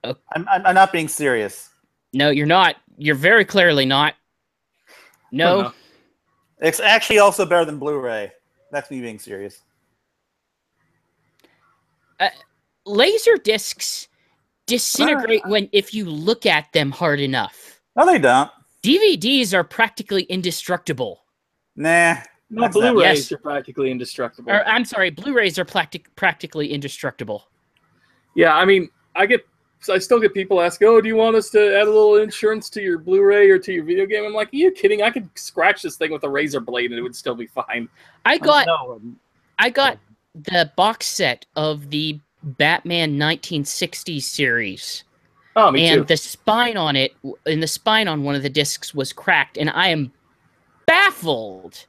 Oh, I'm not being serious. no, you're not. You're very clearly not. No. No. It's actually also better than Blu-ray. That's me being serious. Laser discs disintegrate if you look at them hard enough. No, they don't. DVDs are practically indestructible. Nah. No, Blu-rays are practically indestructible. I'm sorry, Blu-rays are practically indestructible. Yeah, I mean, I still get people ask, "Oh, do you want us to add a little insurance to your Blu-ray or to your video game?" I'm like, "Are you kidding? I could scratch this thing with a razor blade and it would still be fine." I got the box set of the Batman 1960s series. Oh, me too. And the spine on it, and the spine on one of the discs was cracked, and I am baffled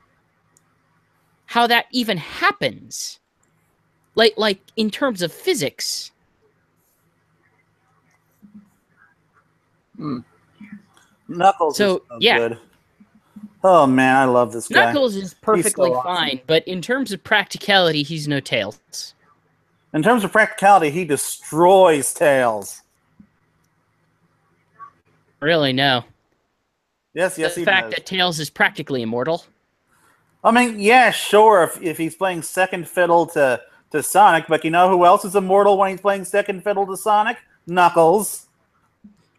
how that even happens. Like in terms of physics. Knuckles is so good. Oh man, I love this guy. Knuckles is perfectly fine, but in terms of practicality, he's no Tails. In terms of practicality, he destroys Tails. Really, no. Yes, he does. The fact that Tails is practically immortal. I mean, yeah, sure, if he's playing second fiddle to Sonic, but you know who else is immortal when he's playing second fiddle to Sonic? Knuckles.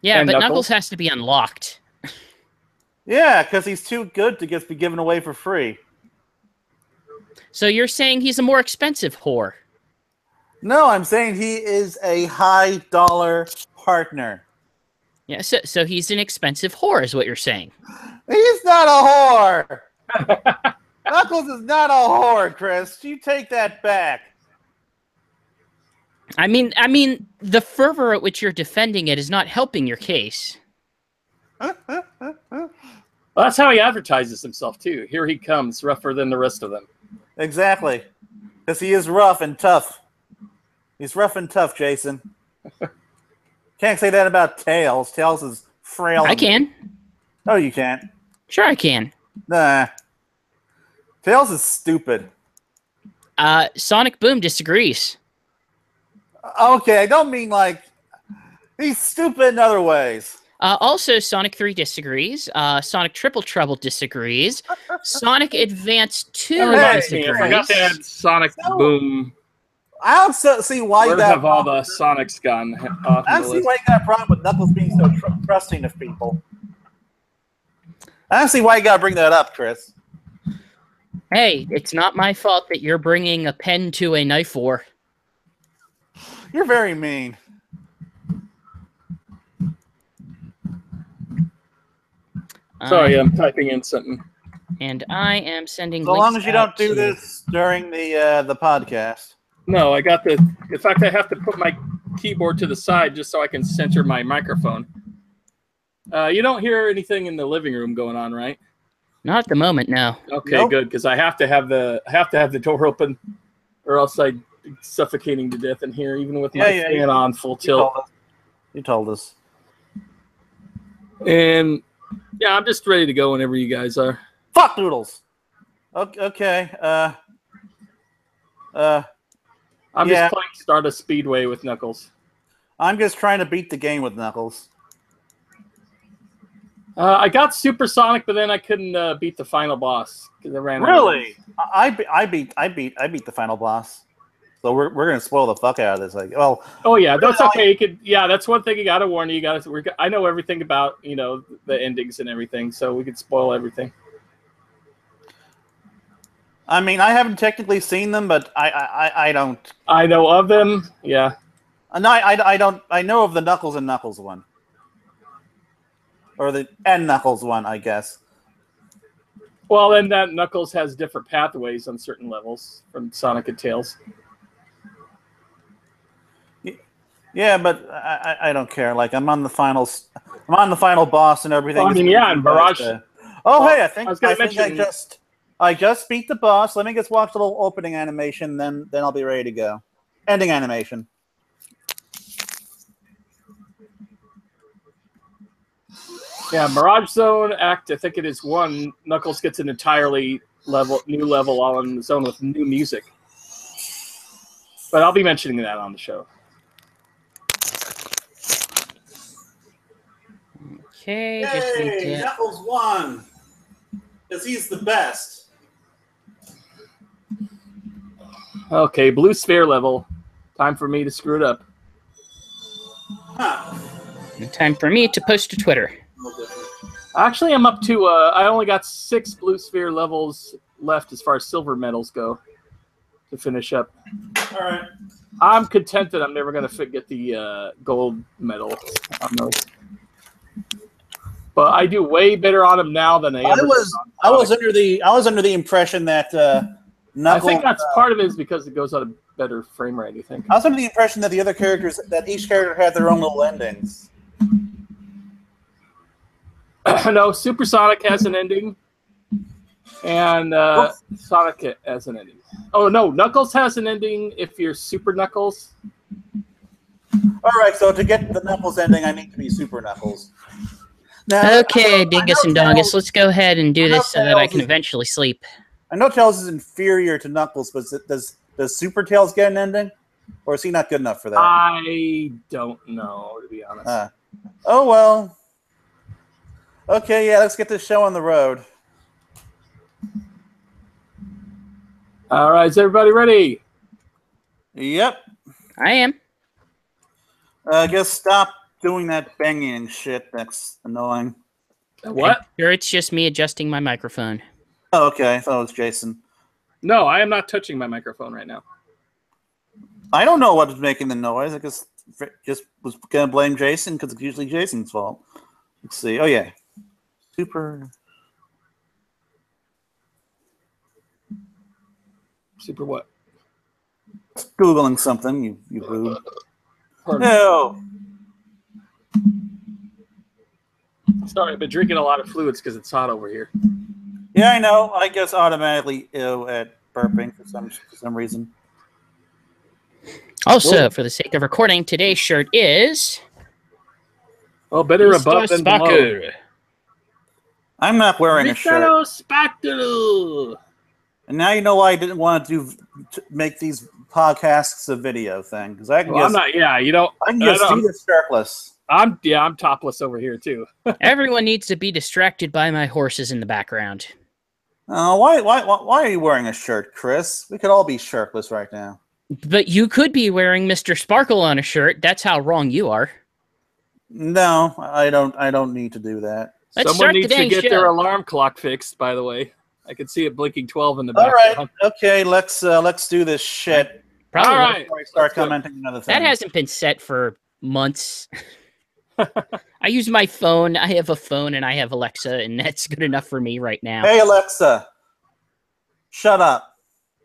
Yeah, but Knuckles has to be unlocked. Yeah, because he's too good to just be given away for free. So you're saying he's a more expensive whore? No, I'm saying he is a high-dollar partner. Yeah, so he's an expensive whore, is what you're saying. He's not a whore! Knuckles is not a whore, Chris. You take that back. I mean, the fervor at which you're defending it is not helping your case. Well, that's how he advertises himself, too. Here he comes, rougher than the rest of them. Exactly. Because he is rough and tough. He's rough and tough, Jason. Can't say that about Tails. Tails is frail. I can. No, you can't. Sure I can. Nah. Tails is stupid. Sonic Boom disagrees. Okay, I don't mean like... He's stupid in other ways. Also, Sonic 3 disagrees. Sonic Triple Trouble disagrees. Sonic Advance 2 disagrees. I forgot to add Sonic Boom. I don't see why you have all the Sonics gone off. I don't see why you got a problem with Knuckles being so trusting of people. I don't see why you got to bring that up, Chris. Hey, it's not my fault that you're bringing a pen to a knife war. You're very mean. Sorry, I'm typing in something. And I am sending. So long as you don't do this during the podcast. No, I got the. In fact, I have to put my keyboard to the side just so I can center my microphone. You don't hear anything in the living room going on, right? Not at the moment, no. Okay, Nope. good, because I have to have the door open, or else I'm suffocating to death in here, even with my fan on full tilt. You told us. And yeah, I'm just ready to go whenever you guys are. Fuck noodles. Okay. I'm just playing Stardust Speedway with Knuckles. I'm just trying to beat the game with Knuckles. I got Supersonic, but then I couldn't beat the final boss because I ran. Really? I beat the final boss. So we're gonna spoil the fuck out of this. Like, well. Oh yeah, that's okay. You could. Yeah, that's one thing you got to warn you. I know everything about the endings and everything, so we could spoil everything. I mean, I haven't technically seen them, but I don't. I know of them. Yeah. No, I don't. I know of the Knuckles and Knuckles one, or the Knuckles one, I guess. Well, then that Knuckles has different pathways on certain levels from Sonic and Tails. Yeah, but I don't care. Like I'm on the final boss and everything. Well, I mean, yeah, and Barrage. Hey, I think I just beat the boss. Let me just watch the little opening animation, then I'll be ready to go. Ending animation. Yeah, Mirage Zone Act. I think it is 1. Knuckles gets an entirely new level all on his own with new music. But I'll be mentioning that on the show. Okay, just need Yay! to... Knuckles won! Because he's the best. Okay, blue sphere level. Time for me to screw it up. Huh. Time for me to post to Twitter. Actually, I'm up to, I only got 6 blue sphere levels left as far as silver medals go to finish up. All right. I'm content that I'm never going to get the gold medal on those. But I do way better on them now than I ever did on I was under the impression that Knuckles. I think that's part of it is because it goes on a better frame rate, I think. I was under the impression that the other characters, that each character had their own little endings. No, Supersonic has an ending, and Sonic has an ending. Oh no, Knuckles has an ending if you're Super Knuckles. All right, so to get the Knuckles ending, I need to be Super Knuckles. Now, Okay, Dingus and Dongus, let's go ahead and do this so that I can Tails eventually sleep. I know Tails is inferior to Knuckles, but does Super Tails get an ending, or is he not good enough for that? I don't know, to be honest. Oh well. Okay, yeah, let's get this show on the road. All right, is everybody ready? Yep. I am. I guess stop doing that banging shit. That's annoying. What? I'm sure, it's just me adjusting my microphone. Oh, okay. I thought it was Jason. No, I am not touching my microphone right now. I don't know what is making the noise. I guess just was gonna blame Jason because it's usually Jason's fault. Let's see. Oh yeah. Super what? Googling something, you boob. Pardon. No. Sorry, I've been drinking a lot of fluids because it's hot over here. Yeah, I know. I guess automatically ew at burping for some reason. Also, for the sake of recording, today's shirt is... Oh, better Mr. above than below. Sparkle. I'm not wearing a shirt. Mr. Sparkle. And now you know why I didn't want to make these podcasts a video thing, because I can Well, I'm not. Yeah, you know. I can just do this shirtless. I'm topless over here too. Everyone needs to be distracted by my horses in the background. Why are you wearing a shirt, Chris? We could all be shirtless right now. But you could be wearing Mr. Sparkle on a shirt. That's how wrong you are. No, I don't need to do that. Let's Someone start needs the to dang get show. their alarm clock fixed. By the way, I can see it blinking 12 in the All background. right, okay, let's do this shit. Probably. All right. Before I start commenting another thing. That hasn't been set for months. I use my phone. I have a phone and I have Alexa, and that's good enough for me right now. Hey Alexa, shut up.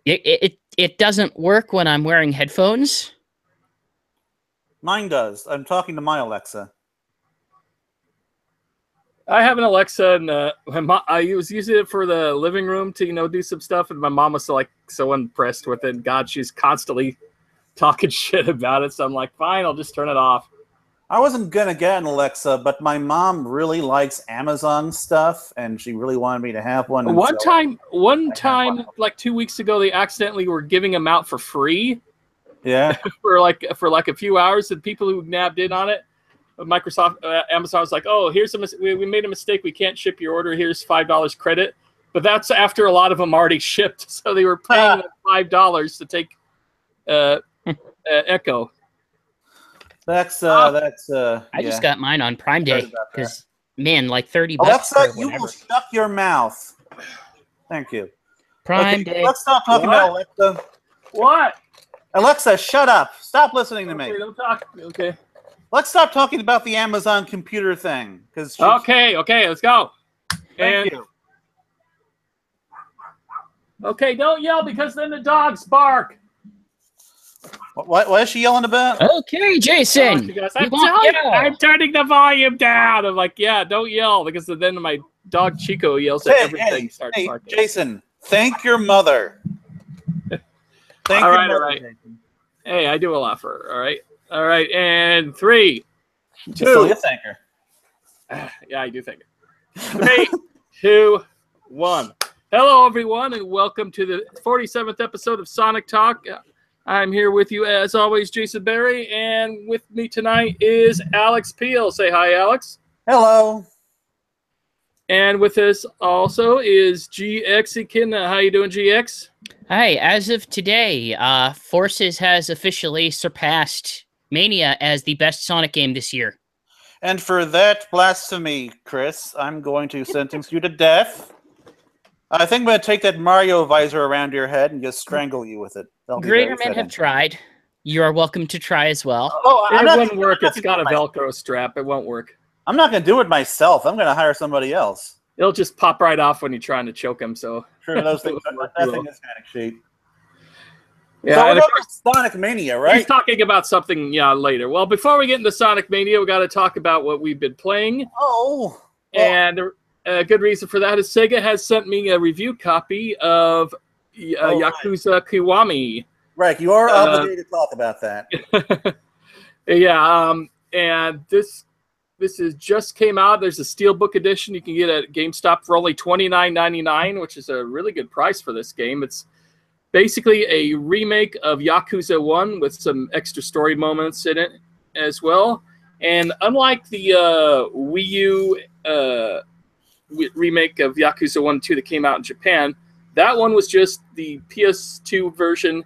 It doesn't work when I'm wearing headphones. Mine does. I'm talking to my Alexa. I have an Alexa, and I was using it for the living room to do some stuff, and my mom was so impressed with it. God, she's constantly talking shit about it. So I'm like, fine, I'll just turn it off. I wasn't gonna get an Alexa, but my mom really likes Amazon stuff, and she really wanted me to have one. One time, like 2 weeks ago, they accidentally were giving them out for free. Yeah. for like a few hours, and people who nabbed in on it, Amazon was like, "Oh, we made a mistake. We can't ship your order. Here's $5 credit." But that's after a lot of them already shipped, so they were paying $5 to take Echo. I just got mine on Prime Day because, man, like $30. Alexa, you will shut your mouth. Thank you. Prime Day. Let's stop talking about Alexa. What? Alexa, shut up. Stop listening to me. Don't talk. Okay. Let's stop talking about the Amazon computer thing. Okay, let's go. Thank you. Okay, don't yell because then the dogs bark. What is she yelling about? Okay, Jason. I'm turning the volume down. I'm like, yeah, don't yell because then my dog Chico yells at everything. Starts barking. Jason, thank your mother. Thank all your right, mother, all right. Jason. Hey, I do a lot for her. All right, and 3, 2. So you thank her. Yeah, I do thank her. 3, 2, 1. Hello, everyone, and welcome to the 47th episode of Sonic Talk. I'm here with you, as always, Jason Berry, and with me tonight is Alex Peel. Say hi, Alex. Hello. And with us also is GX. How you doing, GX? Hi, as of today, Forces has officially surpassed Mania as the best Sonic game this year. And for that blasphemy, Chris, I'm going to sentence you to death. I think I'm going to take that Mario visor around your head and just strangle you with it. Greater men have tried. You are welcome to try as well. Oh, it wouldn't work. It's got a Velcro strap. It won't work. I'm not going to do it myself. I'm going to hire somebody else. It'll just pop right off when you're trying to choke him. So sure, those things. Nothing is panic sheet. Yeah, so we're talking about Sonic Mania, right? He's talking about something, later. Well, before we get into Sonic Mania, we got to talk about what we've been playing. Oh, well, and a good reason for that is Sega has sent me a review copy of Yakuza Kiwami. Right, you are obligated to talk about that. Yeah, and this is just came out. There's a Steelbook edition you can get at GameStop for only $29.99, which is a really good price for this game. It's basically a remake of Yakuza 1 with some extra story moments in it as well. And unlike the Wii U remake of Yakuza 1 and 2 that came out in Japan, that one was just the PS2 version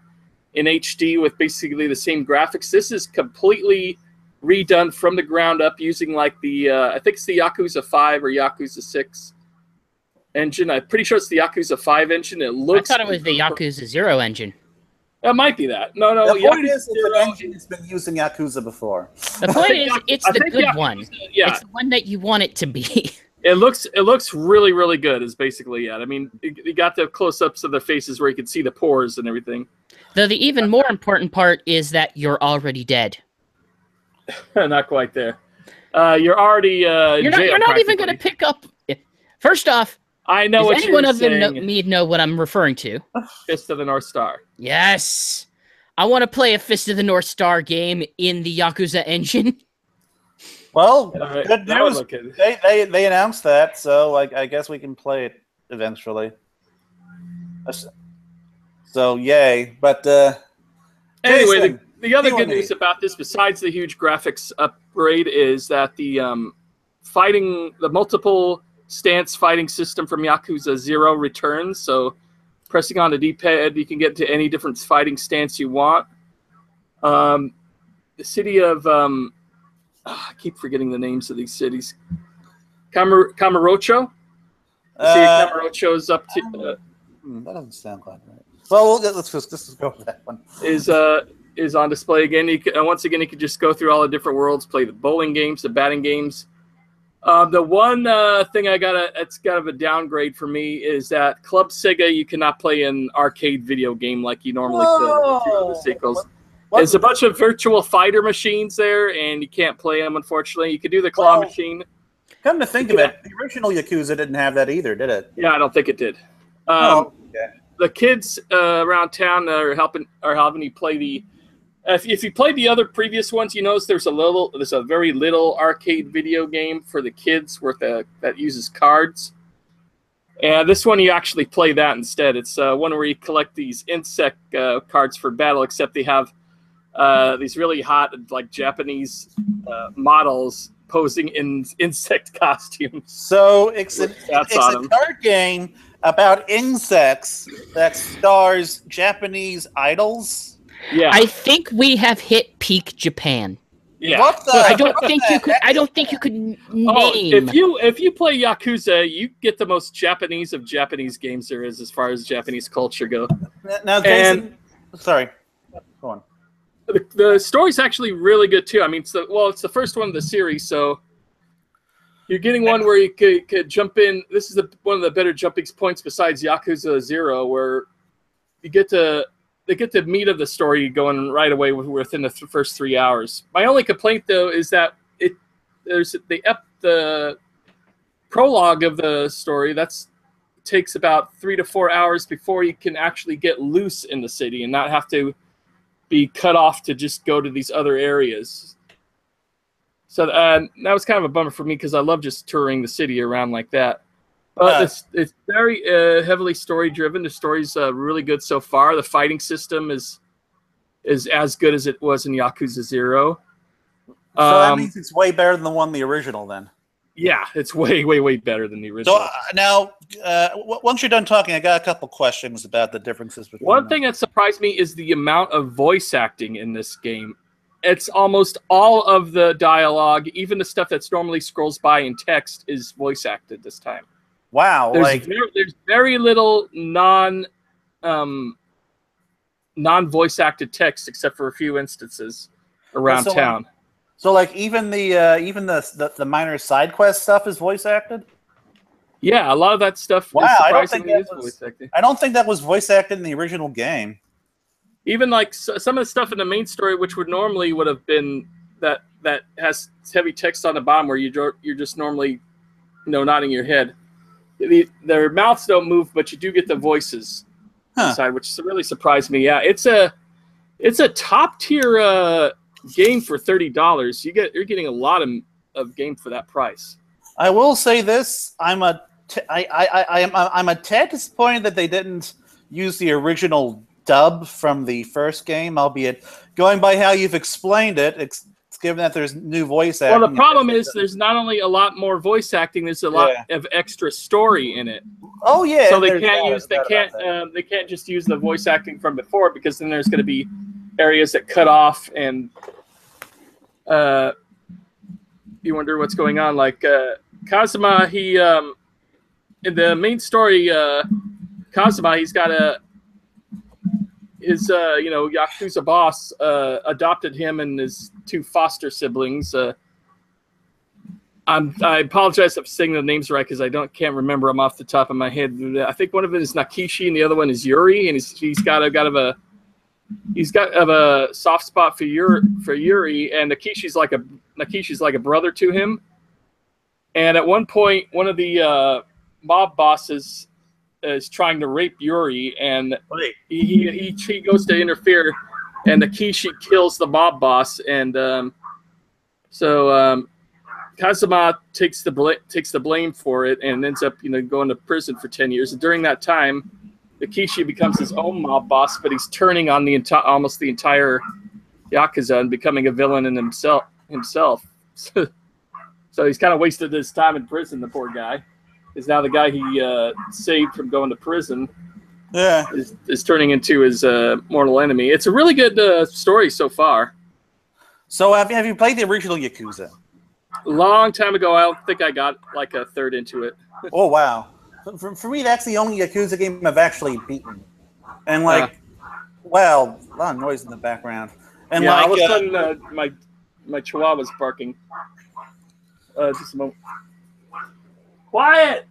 in HD with basically the same graphics. This is completely redone from the ground up using like the, I think it's the Yakuza 5 or Yakuza 6 engine. I'm pretty sure it's the Yakuza 5 engine. It looks. I thought it was the Yakuza 0 engine. It might be that. No. The point is, it's an engine that's been used in Yakuza before. The point is, it's the good Yakuza, one. Yeah. It's the one that you want it to be. It looks really, really good is basically it. I mean, you got the close-ups of their faces where you can see the pores and everything. Though the even more important part is that you're already dead. Not quite there. You're already you're not even going to pick up. First off, I know does what anyone you're other than me know what I'm referring to? Fist of the North Star. Yes, I want to play a Fist of the North Star game in the Yakuza engine. Well, good news. They announced that, so I guess we can play it eventually. So yay! But anyway, Jason, the other good news about this, besides the huge graphics upgrade, is that the multiple stance fighting system from Yakuza 0 returns. So pressing on the D-pad, you can get to any different fighting stance you want. The city of I keep forgetting the names of these cities. Kamurocho. The city of Kamurocho is up to. That doesn't sound quite right. Well, let's just go with that one. Is on display again. Once again, you can just go through all the different worlds, play the bowling games, the batting games. The one thing it's kind of a downgrade for me is that Club Sega you cannot play an arcade video game like you normally could through the sequels. There's a bunch of virtual fighter machines there, and you can't play them, unfortunately. You can do the claw machine. Come to think of it, the original Yakuza didn't have that either, did it? Yeah, I don't think it did. The kids around town are helping you play the. If you played the other previous ones, you notice there's a very little arcade video game for the kids that uses cards. And this one you actually play that instead. It's one where you collect these insect cards for battle, except they have these really hot like Japanese models posing in insect costumes. So it's a card game about insects that stars Japanese idols. Yeah, I think we have hit peak Japan. Yeah, what the? I don't think you could name. If you play Yakuza, you get the most Japanese of Japanese games there is as far as Japanese culture go. Now, Jason, sorry, go on. The story's actually really good too. I mean, it's the first one of the series, so you're getting one where you could jump in. This is one of the better jumping points besides Yakuza 0, where they get the meat of the story going right away within the first 3 hours. My only complaint though is that there's the prologue of the story takes about 3 to 4 hours before you can actually get loose in the city and not have to be cut off to just go to these other areas. So that was kind of a bummer for me because I love just touring the city around like that. But it's very heavily story-driven. The story's really good so far. The fighting system is as good as it was in Yakuza 0. So that means it's way better than the original then. Yeah, it's way, way, way better than the original. So now, once you're done talking, I got a couple questions about the differences between One them. thing that surprised me is the amount of voice acting in this game. It's almost all of the dialogue, even the stuff that's normally scrolls by in text, is voice acted this time. Wow, There's very little non-voice acted text except for a few instances around town. So like even the minor side quest stuff is voice acted? Yeah, a lot of that stuff Wow, is I don't surprisingly think voice acting. I don't think that was voice acted in the original game. Even like some of the stuff in the main story, which would have been that has heavy text on the bottom, where you're just normally, nodding your head. Their mouths don't move, but you do get the voices inside, which really surprised me. Yeah, it's a top tier game for $30. You're getting a lot of game for that price. I will say this: I'm a tad disappointed that they didn't use the original dub from the first game, albeit going by how you've explained it, it's given that there's new voice acting. Well, the problem is there's not only a lot more voice acting, there's a lot of extra story in it. Oh yeah. So they can't just use the voice acting from before, because then there's going to be areas that cut off, and you wonder what's going on. Like Kazuma, he in the main story, Kazuma, he's got his Yakuza boss adopted him and his two foster siblings. I apologize if I'm saying the names right, because I can't remember them off the top of my head. I think one of it is Nakishi and the other one is Yuri, and he's got a soft spot for Yuri, and Nakishi's like a brother to him. And at one point, one of the mob bosses is trying to rape Yuri, and he goes to interfere, and Nakishi kills the mob boss, and so Kazuma takes the blame for it, and ends up going to prison for 10 years. And during that time, Nakishi becomes his own mob boss, but he's turning on almost the entire Yakuza and becoming a villain in himself. So he's kind of wasted his time in prison, the poor guy. Is now the guy he saved from going to prison. Yeah, is turning into his mortal enemy. It's a really good story so far. So have you played the original Yakuza? A long time ago. I don't think I got like a third into it. Oh wow! For me, that's the only Yakuza game I've actually beaten. And well, a lot of noise in the background. And all of a sudden, my chihuahua's barking. Just a moment. Quiet.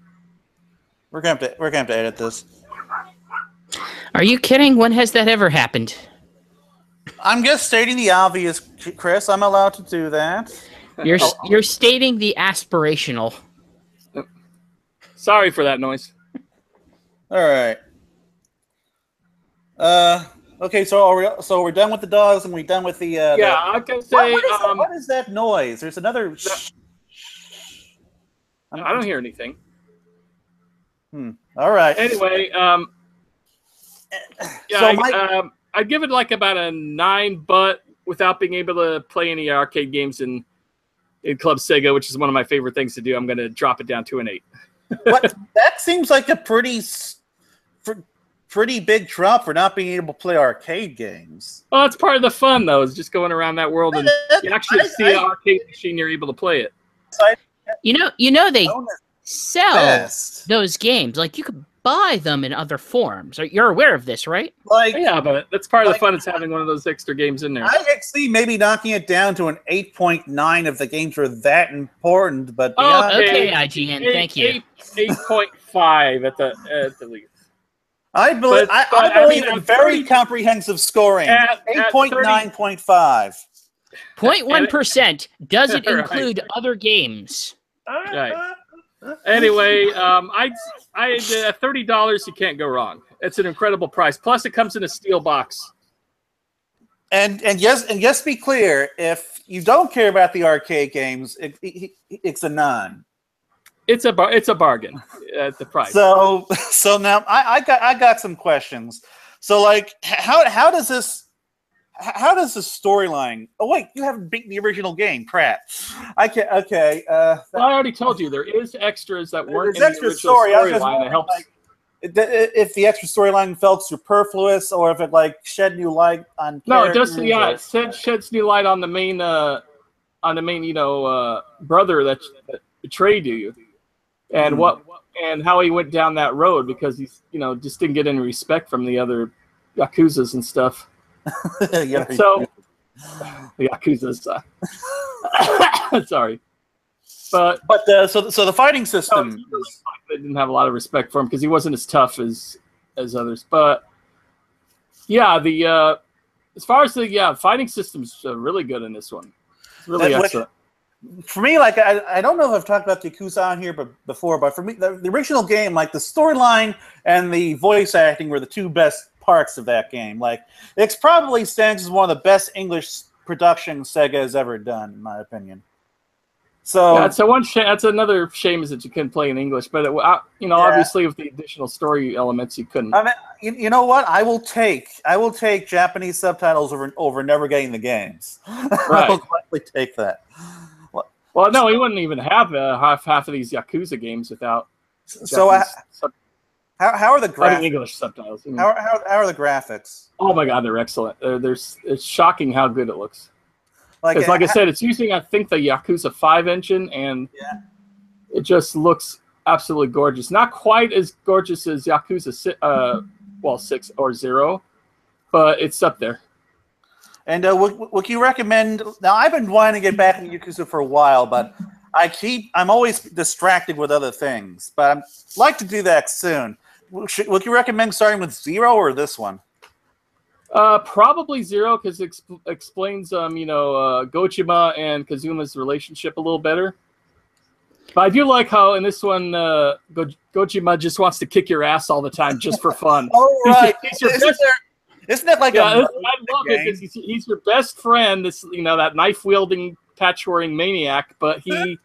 We're gonna have to edit this. Are you kidding? When has that ever happened? I'm just stating the obvious, Chris. I'm allowed to do that. You're stating the aspirational. Sorry for that noise. All right. Okay, so we're done with the dogs, and we're done with the. I can say. What is that noise? There's another. I don't hear anything. All right. Anyway, I'd give it like about a 9, but without being able to play any arcade games in Club Sega, which is one of my favorite things to do, I'm going to drop it down to an 8. What? That seems like a pretty big drop for not being able to play arcade games. Well, it's part of the fun, though, is just going around that world and you actually see an arcade machine, you're able to play it. You know they sell those games. Like, you could buy them in other forms. You're aware of this, right? Yeah, but that's part of the fun, is having one of those extra games in there. I could see maybe knocking it down to an 8.9 if the games were that important, but okay, IGN, thank you. 8.5 at the least. I believe in very comprehensive scoring. 8.9.5. 0.1%. Does it include other games? Right. Anyway, at $30, you can't go wrong. It's an incredible price. Plus, it comes in a steel box. And yes, be clear. If you don't care about the arcade games, it's a none. It's a bargain at the price. So now I got some questions. So like, how does this How does the storyline? Oh wait, you haven't beaten the original game. Crap. I can't. Okay. Well, I already told you there is extras that weren't in the extra original storyline that helps. Like, if the extra storyline felt superfluous, or if it like shed new light on. No, it does. Yeah, it sheds new light on the main, brother that betrayed you, and and how he went down that road because he's just didn't get any respect from the other Yakuzas and stuff. Yeah. So the Yakuzas. Sorry, but so the fighting system. They didn't have a lot of respect for him because he wasn't as tough as others. But yeah, the as far as the fighting system's really good in this one. It's really excellent. For me, like I don't know if I've talked about Yakuza on here before, but for me, the original game, like the storyline and the voice acting were the two best parts of that game. Like it probably stands as one of the best English productions Sega has ever done, in my opinion. So yeah, that's another shame is that you couldn't play in English, but obviously with the additional story elements you couldn't. I mean, you know what? I will take Japanese subtitles over never getting the games. Right. I will gladly take that. Well, no, he wouldn't even have half of these Yakuza games without. So how are the graphics? English subtitles. How are the graphics? Oh my God, they're excellent. It's shocking how good it looks. Like I said, it's using, I think, the Yakuza 5 engine, and it just looks absolutely gorgeous. Not quite as gorgeous as Yakuza 6 or 0, but it's up there. And would you recommend? Now, I've been wanting to get back into Yakuza for a while, but I'm always distracted with other things. But I'd like to do that soon. Would you recommend starting with 0 or this one? Probably 0 because it explains, Gojima and Kazuma's relationship a little better. But I do like how in this one, Gojima just wants to kick your ass all the time just for fun. Oh, right. Isn't that like I love it because he's your best friend, that knife-wielding, patch-wearing maniac, but he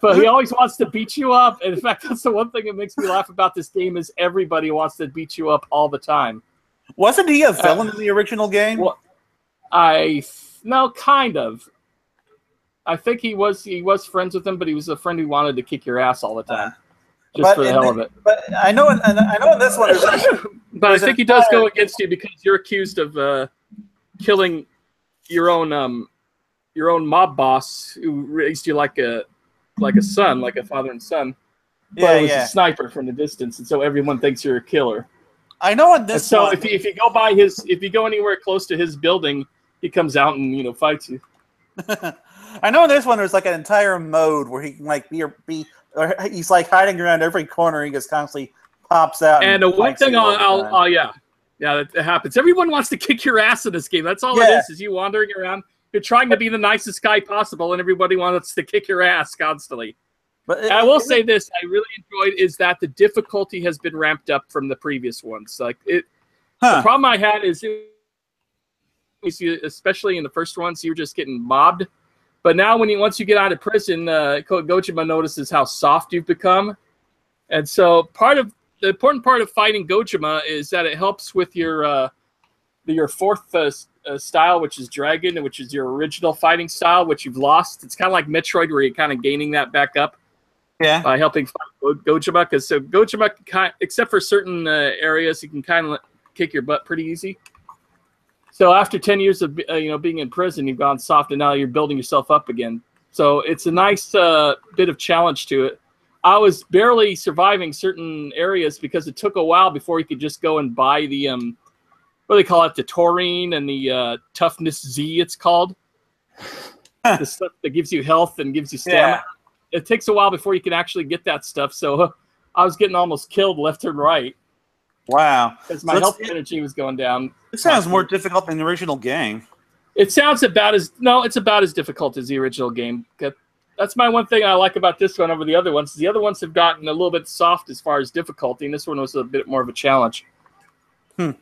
always wants to beat you up. And in fact, that's the one thing that makes me laugh about this game is everybody wants to beat you up all the time. Wasn't he a villain in the original game? Well, no, kind of. I think he was friends with him, but he was a friend who wanted to kick your ass all the time, just for the hell of it. But I know in this one, but I think he does go against you because you're accused of killing your own mob boss who raised you like a son, like a father and son. But it was a sniper from the distance, and so everyone thinks you're a killer. I know in this. So if you go anywhere close to his building, he comes out and fights you. I know in this one there's like an entire mode where he can like or he's like hiding around every corner. He just constantly pops out. And the one thing that happens. Everyone wants to kick your ass in this game. That's all it is you wandering around. You're trying to be the nicest guy possible, and everybody wants to kick your ass constantly. But I will say this: I really enjoyed is that the difficulty has been ramped up from the previous ones. The problem I had is, especially in the first ones, you were just getting mobbed. But now, once you get out of prison, Gojima notices how soft you've become, and so the important part of fighting Gojima is that it helps with your fourth style, which is Dragon, which is your original fighting style, which you've lost. It's kind of like Metroid, where you're kind of gaining that back up. Yeah, by helping fight Gojima, because Gojima, except for certain areas, he can kind of kick your butt pretty easy. So after 10 years of being in prison, you've gone soft, and now you're building yourself up again. So it's a nice bit of challenge to it. I was barely surviving certain areas because it took a while before you could just go and buy the what do they call it, the taurine and the toughness Z, it's called. The stuff that gives you health and gives you stamina. It takes a while before you can actually get that stuff. So I was getting almost killed left and right. Wow. Because my health energy was going down. It sounds more difficult than the original game. It sounds it's about as difficult as the original game. That's my one thing I like about this one over the other ones. The other ones have gotten a little bit soft as far as difficulty, and this one was a bit more of a challenge. By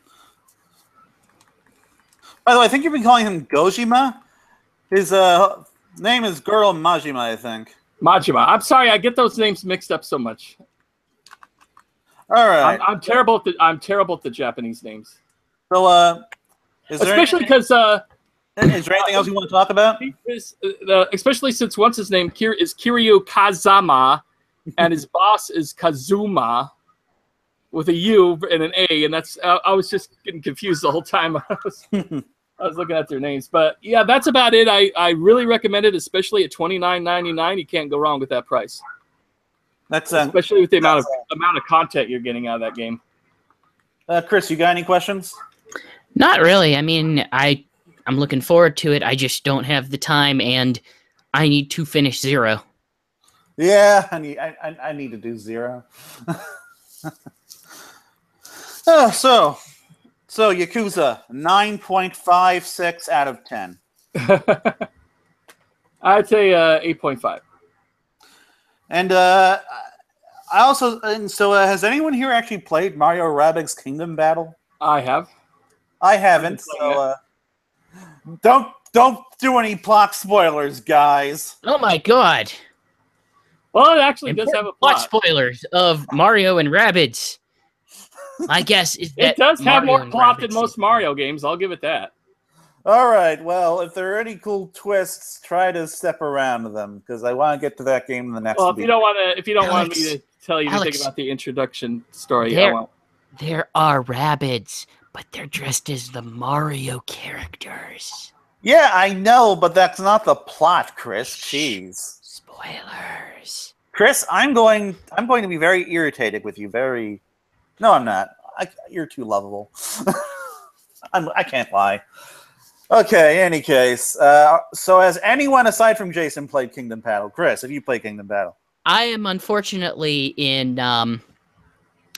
the way, I think you've been calling him Gojima. His name is Goro Majima, I think. Majima. I'm sorry, I get those names mixed up so much. All right. I'm terrible at the Japanese names. So Especially because is there anything else you want to talk about? Especially since what's his name is Kiryu Kazama, and his boss is Kazuma, with a U and an A, and that's I was just getting confused the whole time. I was looking at their names, but yeah, that's about it. I really recommend it, especially at $29.99. You can't go wrong with that price. That's especially with the amount of content you're getting out of that game. Chris, you got any questions? Not really. I mean, I'm looking forward to it. I just don't have the time, and I need to finish 0. Yeah, I need to do 0. Oh, so Yakuza 9.56 out of 10. I'd say 8.5. And has anyone here actually played Mario Rabbids Kingdom Battle? I have. I haven't. So don't do any plot spoilers, guys. Oh my god! Well, it actually does have a plot. Spoilers of Mario and Rabbids. My guess is that it does have Mario more plot than most Mario games. I'll give it that. All right. Well, if there are any cool twists, try to step around them because I want to get to that game in the next. Well, week. if you don't want me to tell you anything about the introduction story, there are Rabbids, but they're dressed as the Mario characters. Yeah, I know, but that's not the plot, Chris. Jeez. Spoilers. Chris, I'm going to be very irritated with you. No, I'm not. You're too lovable. I can't lie. Okay, any case. So has anyone aside from Jason played Kingdom Battle? Chris, have you played Kingdom Battle? I am unfortunately in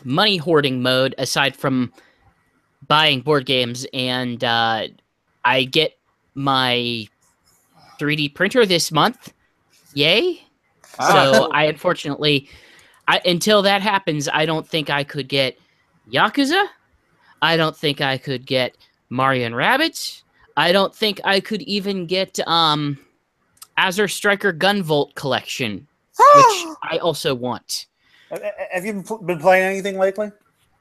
money hoarding mode aside from buying board games, and I get my 3D printer this month. Yay! So I unfortunately, until that happens, I don't think I could get Yakuza. I don't think I could get Mario and Rabbids. I don't think I could even get Azure Striker Gunvolt collection, which I also want. Have you been playing anything lately?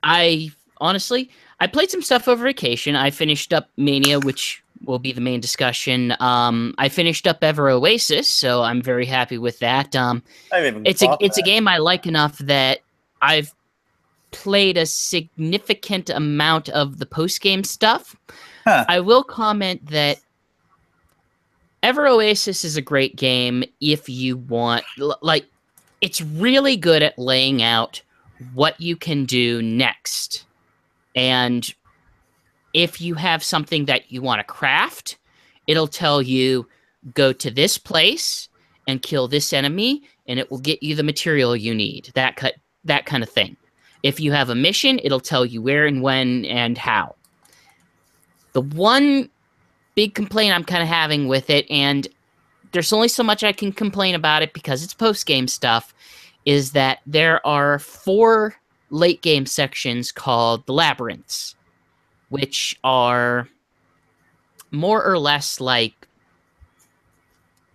I played some stuff over vacation. I finished up Mania, which will be the main discussion. I finished up Ever Oasis, so I'm very happy with that. It's a game I like enough that I've played a significant amount of the post-game stuff. Huh. I will comment that Ever Oasis is a great game if you want... it's really good at laying out what you can do next. And if you have something that you want to craft, it'll tell you, go to this place and kill this enemy, and it will get you the material you need. That kind of thing. If you have a mission, it'll tell you where and when and how. The one big complaint I'm kind of having with it, and there's only so much I can complain about it because it's post-game stuff, is that there are 4 late-game sections called the Labyrinths, which are more or less like,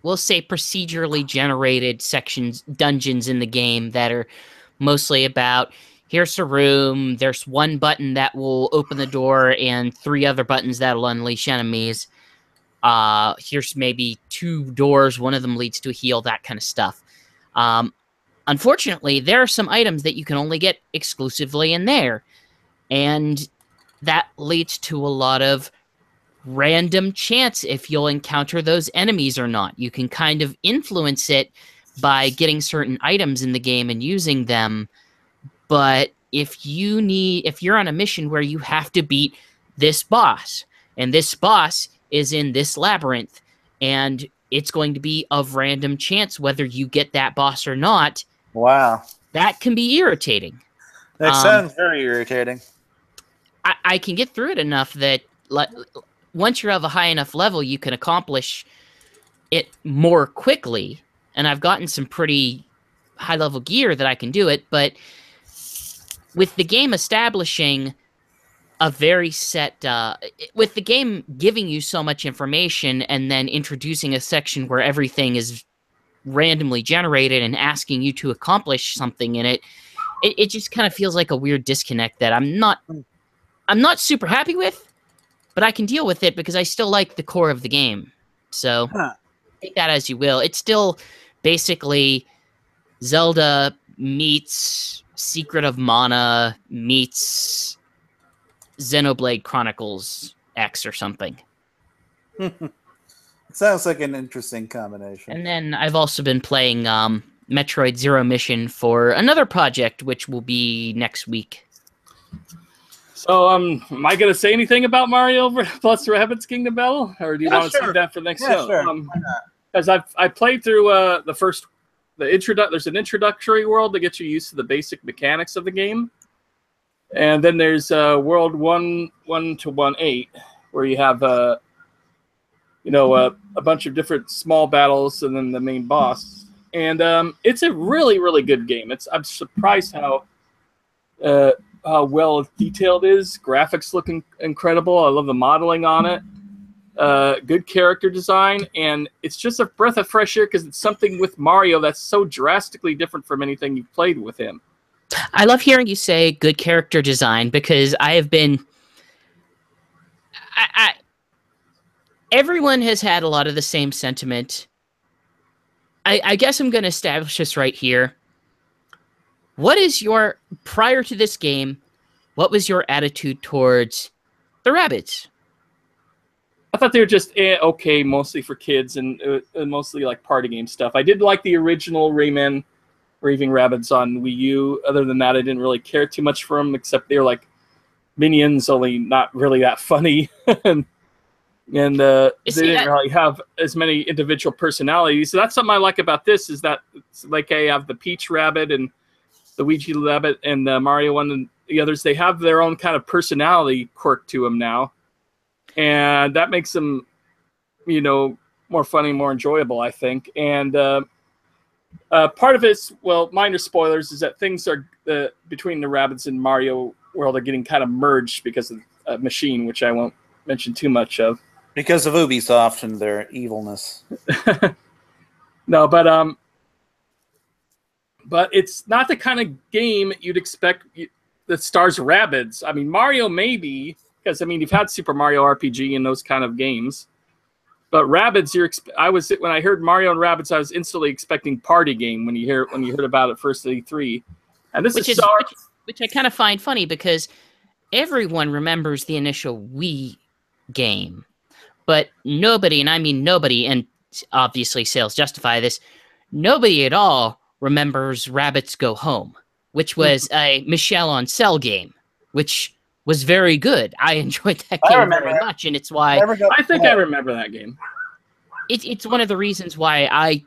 we'll say, procedurally generated dungeons in the game that are mostly about, here's a room, there's one button that will open the door and 3 other buttons that will unleash enemies. Here's maybe 2 doors, one of them leads to a heal, that kind of stuff. Unfortunately, there are some items that you can only get exclusively in there, and that leads to a lot of random chance if you'll encounter those enemies or not. You can kind of influence it by getting certain items in the game and using them, but if you're on a mission where you have to beat this boss, and this boss is in this labyrinth, and it's going to be of random chance whether you get that boss or not. Wow. That can be irritating. That sounds very irritating. I can get through it enough that once you're of a high enough level, you can accomplish it more quickly, and I've gotten some pretty high-level gear that I can do it, but with the game establishing a very set... with the game giving you so much information and then introducing a section where everything is randomly generated and asking you to accomplish something in it, it just kind of feels like a weird disconnect that I'm not super happy with, but I can deal with it because I still like the core of the game. So take that as you will. It's still basically Zelda meets Secret of Mana meets Xenoblade Chronicles X or something. Sounds like an interesting combination. And then I've also been playing Metroid Zero Mission for another project, which will be next week. So, am I going to say anything about Mario plus Rabbids Kingdom Battle, or do you want to save that for next show? Sure. Because I played through there's an introductory world to get you used to the basic mechanics of the game, and then there's world 1 to 1-8, where you have a bunch of different small battles, and then the main boss. And it's a really, really good game. I'm surprised how well detailed it is. Graphics look incredible. I love the modeling on it. Good character design, and it's just a breath of fresh air because it's something with Mario that's so drastically different from anything you've played with him. I love hearing you say good character design because I have been... everyone has had a lot of the same sentiment. I guess I'm going to establish this right here. What is your... Prior to this game, what was your attitude towards the Rabbids? I thought they were just okay, mostly for kids and mostly like party game stuff. I did like the original Rayman Raving Rabbids on Wii U. Other than that, I didn't really care too much for them, except they were like minions, only not really that funny. and they didn't really have as many individual personalities. So that's something I like about this, is that it's like I have the Peach Rabbit and the Luigi Rabbit and the Mario one and the others. They have their own kind of personality quirk to them now. And that makes them, more funny, more enjoyable, I think. And part of it, minor spoilers, is that things are between the Rabbids and Mario world are getting kind of merged because of a machine, which I won't mention too much of. Because of Ubisoft and their evilness. No, but it's not the kind of game you'd expect that stars Rabbids. I mean, Mario maybe. Because you've had Super Mario RPG and those kind of games, but Rabbids, when I heard Mario and Rabbids, I was instantly expecting party game when you heard about it first at E3, and which I kind of find funny because everyone remembers the initial Wii game, but nobody, and I mean nobody, and obviously sales justify this, nobody at all remembers Rabbids Go Home, which was a Michel Ancel game, which was very good. I enjoyed that game very much, and it's why... I think I remember that game. It's one of the reasons why I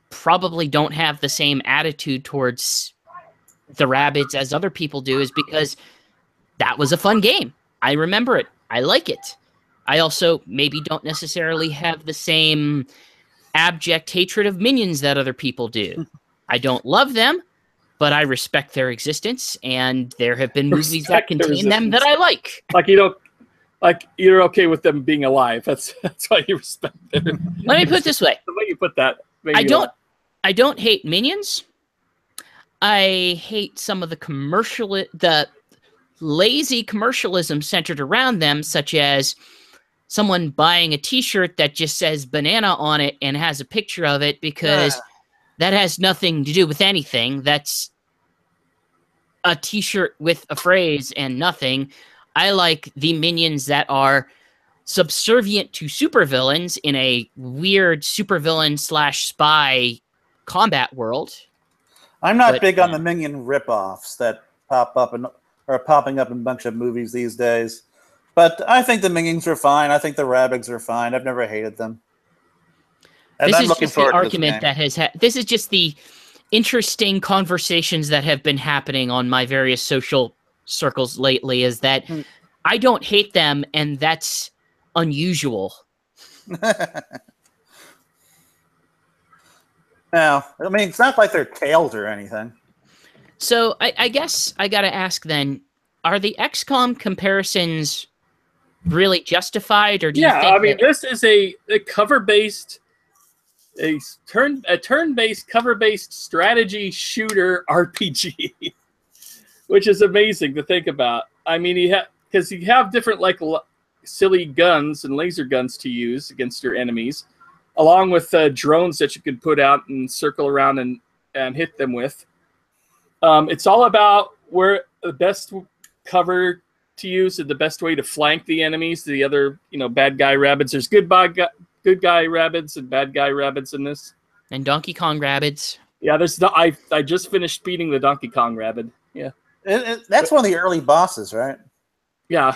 probably don't have the same attitude towards the Rabbids as other people do, is because that was a fun game. I remember it. I like it. I also maybe don't necessarily have the same abject hatred of minions that other people do. I don't love them, but I respect their existence, and there have been movies that contain them that I like. You're okay with them being alive. That's why you respect them. Let me put it this way: the way you put that, I don't hate minions. I hate some of the lazy commercialism centered around them, such as someone buying a T-shirt that just says banana on it and has a picture of it because. That has nothing to do with anything. That's a T-shirt with a phrase and nothing. I like the minions that are subservient to supervillains in a weird supervillain / spy combat world. I'm not big on the minion ripoffs that are popping up in a bunch of movies these days. But I think the minions are fine. I think the Rabbids are fine. I've never hated them. And this I'm is looking just the forward to argument that has this is just the interesting conversations that have been happening on my various social circles lately, is that I don't hate them, and that's unusual. Now, I mean, it's not like they're tailed or anything. So I guess I gotta ask then, are the XCOM comparisons really justified, or do you think this is a cover-based... A turn-based, cover-based strategy shooter RPG, which is amazing to think about. I mean, because you have different silly guns and laser guns to use against your enemies, along with drones that you can put out and circle around and hit them with. It's all about where the best cover to use and the best way to flank the enemies, the other, bad guy rabbits. There's good guy rabbits and bad guy rabbits in this. And Donkey Kong rabbits. Yeah, I just finished beating the Donkey Kong rabbit. Yeah. That's one of the early bosses, right? Yeah.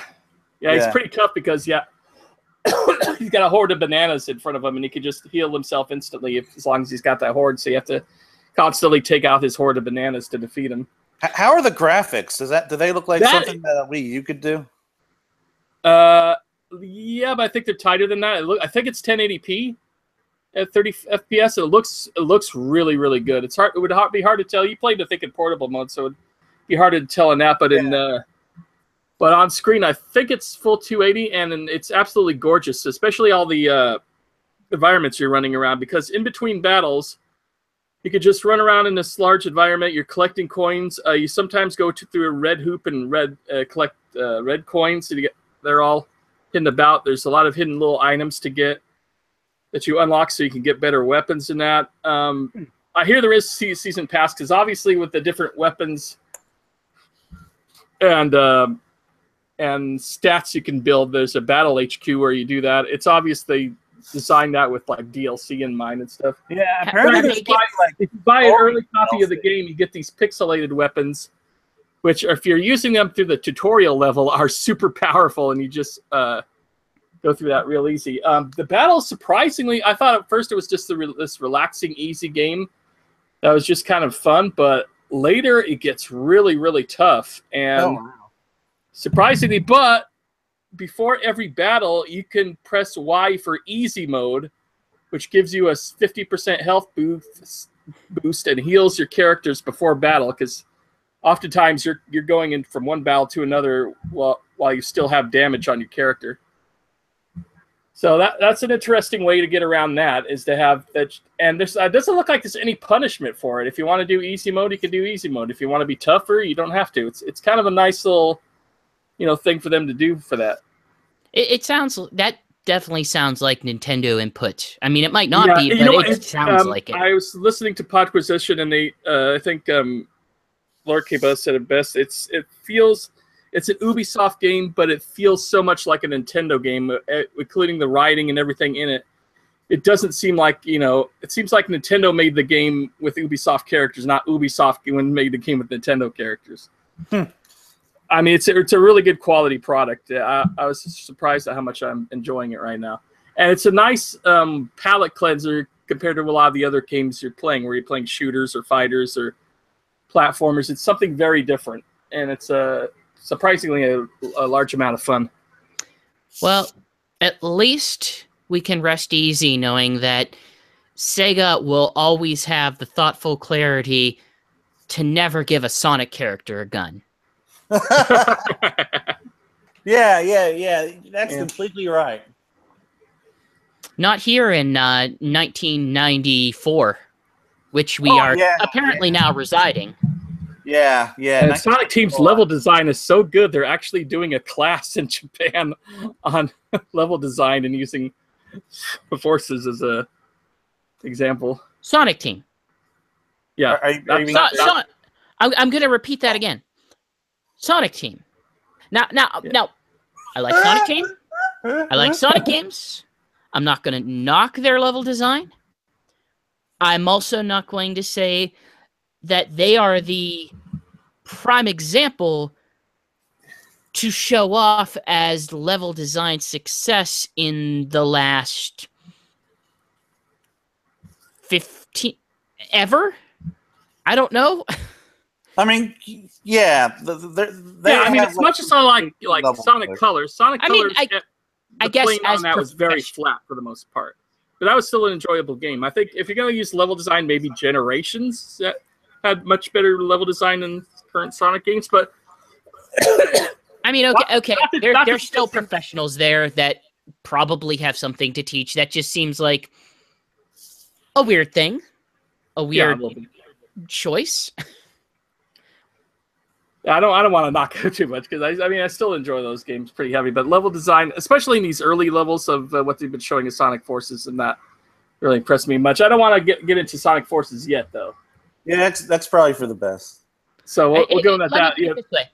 Yeah, he's pretty tough because, he's got a horde of bananas in front of him, and he can just heal himself instantly as long as he's got that horde. So you have to constantly take out his horde of bananas to defeat him. How are the graphics? Do they look like something that Wii U could do? Yeah, but I think they're tighter than that. I think it's 1080p at 30 FPS. It looks really, really good. It would be hard to tell. You played, I think, in portable mode, so it'd be hard to tell in that. But but on screen, I think it's full 280, and it's absolutely gorgeous, especially all the environments you're running around. Because in between battles, you could just run around in this large environment. You're collecting coins. You sometimes go through a red hoop and collect red coins. They're all hidden about. There's a lot of hidden little items to get that you unlock so you can get better weapons than that. I hear there is season pass because obviously with the different weapons and stats you can build, there's a battle HQ where you do that. It's obvious they designed that with like DLC in mind and stuff. Yeah, apparently if you buy an early copy of the game, you get these pixelated weapons, which if you're using them through the tutorial level are super powerful, and you just go through that real easy. The battle, surprisingly, I thought at first it was just this relaxing, easy game that was just kind of fun, but later it gets really, really tough. And surprisingly, but before every battle, you can press Y for easy mode, which gives you a 50% health boost and heals your characters before battle, because oftentimes you're going in from one battle to another while you still have damage on your character. So that's an interesting way to get around that, is to have that. And this doesn't look like there's any punishment for it. If you want to do easy mode, you can do easy mode. If you want to be tougher, you don't have to. It's kind of a nice little thing for them to do for that. That definitely sounds like Nintendo input. I mean, it might not be, but it sounds like it. I was listening to Podquisition, and they, I think, Lord K. said it best. It's an Ubisoft game, but it feels so much like a Nintendo game, including the writing and everything in it. It doesn't seem like, it seems like Nintendo made the game with Ubisoft characters, not Ubisoft made the game with Nintendo characters. I mean, it's a really good quality product. I was surprised at how much I'm enjoying it right now. And it's a nice palate cleanser compared to a lot of the other games you're playing, where you're playing shooters or fighters or platformers. It's something very different, and it's surprisingly a large amount of fun. Well, at least we can rest easy knowing that Sega will always have the thoughtful clarity to never give a Sonic character a gun. Yeah. That's completely right. Not here in 1994, which we are apparently now residing. Yeah. And Sonic Team's level design is so good, they're actually doing a class in Japan on level design and using forces as a example. Sonic Team. Yeah. I'm going to repeat that again. Sonic Team. Now, I like Sonic Team. I like Sonic games. I'm not going to knock their level design. I'm also not going to say that they are the prime example to show off as level design success in the last 15 ever. I don't know. I mean, yeah. I mean, as much as I like Sonic Colors, I guess on that was very flat for the most part. But that was still an enjoyable game. I think if you're going to use level design, maybe Generations that had much better level design than current Sonic games. But I mean, okay. There's still professionals there that probably have something to teach. That just seems like a weird thing, a weird choice. I don't want to knock it too much because I mean I still enjoy those games pretty heavy, but level design, especially in these early levels of what they've been showing as Sonic Forces, and that really impressed me much. I don't want to get into Sonic Forces yet, though. Yeah, that's probably for the best. So we'll go with that. Let me put it this way.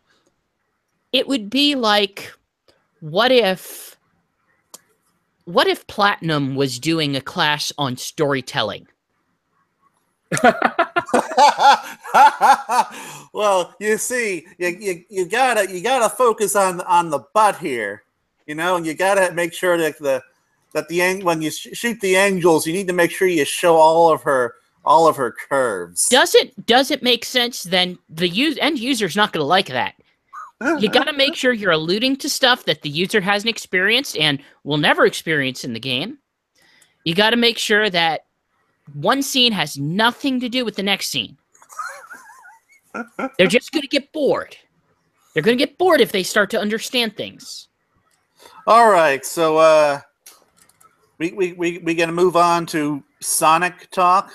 It would be like, what if Platinum was doing a class on storytelling? Well, you see, you gotta focus on the butt here, and you gotta make sure that when you shoot the angels, you need to make sure you show all of her curves. Does it make sense? Then the end user's not going to like that. You got to make sure you're alluding to stuff that the user hasn't experienced and will never experience in the game. You got to make sure that one scene has nothing to do with the next scene. They're just going to get bored. They're going to get bored if they start to understand things. All right, so we gonna move on to Sonic talk.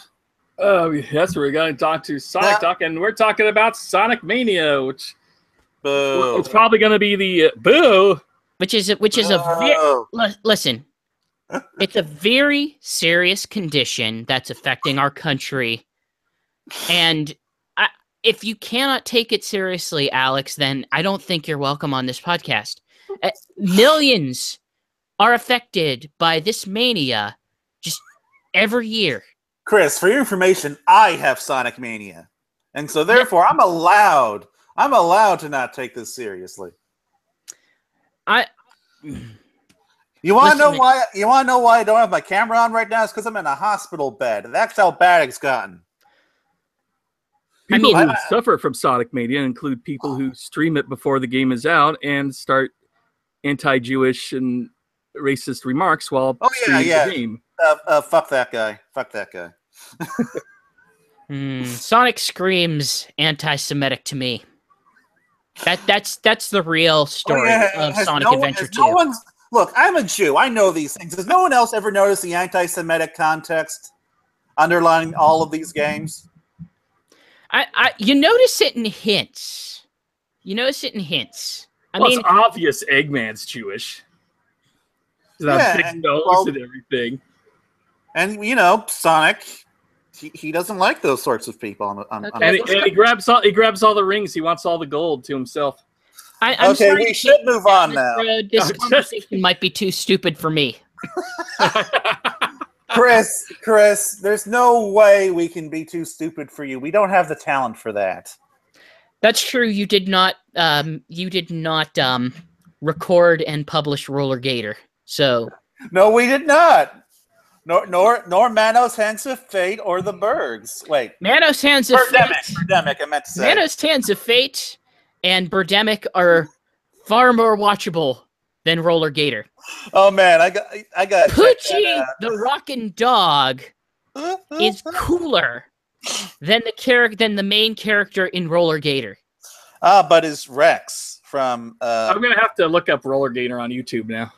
Yes, we're going to talk to Sonic Talk, and we're talking about Sonic Mania, which it's probably going to be the boo. Which is a listen. It's a very serious condition that's affecting our country, and if you cannot take it seriously, Alex, then I don't think you're welcome on this podcast. Millions are affected by this mania just every year. Chris, for your information, I have Sonic Mania, and so therefore I'm allowed to not take this seriously. You want to know why? You want to know why I don't have my camera on right now? It's because I'm in a hospital bed. That's how bad it's gotten. People who suffer from Sonic Mania include people who stream it before the game is out and start anti-Jewish and racist remarks while streaming the game. Fuck that guy. Fuck that guy. Sonic screams anti-Semitic to me. That's the real story of Sonic Adventure 2. Look, I'm a Jew. I know these things. Has no one else ever noticed the anti-Semitic context underlying all of these games? You notice it in hints. I mean, it's obvious Eggman's Jewish. That big nose and everything. And Sonic, he doesn't like those sorts of people. And he grabs all the rings. He wants all the gold to himself. I'm sorry, we should move on now. This conversation might be too stupid for me. Chris, there's no way we can be too stupid for you. We don't have the talent for that. That's true. You did not record and publish Roller Gator. So no, we did not. Nor Manos Hands of Fate or the Bergs. Wait, Manos Hands of Fate. Birdemic, I meant to say. Manos Hands of Fate and Birdemic are far more watchable than Roller Gator. Oh man, I got Poochie the Rockin' Dog is cooler than the main character in Roller Gator. But is Rex from I'm gonna have to look up Roller Gator on YouTube now.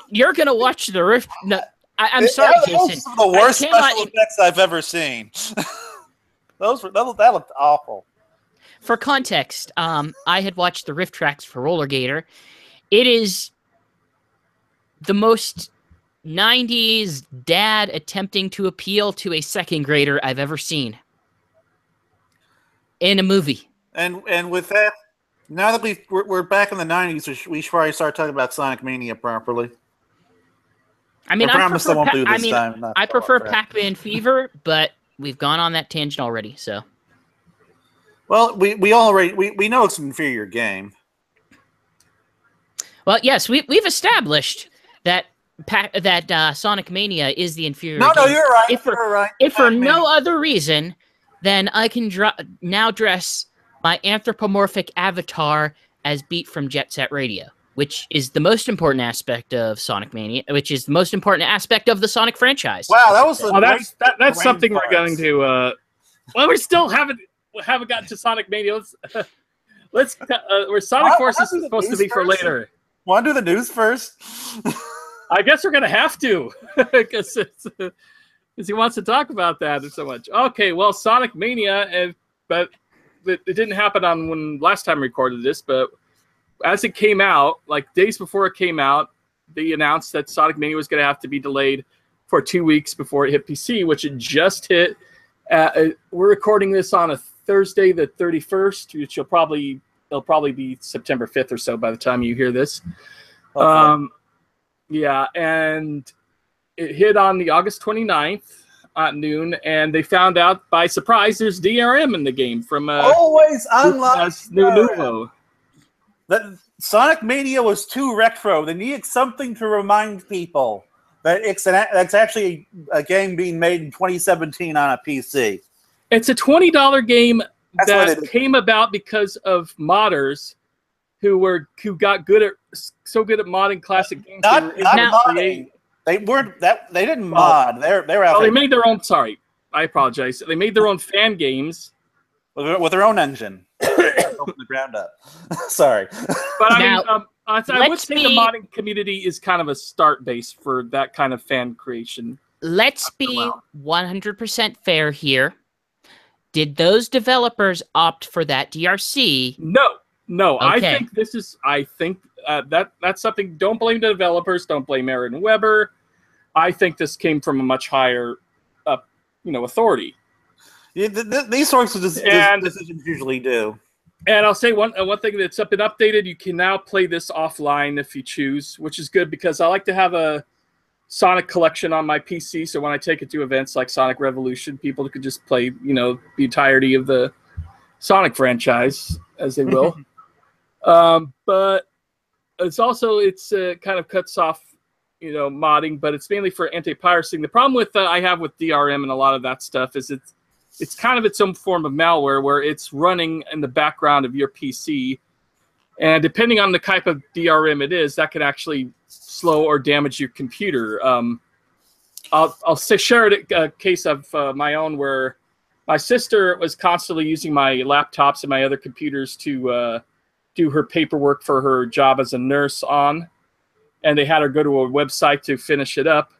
You're gonna watch the rift. No, I'm sorry, Jason. Those are the worst special effects I've ever seen. that looked awful. For context, I had watched the riff tracks for Roller Gator. It is the most 90s dad attempting to appeal to a second grader I've ever seen in a movie. And with that, now that we're back in the 90s, we should probably start talking about Sonic Mania properly. I mean, I prefer Crap. Pac-Man Fever, but we've gone on that tangent already. So, well, we know it's an inferior game. Well, yes, we've established that Sonic Mania is the inferior. No, game. you're right. You're right. If for no other reason, then I can now dress my anthropomorphic avatar as Beat from Jet Set Radio, which is the most important aspect of Sonic Mania, which is the most important aspect of the Sonic franchise. Wow, that was that's something we're going to. Well, we still haven't gotten to Sonic Mania. Let's where Sonic Forces is supposed to be for later. Want to do the news first? I guess we're gonna have to, because he wants to talk about that so much. Okay, well, Sonic Mania, but it didn't happen on when last time I recorded this, but as it came out, like days before it came out, they announced that Sonic Mania was going to have to be delayed for 2 weeks before it hit PC, which it just hit. We're recording this on a Thursday, the 31st, which it'll probably be September 5th or so by the time you hear this. Okay. Yeah, and it hit on the August 29th at noon, and they found out by surprise there's DRM in the game from Always unlock Nuvo. That Sonic Mania was too retro. They needed something to remind people that that's actually a game being made in 2017 on a PC. It's a $20 game that came about because of modders who got so good at modding classic games. Not modding. They weren't that. They didn't mod. They're out. They made their own. Sorry, I apologize. They made their own fan games with their own engine from the ground up. Sorry, but I would say the modding community is kind of a start base for that kind of fan creation. Let's be 100% fair here. Did those developers opt for that DRC? No. Okay. I think that's something. Don't blame the developers. Don't blame Aaron Weber. I think this came from a much higher, authority. Yeah, these sorts of decisions usually do. And I'll say one thing that's been updated. You can now play this offline if you choose, which is good because I like to have a Sonic collection on my PC. So when I take it to events like Sonic Revolution, people could just play, the entirety of the Sonic franchise as they will. But it's kind of cuts off, modding, but it's mainly for anti-piracy. The problem with I have with DRM and a lot of that stuff is it's kind of its own form of malware where it's running in the background of your PC, and depending on the type of DRM it is, that can actually slow or damage your computer. I'll share a case of my own where my sister was constantly using my laptops and my other computers to do her paperwork for her job as a nurse on, and they had her go to a website to finish it up.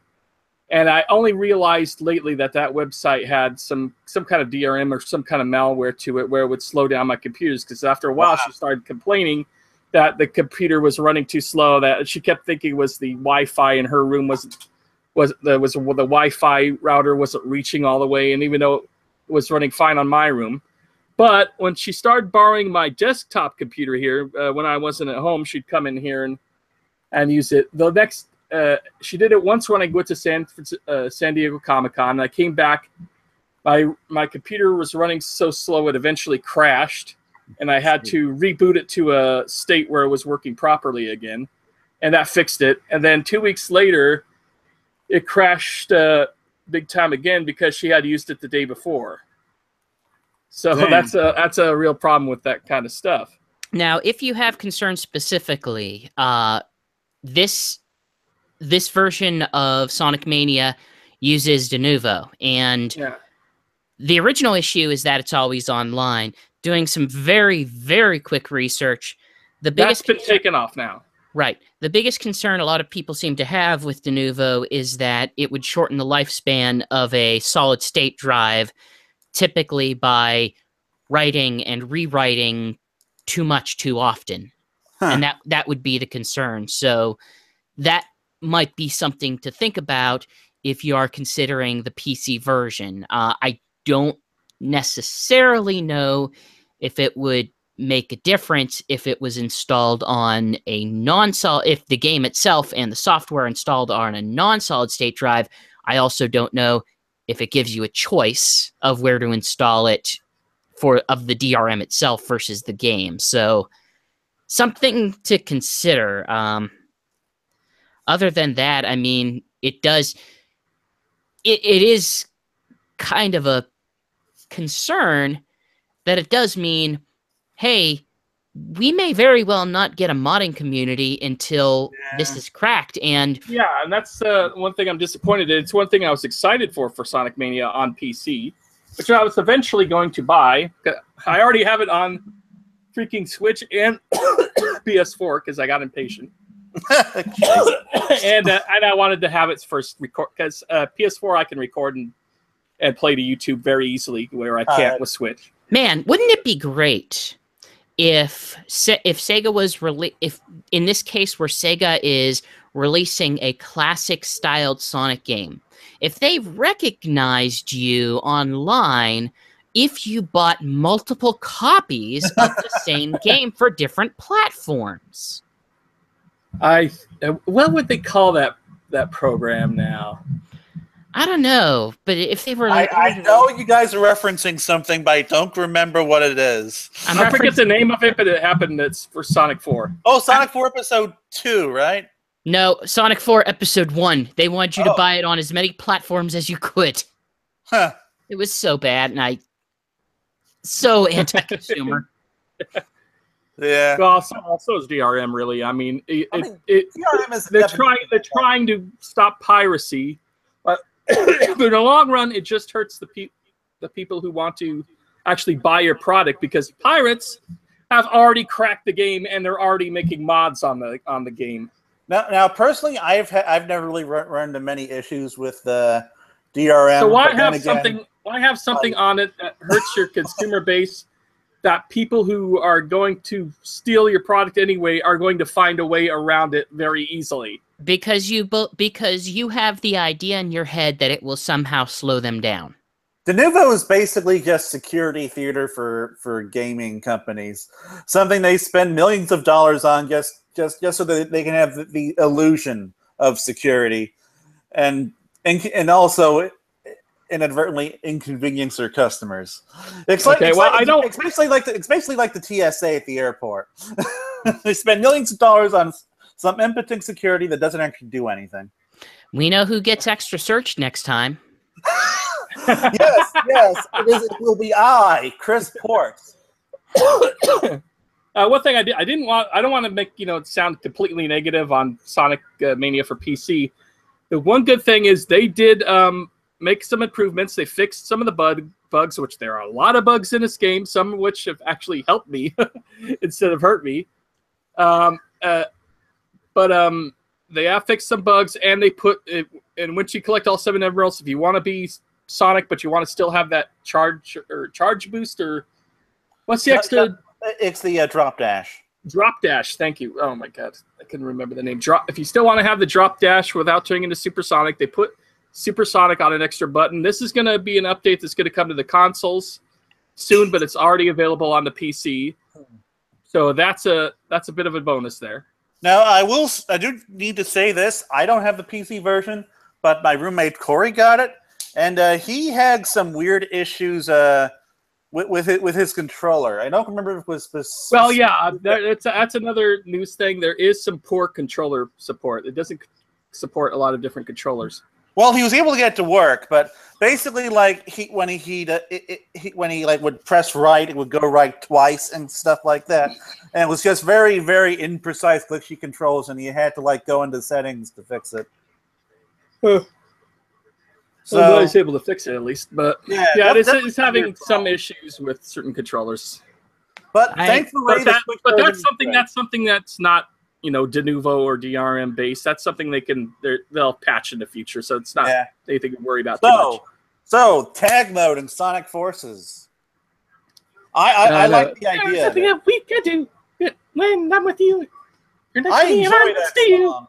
And I only realized lately that website had some kind of DRM or some kind of malware to it where it would slow down my computers, because after a while she started complaining that the computer was running too slow, that she kept thinking it was the Wi-Fi in her room the Wi-Fi router wasn't reaching all the way, and even though it was running fine on my room. But when she started borrowing my desktop computer here, when I wasn't at home, she'd come in here and use it. She did it once when I went to San Diego Comic-Con, and I came back. My computer was running so slow it eventually crashed, and I had to reboot it to a state where it was working properly again, and that fixed it. And then 2 weeks later, it crashed big time again because she had used it the day before. So that's a real problem with that kind of stuff. Now, if you have concerns specifically, this version of Sonic Mania uses de novo, and the original issue is that it's always online. Doing some very, very quick research, that's been taken off now. Right. The biggest concern a lot of people seem to have with de novo is that it would shorten the lifespan of a solid-state drive, typically by writing and rewriting too much too often. And that would be the concern. So that might be something to think about if you are considering the PC version. I don't necessarily know if it would make a difference if it was installed on a if the game itself and the software installed are on a non-solid state drive. I also don't know if it gives you a choice of where to install it of the DRM itself versus the game. So something to consider. Other than that, I mean, it is kind of a concern that it does mean, hey, we may very well not get a modding community until this is cracked. And that's one thing I'm disappointed in. It's one thing I was excited for Sonic Mania on PC, which I was eventually going to buy. I already have it on freaking Switch and PS4 because I got impatient. and I wanted to have its first record because PS4 I can record and play to YouTube very easily, where I can't with Switch. Man, wouldn't it be great if Sega was if in this case where Sega is releasing a classic styled Sonic game, if they recognized you online if you bought multiple copies of the same game for different platforms. What would they call that program now? I don't know, but if they were, I know you guys are referencing something, but I don't remember what it is. I forget the name of it, but it happened. It's for Sonic 4. Oh, Sonic 4 Episode 2, right? No, Sonic 4 Episode 1. They wanted you to buy it on as many platforms as you could. Huh. It was so bad, and so anti-consumer. Yeah. Well, so is DRM, really. I mean, DRM is they're trying to stop piracy. But in the long run, it just hurts the people who want to actually buy your product, because pirates have already cracked the game and they're already making mods on the game. Now, personally, I've never really run into many issues with the DRM. So why have something on it that hurts your consumer base, that people who are going to steal your product anyway are going to find a way around it very easily? Because you have the idea in your head that it will somehow slow them down. Denuvo is basically just security theater for gaming companies. Something they spend millions of dollars on just so that they can have the illusion of security, and also inadvertently inconvenience their customers. It's basically like the TSA at the airport. They spend millions of dollars on some impotent security that doesn't actually do anything. We know who gets extra searched next time. yes, it will be Chris Ports. One thing I don't want to make it sound completely negative on Sonic Mania for PC. The one good thing is they did make some improvements. They fixed some of the bugs, which there are a lot of bugs in this game, some of which have actually helped me instead of hurt me. But they have fixed some bugs, and they put it, and once you collect all 7 emeralds, if you want to be Sonic but you want to still have that charge boost, or what's the extra? It's the drop dash. Drop dash. Thank you. Oh my god, I couldn't remember the name. If you still want to have the drop dash without turning into Supersonic, they put Supersonic on an extra button. This is going to be an update that's going to come to the consoles soon, but it's already available on the PC. So that's a bit of a bonus there. Now, I do need to say this. I don't have the PC version, but my roommate Corey got it, and he had some weird issues with his controller. I don't remember if it was this. Well, yeah, that's another news thing. There is some poor controller support. It doesn't support a lot of different controllers. Well, he was able to get it to work, but basically, like when he would press right, it would go right twice and stuff like that, and it was just very, very imprecise glitchy controls, and he had to go into settings to fix it. So I was able to fix it at least, but it's having some issues with certain controllers. But thankfully, that's something that's not Denuvo or DRM based. That's something they'll patch in the future, so it's not anything to worry about too much. So tag mode in Sonic Forces. I like the idea. Something that we can do when I'm with you. You're not I enjoy that song.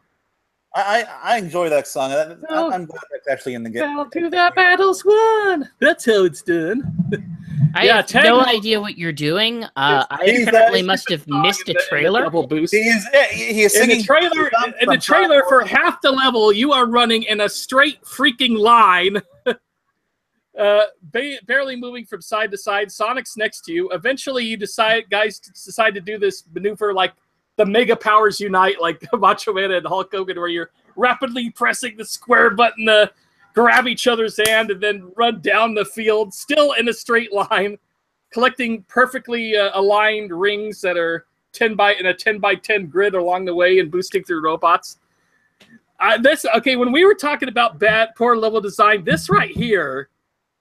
I enjoy that song. I'm glad that's actually in the game. Fell to the battle's won. That's how it's done. I have no idea what you're doing. I apparently must have missed a trailer. Double boost. He is singing in the trailer for half the level. You are running in a straight freaking line, barely moving from side to side. Sonic's next to you. Eventually, you guys decide to do this maneuver like the Mega Powers Unite, like Macho Man and Hulk Hogan, where you're rapidly pressing the square button to grab each other's hand and then run down the field, still in a straight line, collecting perfectly aligned rings that are 10 by 10 grid along the way and boosting through robots. When we were talking about poor level design, this right here,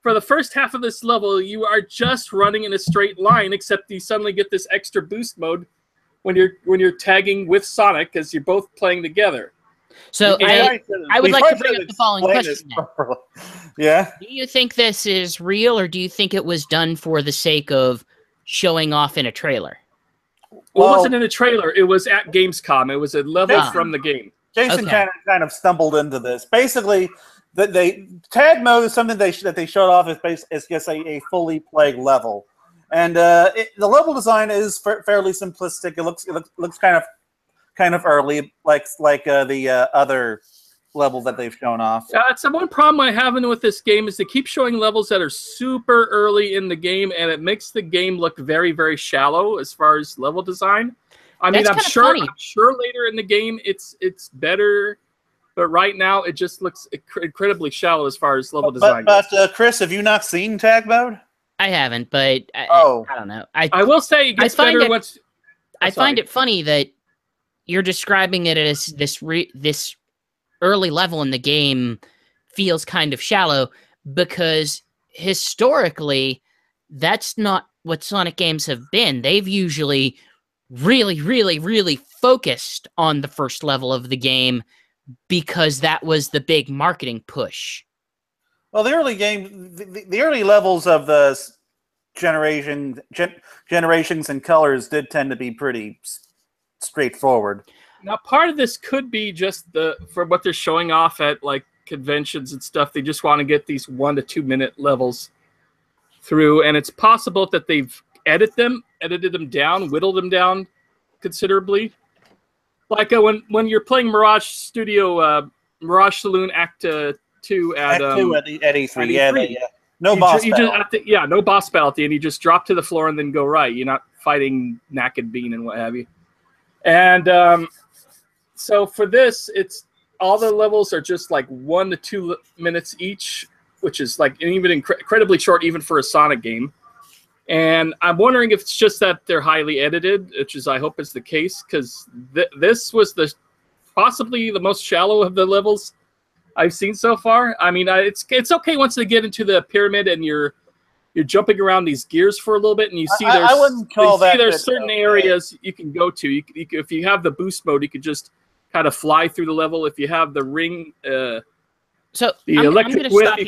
for the first half of this level, you are just running in a straight line, except you suddenly get this extra boost mode when you're tagging with Sonic, because you're both playing together. So I would like to bring up the following question. Yeah. Do you think this is real, or do you think it was done for the sake of showing off in a trailer? Well, it wasn't in a trailer. It was at Gamescom. It was a level from the game. Jason kind of stumbled into this. Basically, tag mode is something that they showed off as just a fully played level, and the level design is fairly simplistic. It looks kind of early, like the other level that they've shown off. That's the one problem I'm having with this game is they keep showing levels that are super early in the game, and it makes the game look very, very shallow as far as level design. I mean, I'm sure later in the game it's better, but right now it just looks incredibly shallow as far as level design. But Chris, have you not seen tag mode? I haven't, but I don't know. I will say it gets better once. I find it funny that you're describing it as this early level in the game feels kind of shallow, because historically that's not what Sonic games have been. They've usually really, really, really focused on the first level of the game because that was the big marketing push. Well, the early game, the early levels of the generations and colors did tend to be pretty straightforward. Now, part of this could be just for what they're showing off at like conventions and stuff. They just want to get these 1 to 2 minute levels through, and it's possible that they've edited them down, whittled them down considerably. Like when you're playing Mirage Saloon Act 2 at E3, yeah. No boss battle. No boss battle at the end. You just drop to the floor and then go right. You're not fighting Naked Bean and what have you. And so for this, it's all the levels are just like 1 to 2 minutes each, which is like even incredibly short, even for a Sonic game. And I'm wondering if it's just that they're highly edited, which is I hope is the case, because this was possibly the most shallow of the levels I've seen so far. I mean, it's okay once they get into the pyramid and you're jumping around these gears for a little bit, and you see there's certain areas you can go to. If you have the boost mode, you could just kind of fly through the level. If you have the ring, I'm going to stop you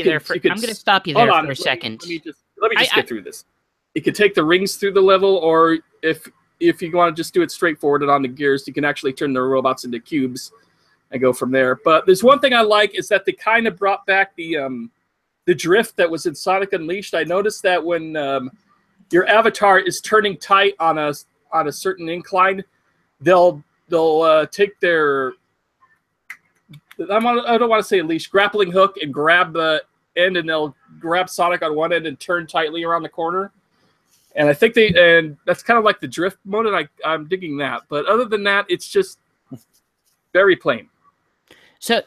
there for a second. Let me just get through this. You can take the rings through the level, or if you want to just do it straightforward and on the gears, you can actually turn the robots into cubes and go from there. But there's one thing I like is that they kind of brought back the drift that was in Sonic Unleashed. I noticed that when your avatar is turning tight on a certain incline, they'll take their I don't want to say leash, grappling hook, and grab the end, and they'll grab Sonic on one end and turn tightly around the corner. And I think that's kind of like the drift mode, and I'm digging that. But other than that, it's just very plain. So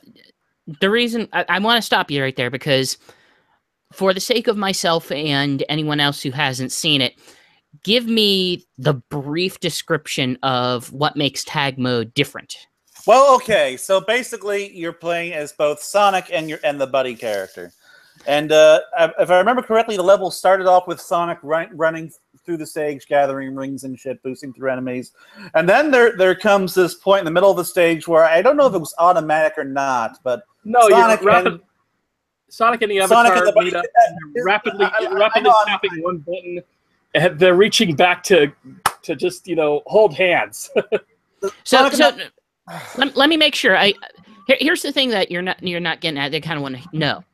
the reason I want to stop you right there, because for the sake of myself and anyone else who hasn't seen it, give me the brief description of what makes tag mode different. Well, okay, so basically you're playing as both Sonic and the buddy character. And if I remember correctly, the level started off with Sonic running through the stage, gathering rings and shit, boosting through enemies. And then there comes this point in the middle of the stage where I don't know if it was automatic or not, but Sonic and the Avatar meet up, rapidly tapping one button, and they're reaching back to just hold hands. So let me make sure. Here's the thing that you're not getting at. They kind of want to know: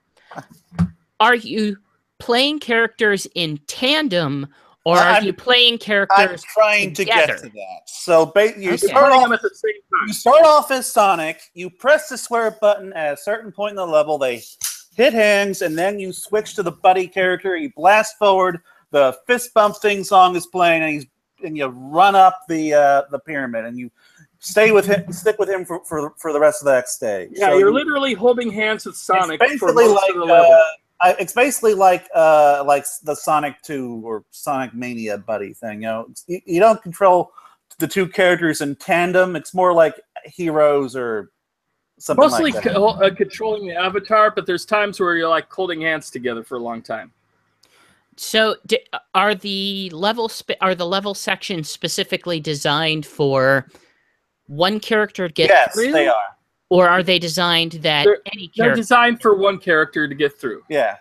are you playing characters in tandem, or are you playing characters I'm trying together? To get to that. So you start off as Sonic. You press the square button at a certain point in the level. They hit hands, and then you switch to the buddy character. You blast forward. The fist bump thing song is playing, and you run up the pyramid, and you stick with him for the rest of that stage. Yeah, so you're literally holding hands with Sonic for most of the level. It's basically like the Sonic 2 or Sonic Mania buddy thing. You don't control the two characters in tandem. It's more like heroes or something mostly like that. Controlling the avatar, but there's times where you're like holding hands together for a long time. So are the level sections specifically designed for one character to get through? Yes, they are. Or are they designed that any They're character... designed for one character to get through. Yeah.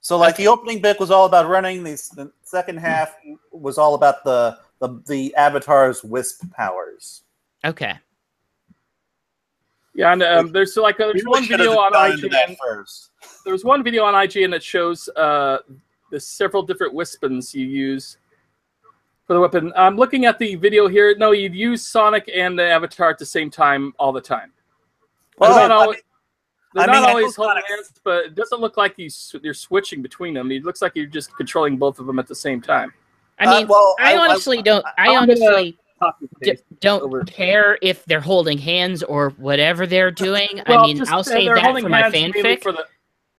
So like the opening bit was all about running. The second half was all about the avatar's wisp powers. Okay. Yeah, and there's like there's one video on IGN. There's one video on IGN that shows the several different wispons you use for the weapon. I'm looking at the video here. No, you'd use Sonic and the Avatar at the same time all the time. Well, they're not always holding hands, but it doesn't look like you're switching between them. It looks like you're just controlling both of them at the same time. I mean, I honestly don't care if they're holding hands or whatever they're doing. Well, I mean, I'll say that for my fanfic.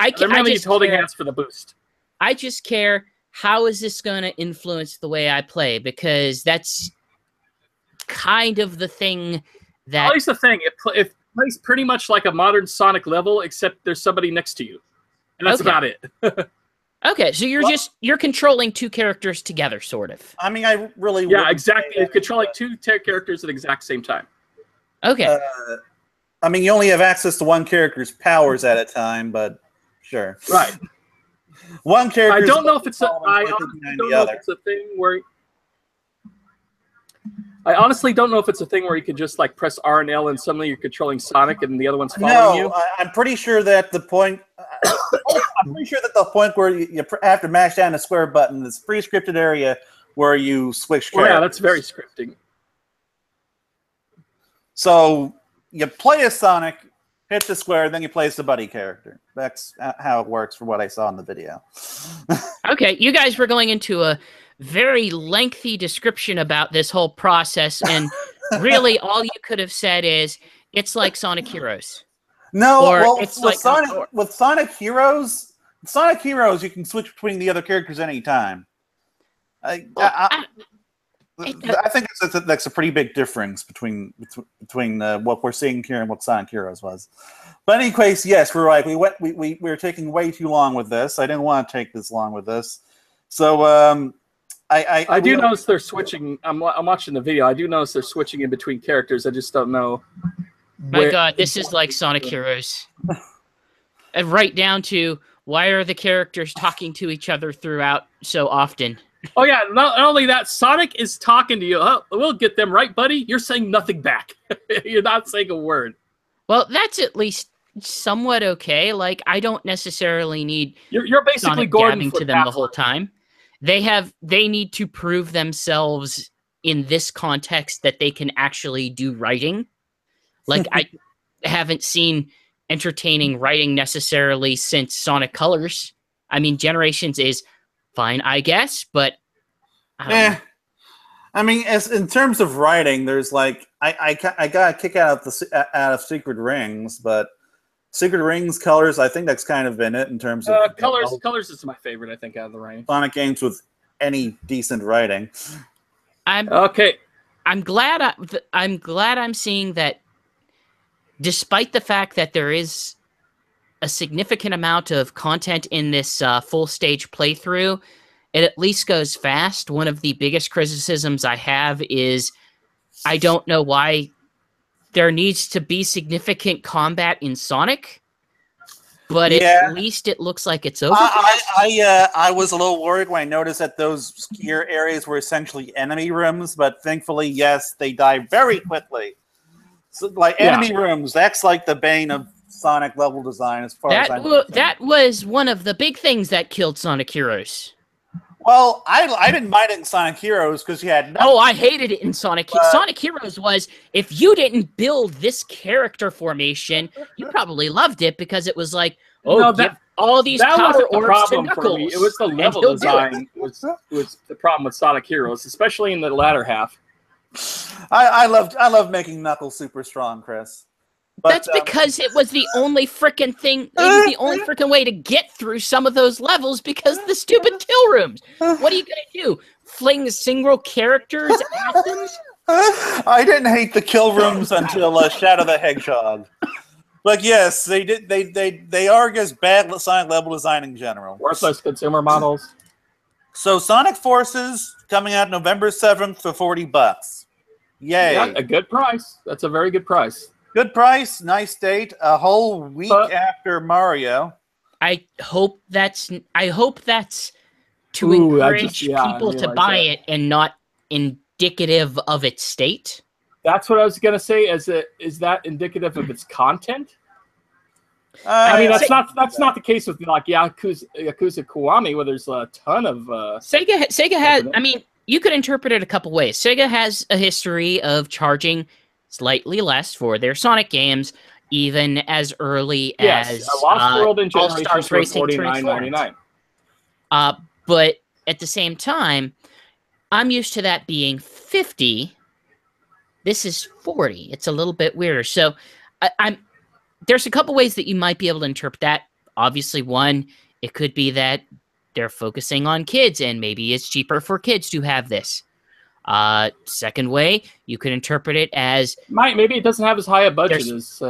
I'm just holding hands for the boost. I just care, how is this going to influence the way I play? Because that's kind of the thing that... Well, here's the thing. It plays pretty much like a modern Sonic level, except there's somebody next to you. And that's about it. Okay, so you're controlling two characters together, sort of. I mean, I really... Yeah, exactly. You're controlling two characters at the exact same time. Okay. I mean, you only have access to one character's powers at a time, but sure. Right. One character... I don't know if it's a thing where... I honestly don't know if it's a thing where you can just like press R and L and suddenly you're controlling Sonic and the other one's following you. No, I'm pretty sure that the point... I'm pretty sure that the point where you have to mash down a square button, this pre-scripted area where you switch characters. Yeah, that's very scripting. So you play as Sonic, hit the square, then you play as the buddy character. That's how it works for what I saw in the video. Okay, you guys were going into a very lengthy description about this whole process, and really all you could have said is, it's like Sonic Heroes. No, or well, it's with Sonic Heroes, you can switch between the other characters anytime. I think that's a pretty big difference between what we're seeing here and what Sonic Heroes was. But in any case, yes, we're right. We were taking way too long with this. I didn't want to take this long with this. So I do notice they're switching. I'm watching the video. I do notice they're switching in between characters. I just don't know. My God, this is like Sonic Heroes. And right down to, why are the characters talking to each other throughout so often? Oh yeah, not only that, Sonic is talking to you. Oh, we'll get them right, buddy. You're saying nothing back. You're not saying a word. Well, that's at least somewhat okay. Like, I don't necessarily need you're basically Sonic Gordon gabbing to them the whole time. They need to prove themselves in this context that they can actually do writing. Like, I haven't seen entertaining writing necessarily since Sonic Colors. I mean, Generations is fine, I guess, but I mean, in terms of writing, there's like I got a kick out of Secret Rings, but Secret Rings, Colors, I think that's kind of been it in terms of Colors is my favorite, I think, out of the writing. Sonic games with any decent writing. I'm glad I'm seeing that. Despite the fact that there is a significant amount of content in this full stage playthrough, it at least goes fast. One of the biggest criticisms I have is I don't know why there needs to be significant combat in Sonic, but at least it looks like it's over. I was a little worried when I noticed that those obscure areas were essentially enemy rooms, but thankfully, yes, they die very quickly. So, like, enemy rooms, that's like the bane of Sonic level design as far as I'm concerned. That was one of the big things that killed Sonic Heroes. Well, I didn't mind it in Sonic Heroes because you had... Oh, I hated it in Sonic Sonic Heroes was, if you didn't build this character formation, you probably loved it because it was like, give all these power orbs to Knuckles. It was the level design was the problem with Sonic Heroes, especially in the latter half. I loved making Knuckles super strong, Chris. But, that's because it was the only frickin' thing. It was the only frickin' way to get through some of those levels because of the stupid kill rooms. What are you gonna do? Fling single characters at them? I didn't hate the kill rooms until Shadow the Hedgehog. But yes, they did. They are just bad Sonic level design in general. Worthless consumer models. So Sonic Forces coming out November 7th for $40. Yay! Yeah, a good price. That's a very good price. Good price, nice date. A whole week after Mario. I hope that's to Ooh, encourage people to realized buy that. it and not indicative of its state. That's what I was gonna say. Is that indicative of its content? I mean, that's not the case with like Yakuza Kiwami, where there's a ton of Sega has. I mean, you could interpret it a couple ways. Sega has a history of charging slightly less for their Sonic games, even as early as Lost World and All Generations Stars Racing $49.99. But at the same time, I'm used to that being 50. This is 40. It's a little bit weirder. So there's a couple ways that you might be able to interpret that. Obviously, one, it could be that they're focusing on kids and maybe it's cheaper for kids to have this. Second way, you could interpret it as maybe it doesn't have as high a budget as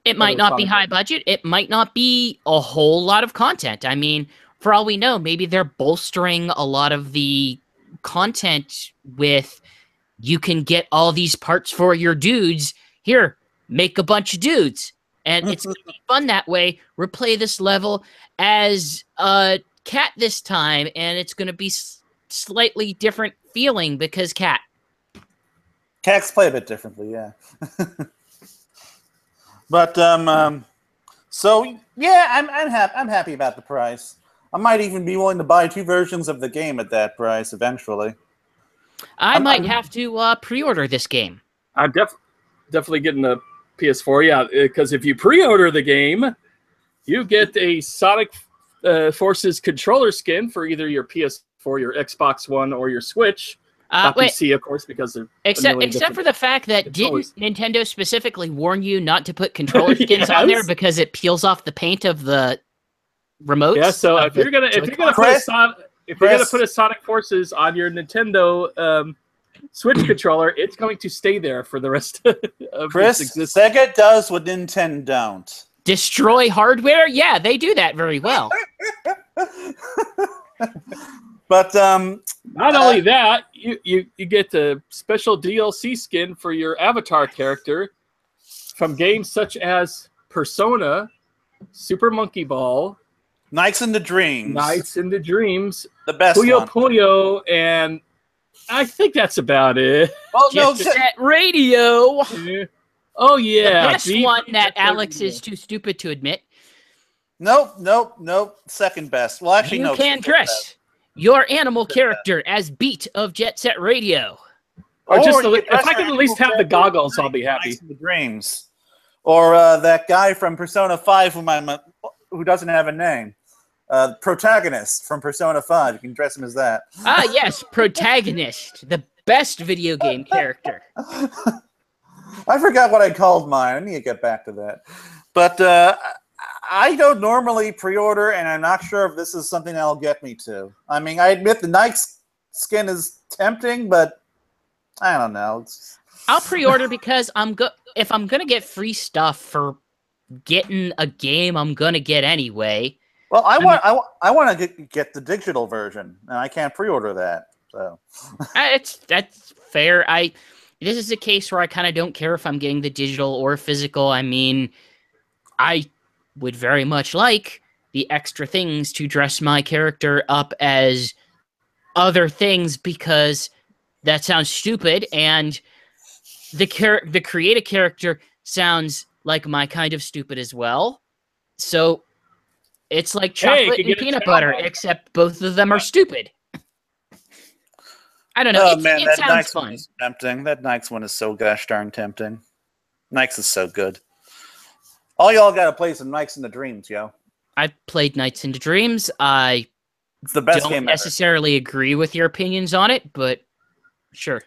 it might not be high budget. It might not be a whole lot of content. I mean, for all we know, maybe they're bolstering a lot of the content with you can get all these parts for your dudes. Here, make a bunch of dudes. And it's going to be fun that way. Replay this level as a cat this time, and it's going to be slightly different feeling because cat. Cats play a bit differently, yeah. But so yeah, I'm happy about the price. I might even be willing to buy 2 versions of the game at that price eventually. I might have to pre-order this game. I'm definitely getting a PS4, yeah, because if you pre-order the game, you get a Sonic Forces controller skin for either your PS4, your Xbox One, or your Switch. Not PC, of course, because they're except for the fact that didn't Nintendo specifically warn you not to put controller skins on there because it peels off the paint of the remotes? Yeah, so if you're gonna put a Sonic Forces on your Nintendo Switch controller, it's going to stay there for the rest of its existence. Sega does what Nintendo don't. Destroy hardware? Yeah, they do that very well. But not only that, you get the special DLC skin for your avatar character from games such as Persona, Super Monkey Ball, Nights into Dreams, the best one. Puyo, and I think that's about it. Well, Jet Set Radio. Oh yeah, the best one that Alex is too stupid to admit. Nope. Second best. Well, actually, no. You can dress your animal character as Beat of Jet Set Radio. Or just if I can at least have the goggles, I'll be happy. Nights into Dreams, or that guy from Persona 5 who doesn't have a name. Protagonist from Persona 5. You can dress him as that. Ah, yes, Protagonist, the best video game character. I forgot what I called mine. I need to get back to that. But I don't normally pre-order, and I'm not sure if this is something that'll get me to. I mean, I admit the Nike skin is tempting, but I don't know. I'll pre-order because if I'm gonna get free stuff for getting a game I'm gonna get anyway. Well, I want to get the digital version, and I can't pre-order that. So that's fair. This is a case where I kind of don't care if I'm getting the digital or physical. I mean, I would very much like the extra things to dress my character up as other things because that sounds stupid, and the create a character sounds like my kind of stupid as well. So it's like chocolate and peanut butter, except both of them are stupid. I don't know. Oh man, it that sounds fun. Is tempting. That Nike's one is so gosh darn tempting. Nike's is so good. All y'all got to play some Nights into Dreams, yo. I played Nights into Dreams. It's the best don't game necessarily agree with your opinions on it, but sure.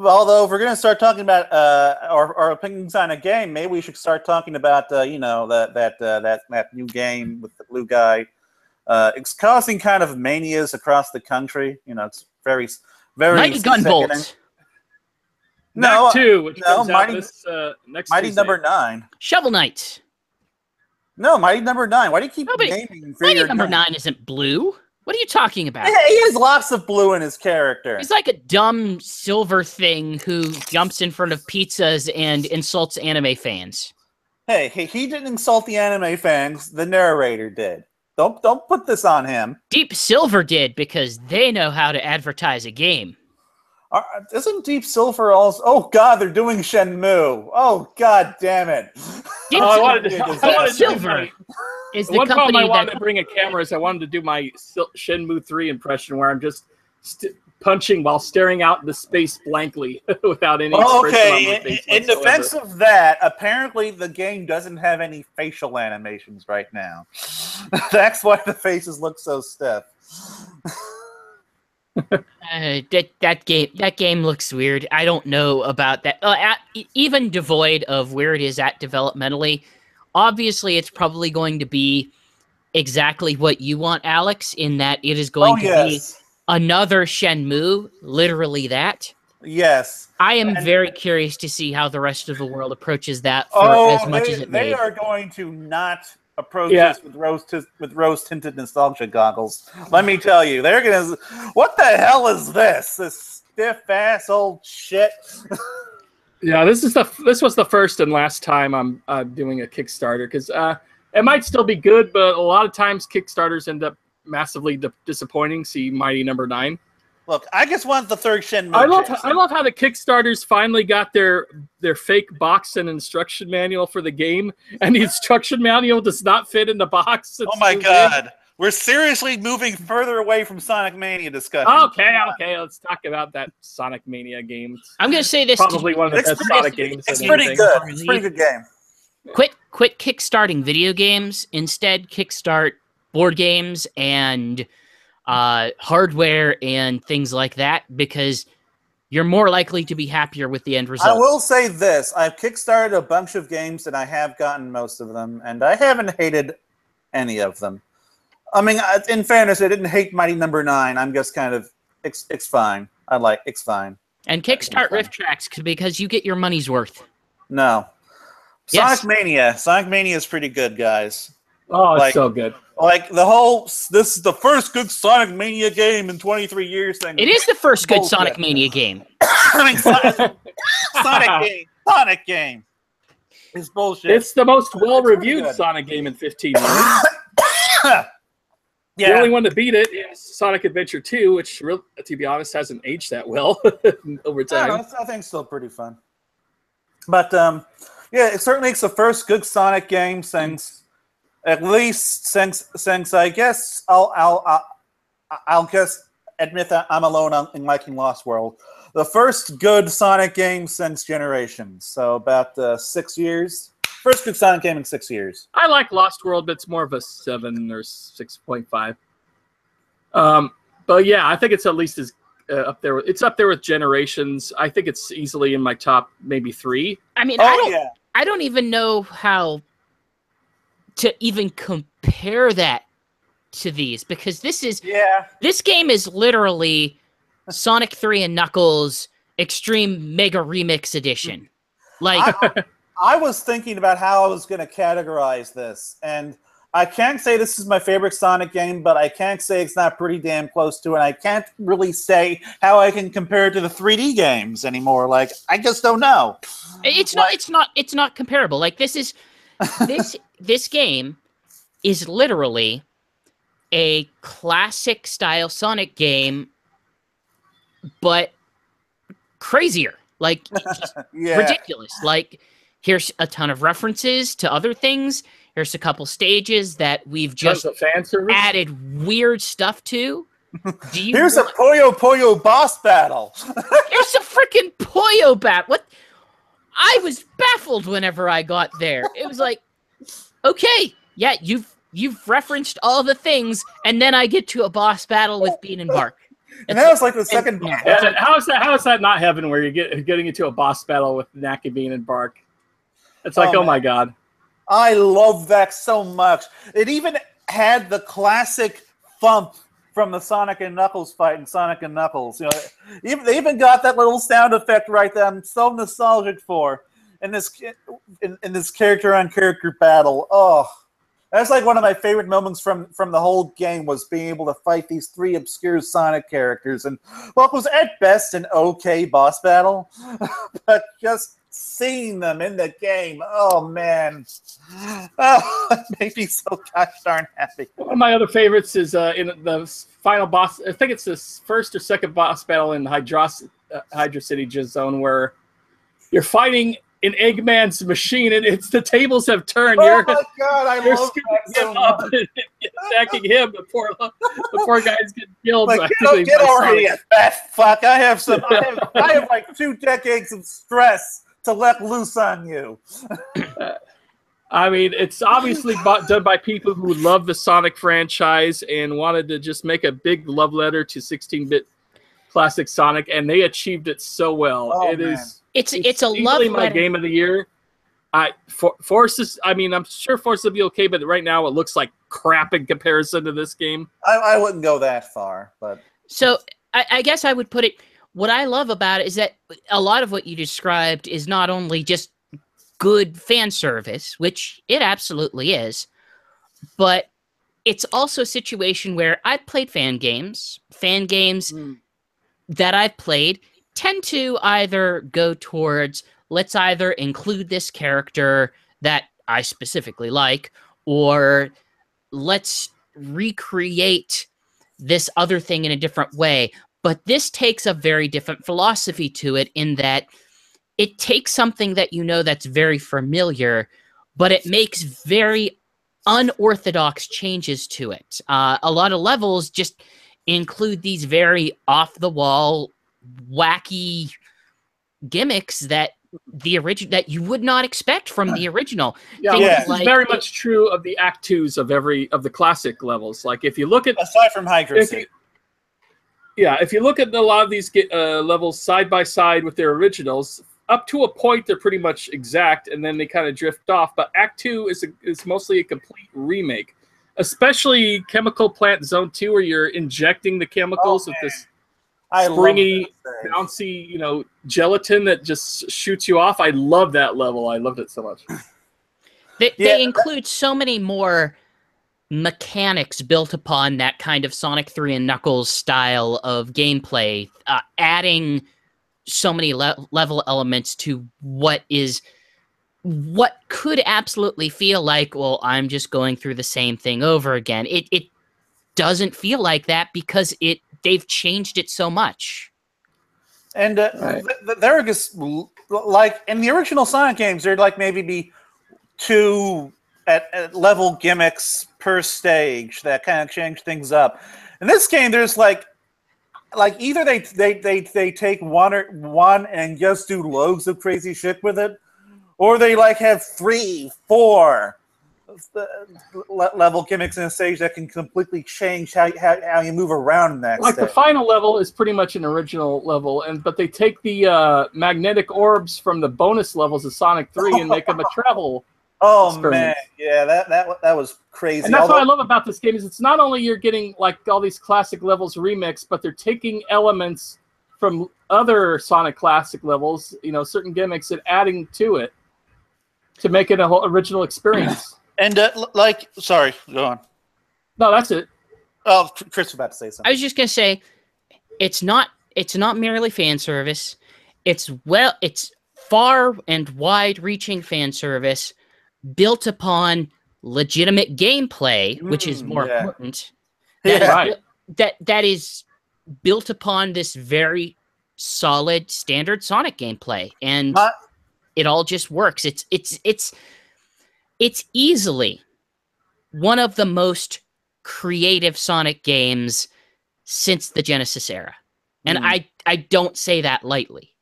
Although, if we're going to start talking about our opinions on a game, maybe we should start talking about that new game with the blue guy. It's causing kind of manias across the country. You know, it's very Mighty Gunvolt. No, two, which comes Mighty, out this next Mighty Tuesday. number 9. Shovel Knight. No, Mighty number 9. Why do you keep naming Mighty number 9 isn't blue. What are you talking about? He has lots of blue in his character. He's like a dumb silver thing who jumps in front of pizzas and insults anime fans. Hey, he didn't insult the anime fans. The narrator did. Don't put this on him. Deep Silver did because they know how to advertise a game. Isn't Deep Silver also? Oh God, they're doing Shenmue. Oh God, damn it! Deep Silver is the one problem company I wanted that to bring a camera is I wanted to do my Shenmue 3 impression where I'm just punching while staring out into space blankly without any expression on my face in defense of that, apparently the game doesn't have any facial animations right now. That's why the faces look so stiff. That game looks weird. I don't know about that. Even devoid of where it is at developmentally, obviously it's probably going to be exactly what you want, Alex, in that it is going to be another Shenmue, literally that. Yes. I am very curious to see how the rest of the world approaches that for as much as it may. They are going to not approach this with rose-tinted nostalgia goggles. Let me tell you, they're gonna. What the hell is this? This stiff-ass old shit. Yeah, this was the first and last time I'm doing a Kickstarter because it might still be good, but a lot of times Kickstarters end up massively disappointing. See Mighty Number 9. Look, I just want the third Shenmue. I love how the Kickstarters finally got their fake box and instruction manual for the game, and the instruction manual does not fit in the box. It's oh my God. big. We're seriously moving further away from Sonic Mania discussion. Okay, let's talk about that Sonic Mania game. I'm going to say this. Probably one of the best Sonic games. It's pretty good. It's a pretty good game. Quit kickstarting video games. Instead, kickstart board games and hardware and things like that, because you're more likely to be happier with the end result. I will say this. I've kickstarted a bunch of games, and I have gotten most of them, and I haven't hated any of them. I mean, in fairness, I didn't hate Mighty Number 9. I'm just kind of, it's fine. It's fine. And kickstart Rift Tracks because you get your money's worth. No. Yes. Sonic Mania is pretty good, guys. Oh, it's so good. Like, this is the first good Sonic Mania game in 23 years thing. It is the first good Sonic Mania game. I mean, Sonic game. It's bullshit. It's the most well-reviewed Sonic game in 15 years. The only one to beat it is Sonic Adventure 2, which, to be honest, hasn't aged that well over time. I think it's still pretty fun. But, yeah, it certainly it's the first good Sonic game since, at least since I guess I'll just admit that I'm alone in liking Lost World. The first good Sonic game since Generations. So about 6 years. First good Sonic game in 6 years. I like Lost World, but it's more of a 7 or 6.5. But yeah, I think it's at least as up there. It's up there with Generations. I think it's easily in my top maybe 3. I mean, I don't even know how to even compare that to these, because this game is literally Sonic 3 and Knuckles Extreme Mega Remix Edition. Like. I was thinking about how I was going to categorize this, and I can't say this is my favorite Sonic game, but I can't say it's not pretty damn close to it. I can't really say how I can compare it to the 3D games anymore. Like, I just don't know. It's not comparable. Like, this game is literally a classic style Sonic game, but crazier. Like, ridiculous. Like, here's a ton of references to other things. Here's a couple stages that we've just added weird stuff to. Here's a Puyo Puyo boss battle. Here's a freaking Puyo battle. What? I was baffled whenever I got there. It was like, okay, yeah, you've referenced all the things, and then I get to a boss battle with Bean and Bark. And that was like the second. How is that not heaven where you're getting into a boss battle with Knacky Bean and Bark? It's like, oh my God. I love that so much. It even had the classic thump from the Sonic and Knuckles fight in Sonic and Knuckles. You know, they even got that little sound effect right that I'm so nostalgic for in this character-on-character battle. Oh, That's like one of my favorite moments from the whole game was being able to fight these 3 obscure Sonic characters, and well, it was at best an okay boss battle, but just seeing them in the game, oh man, oh, it made me so gosh darn happy. One of my other favorites is in the final boss. I think it's the first or second boss battle in Hydra City Zone, where you're fighting in Eggman's machine, and it's the tables have turned. Oh my god, I love that so much. And attacking him. The poor guy's getting killed. Like, get over here, you fat fuck! I have like 2 decades of stress to let loose on you. I mean, it's obviously done by people who love the Sonic franchise and wanted to just make a big love letter to 16-bit classic Sonic, and they achieved it so well. Oh, It's a love letter. My game of the year. Forces. I mean, I'm sure Forces will be okay, but right now it looks like crap in comparison to this game. I wouldn't go that far, but so I guess I would put it. What I love about it is that a lot of what you described is not only just good fan service, which it absolutely is, but it's also a situation where I've played fan games. Fan games that I've played tend to either go towards, let's either include this character that I specifically like, or let's recreate this other thing in a different way. But this takes a very different philosophy to it, in that it takes something that you know that's very familiar, but it makes very unorthodox changes to it. A lot of levels just include these very off-the-wall, wacky gimmicks that that you would not expect from the original. Yeah, this is very much true of the Act 2s of the classic levels. Like, if you look at, aside from Hydra City. If you look at a lot of these levels side by side with their originals, up to a point they're pretty much exact, and then they kind of drift off. But Act 2 is mostly a complete remake, especially Chemical Plant Zone 2, where you're injecting the chemicals with this springy, bouncy, gelatin that just shoots you off. I love that level. I loved it so much. They include so many more mechanics built upon that kind of Sonic 3 and Knuckles style of gameplay, adding so many level elements to what could absolutely feel like, well, I'm just going through the same thing over again. It doesn't feel like that because they've changed it so much. And they're just like in the original Sonic games, there'd like maybe be 2 at level gimmicks per stage that kind of change things up. In this game, there's like either they take one and just do loads of crazy shit with it, or they like have 3, 4 level gimmicks in a stage that can completely change how you move around in that stage. The final level is pretty much an original level, but they take the magnetic orbs from the bonus levels of Sonic 3 and make them a travel. Oh experience. Man, yeah, that was crazy. And that's what I love about this game, is it's not only you're getting like all these classic levels remixed, but they're taking elements from other Sonic classic levels, certain gimmicks, and adding to it to make it a whole original experience. And sorry, go on. No, that's it. Oh, Chris was about to say something. I was just gonna say, it's not merely fan service. It's far and wide-reaching fan service built upon legitimate gameplay, which is more important. That is built upon this very solid standard Sonic gameplay, and it all just works. It's easily one of the most creative Sonic games since the Genesis era, and I don't say that lightly.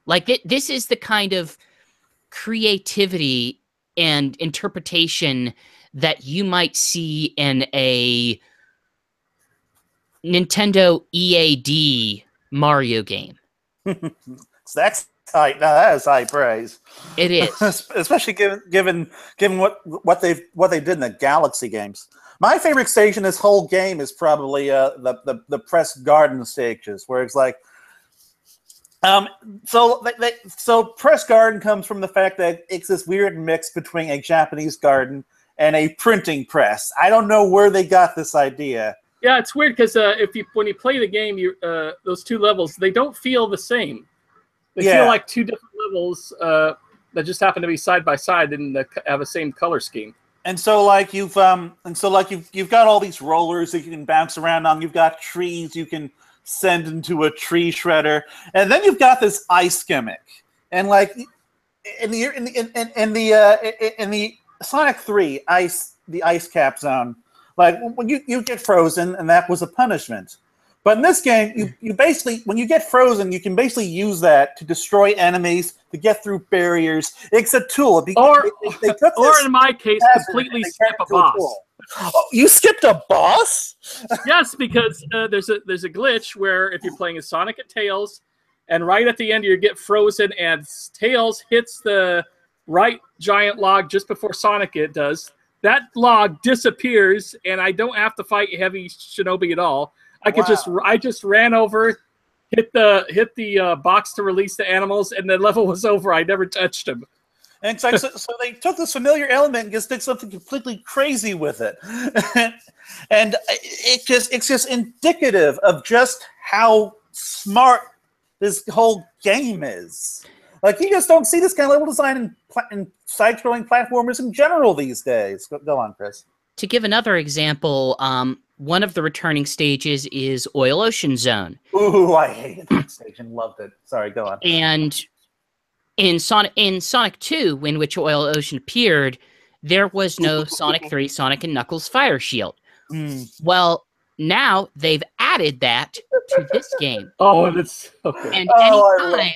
Like, this is the kind of creativity and interpretation that you might see in a Nintendo EAD Mario game. That's high. Now that is high praise. It is, especially given what they did in the Galaxy games. My favorite stage in this whole game is probably the press garden stages, where it's like. So press garden comes from the fact that it's this weird mix between a Japanese garden and a printing press. I don't know where they got this idea. Yeah, it's weird because when you play the game, those two levels, they don't feel the same. They feel like two different levels that just happen to be side by side and have the same color scheme. And so like you've got all these rollers that you can bounce around on. You've got trees you can send into a tree shredder, and then you've got this ice gimmick. And like in the Sonic 3 the ice cap zone, like when you get frozen, and that was a punishment. But in this game, you basically, when you get frozen, you can basically use that to destroy enemies, to get through barriers. It's a tool. Or in my case, completely skip a boss. Oh, you skipped a boss? Yes, because there's a glitch where if you're playing as Sonic and Tails, and right at the end you get frozen, and Tails hits the right giant log just before Sonic does. That log disappears, and I don't have to fight Heavy Shinobi at all. I just ran over, hit the box to release the animals, and the level was over. I never touched them. And it's like, so they took this familiar element and just did something completely crazy with it, and it's just indicative of just how smart this whole game is. Like, you just don't see this kind of level design in side-scrolling platformers in general these days. Go on, Chris. To give another example, one of the returning stages is Oil Ocean Zone. Ooh, I hated that stage and loved it. Sorry, go on. And in Sonic 2, in which Oil Ocean appeared, there was no Sonic 3 Sonic and Knuckles Fire Shield. Well, now they've added that to this game. Oh, that's okay. And anytime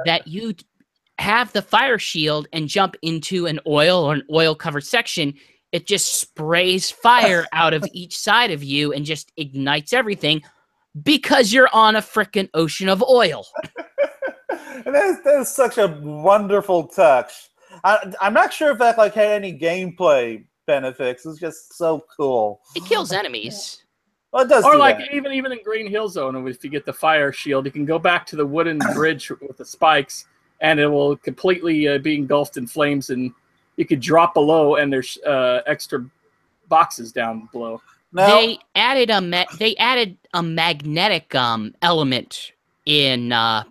that you have the Fire Shield and jump into an oil or an oil-covered section, it just sprays fire out of each side of you and just ignites everything because you're on a frickin' ocean of oil. And that is such a wonderful touch. I'm not sure if that had any gameplay benefits. It's just so cool. It kills enemies. Well, it does. Or even in Green Hill Zone, if you get the Fire Shield, you can go back to the wooden bridge with the spikes, and it will completely be engulfed in flames, and you could drop below, and there's extra boxes down below. They added a magnetic element in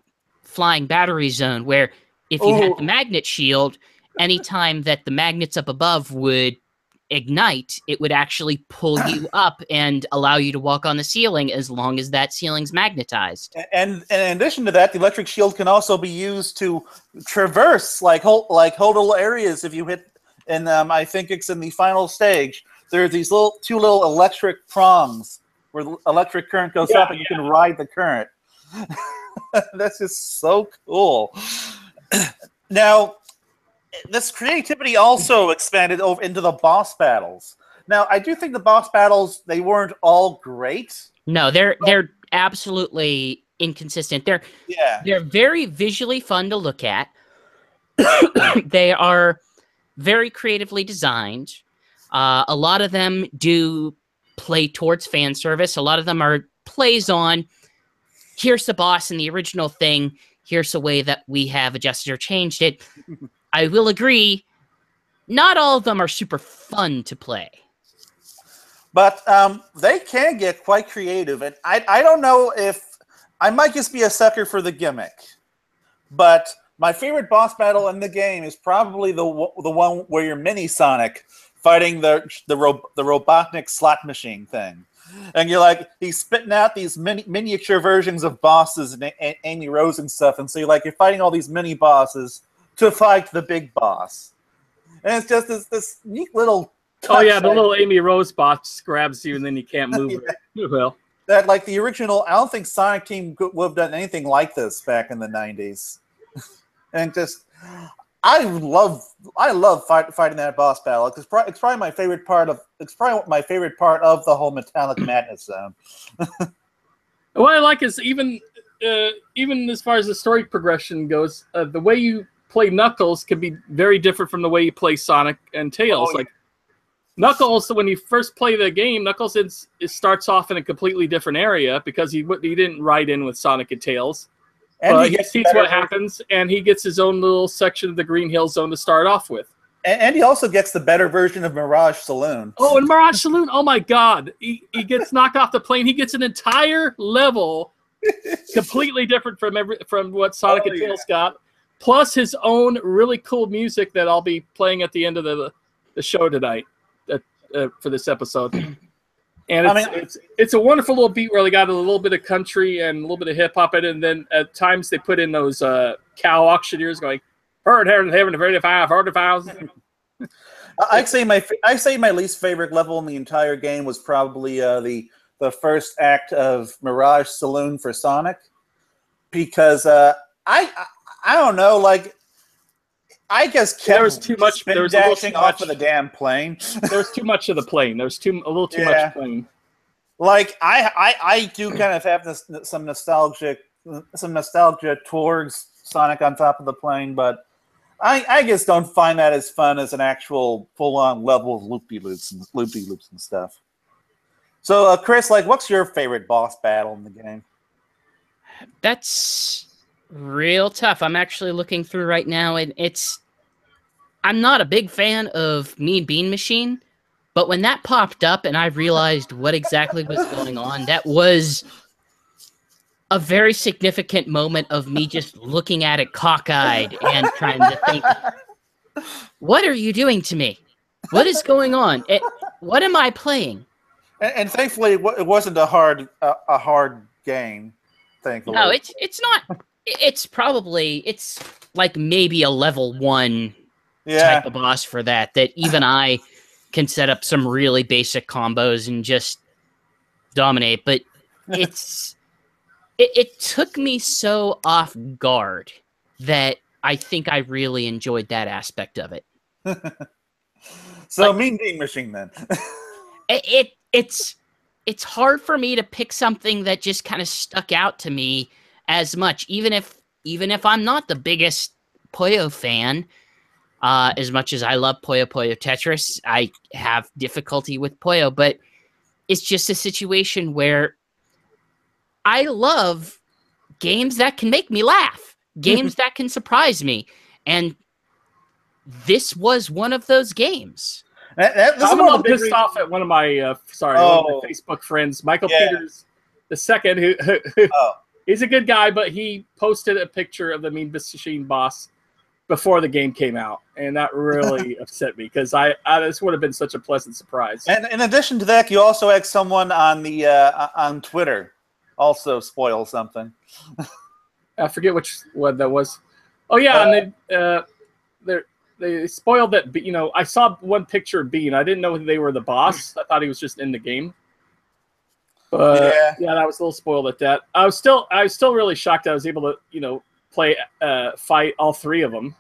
Flying Battery Zone, where if you had the magnet shield, anytime that the magnets up above would ignite, it would actually pull you up and allow you to walk on the ceiling as long as that ceiling's magnetized. And in addition to that, the electric shield can also be used to traverse whole areas. If you hit, and I think it's in the final stage, there are these two little electric prongs where the electric current goes up, and you can ride the current. That's just so cool. Now, this creativity also expanded over into the boss battles. Now, I do think the boss battles, they weren't all great. No, they're absolutely inconsistent. They're very visually fun to look at. They are very creatively designed. A lot of them do play towards fan service. A lot of them are plays on, here's the boss in the original thing, here's the way that we have adjusted or changed it. I will agree, not all of them are super fun to play. But they can get quite creative. And I don't know if... I might just be a sucker for the gimmick. But my favorite boss battle in the game is probably the one where you're Mini Sonic fighting the Robotnik slot machine thing. And you're like, he's spitting out these miniature versions of bosses and Amy Rose and stuff. And so you're fighting all these mini bosses to fight the big boss. And it's just this neat little touch. Oh, yeah, the little Amy Rose boss grabs you and then you can't move it. Well, that, the original, I don't think Sonic Team would have done anything like this back in the 90s. And just, I love fighting that boss battle. It's probably my favorite part of the whole Metallic Madness zone. What I like is even as far as the story progression goes, the way you play Knuckles can be very different from the way you play Sonic and Tails. Oh, yeah. Knuckles, when you first play the game, Knuckles it starts off in a completely different area because he didn't ride in with Sonic and Tails. And he sees what happens, and he gets his own little section of the Green Hill Zone to start off with. And he also gets the better version of Mirage Saloon. Oh, and Mirage Saloon! Oh my God, he gets knocked off the plane. He gets an entire level, completely different from what Sonic and Tails got, plus his own really cool music that I'll be playing at the end of the show tonight for this episode. And it's a wonderful little beat where they got a little bit of country and a little bit of hip hop in it, and then at times they put in those cow auctioneers going, "Heard heaven, 35, 35." I say my least favorite level in the entire game was probably the first act of Mirage Saloon for Sonic, because I don't know, like, I just kept there was too much. There was dashing off of the damn plane. There was too much of the plane. There was a little too much plane. Like I do kind of have some nostalgia towards Sonic on top of the plane, but I just don't find that as fun as an actual full-on level of loopy-loops and stuff. So, Chris, like, what's your favorite boss battle in the game? That's real tough. I'm actually looking through right now, and I'm not a big fan of Mean Bean Machine, but when that popped up and I realized what exactly was going on, that was a very significant moment of me just looking at it cockeyed and trying to think, what are you doing to me? What is going on? What am I playing? And thankfully, it wasn't a hard game. Thankfully, no, it's not. It's like maybe a level 1 type of boss for that even I can set up some really basic combos and just dominate. But it took me so off guard that I think I really enjoyed that aspect of it. So, Mean Bean Machine then. It's hard for me to pick something that just kind of stuck out to me as much, even if I'm not the biggest Puyo fan. As much as I love Puyo Puyo Tetris, I have difficulty with Puyo, but it's just a situation where I love games that can make me laugh, games that can surprise me, and this was one of those games. I'm a little pissed off at one of my Facebook friends, Michael Peters II, who he's a good guy, but he posted a picture of the Mean Bean Machine boss before the game came out, and that really upset me because this would have been such a pleasant surprise. And in addition to that, you also had someone on the on Twitter also spoil something. I forget which one that was. Oh yeah, and they spoiled that. You know, I saw one picture of Bean. I didn't know they were the boss. I thought he was just in the game. But yeah, I was a little spoiled at that. I was still really shocked that I was able to, you know, fight all 3 of them.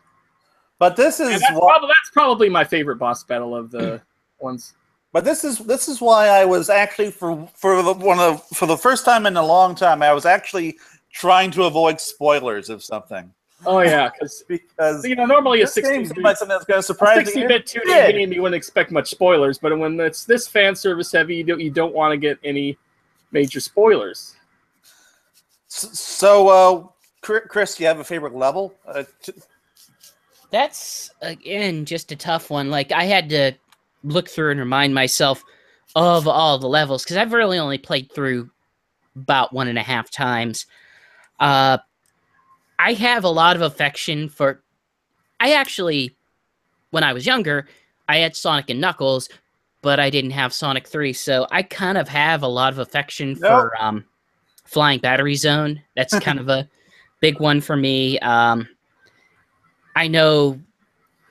But this is that's probably my favorite boss battle of the ones. But this is why I was actually for the first time in a long time I was actually trying to avoid spoilers of something. Oh yeah, because you know normally a 60-bit that's going to surprise 60-bit 2D game you wouldn't expect much spoilers, but when it's this fan service heavy, you don't want to get any major spoilers. So, Chris, do you have a favorite level? That's again just a tough one. Like I had to look through and remind myself of all the levels because I've really only played through about 1.5 times. I have a lot of affection for... I actually, when I was younger, I had Sonic and Knuckles, but I didn't have Sonic 3, so I kind of have a lot of affection for Flying Battery Zone. That's kind of a big one for me. I know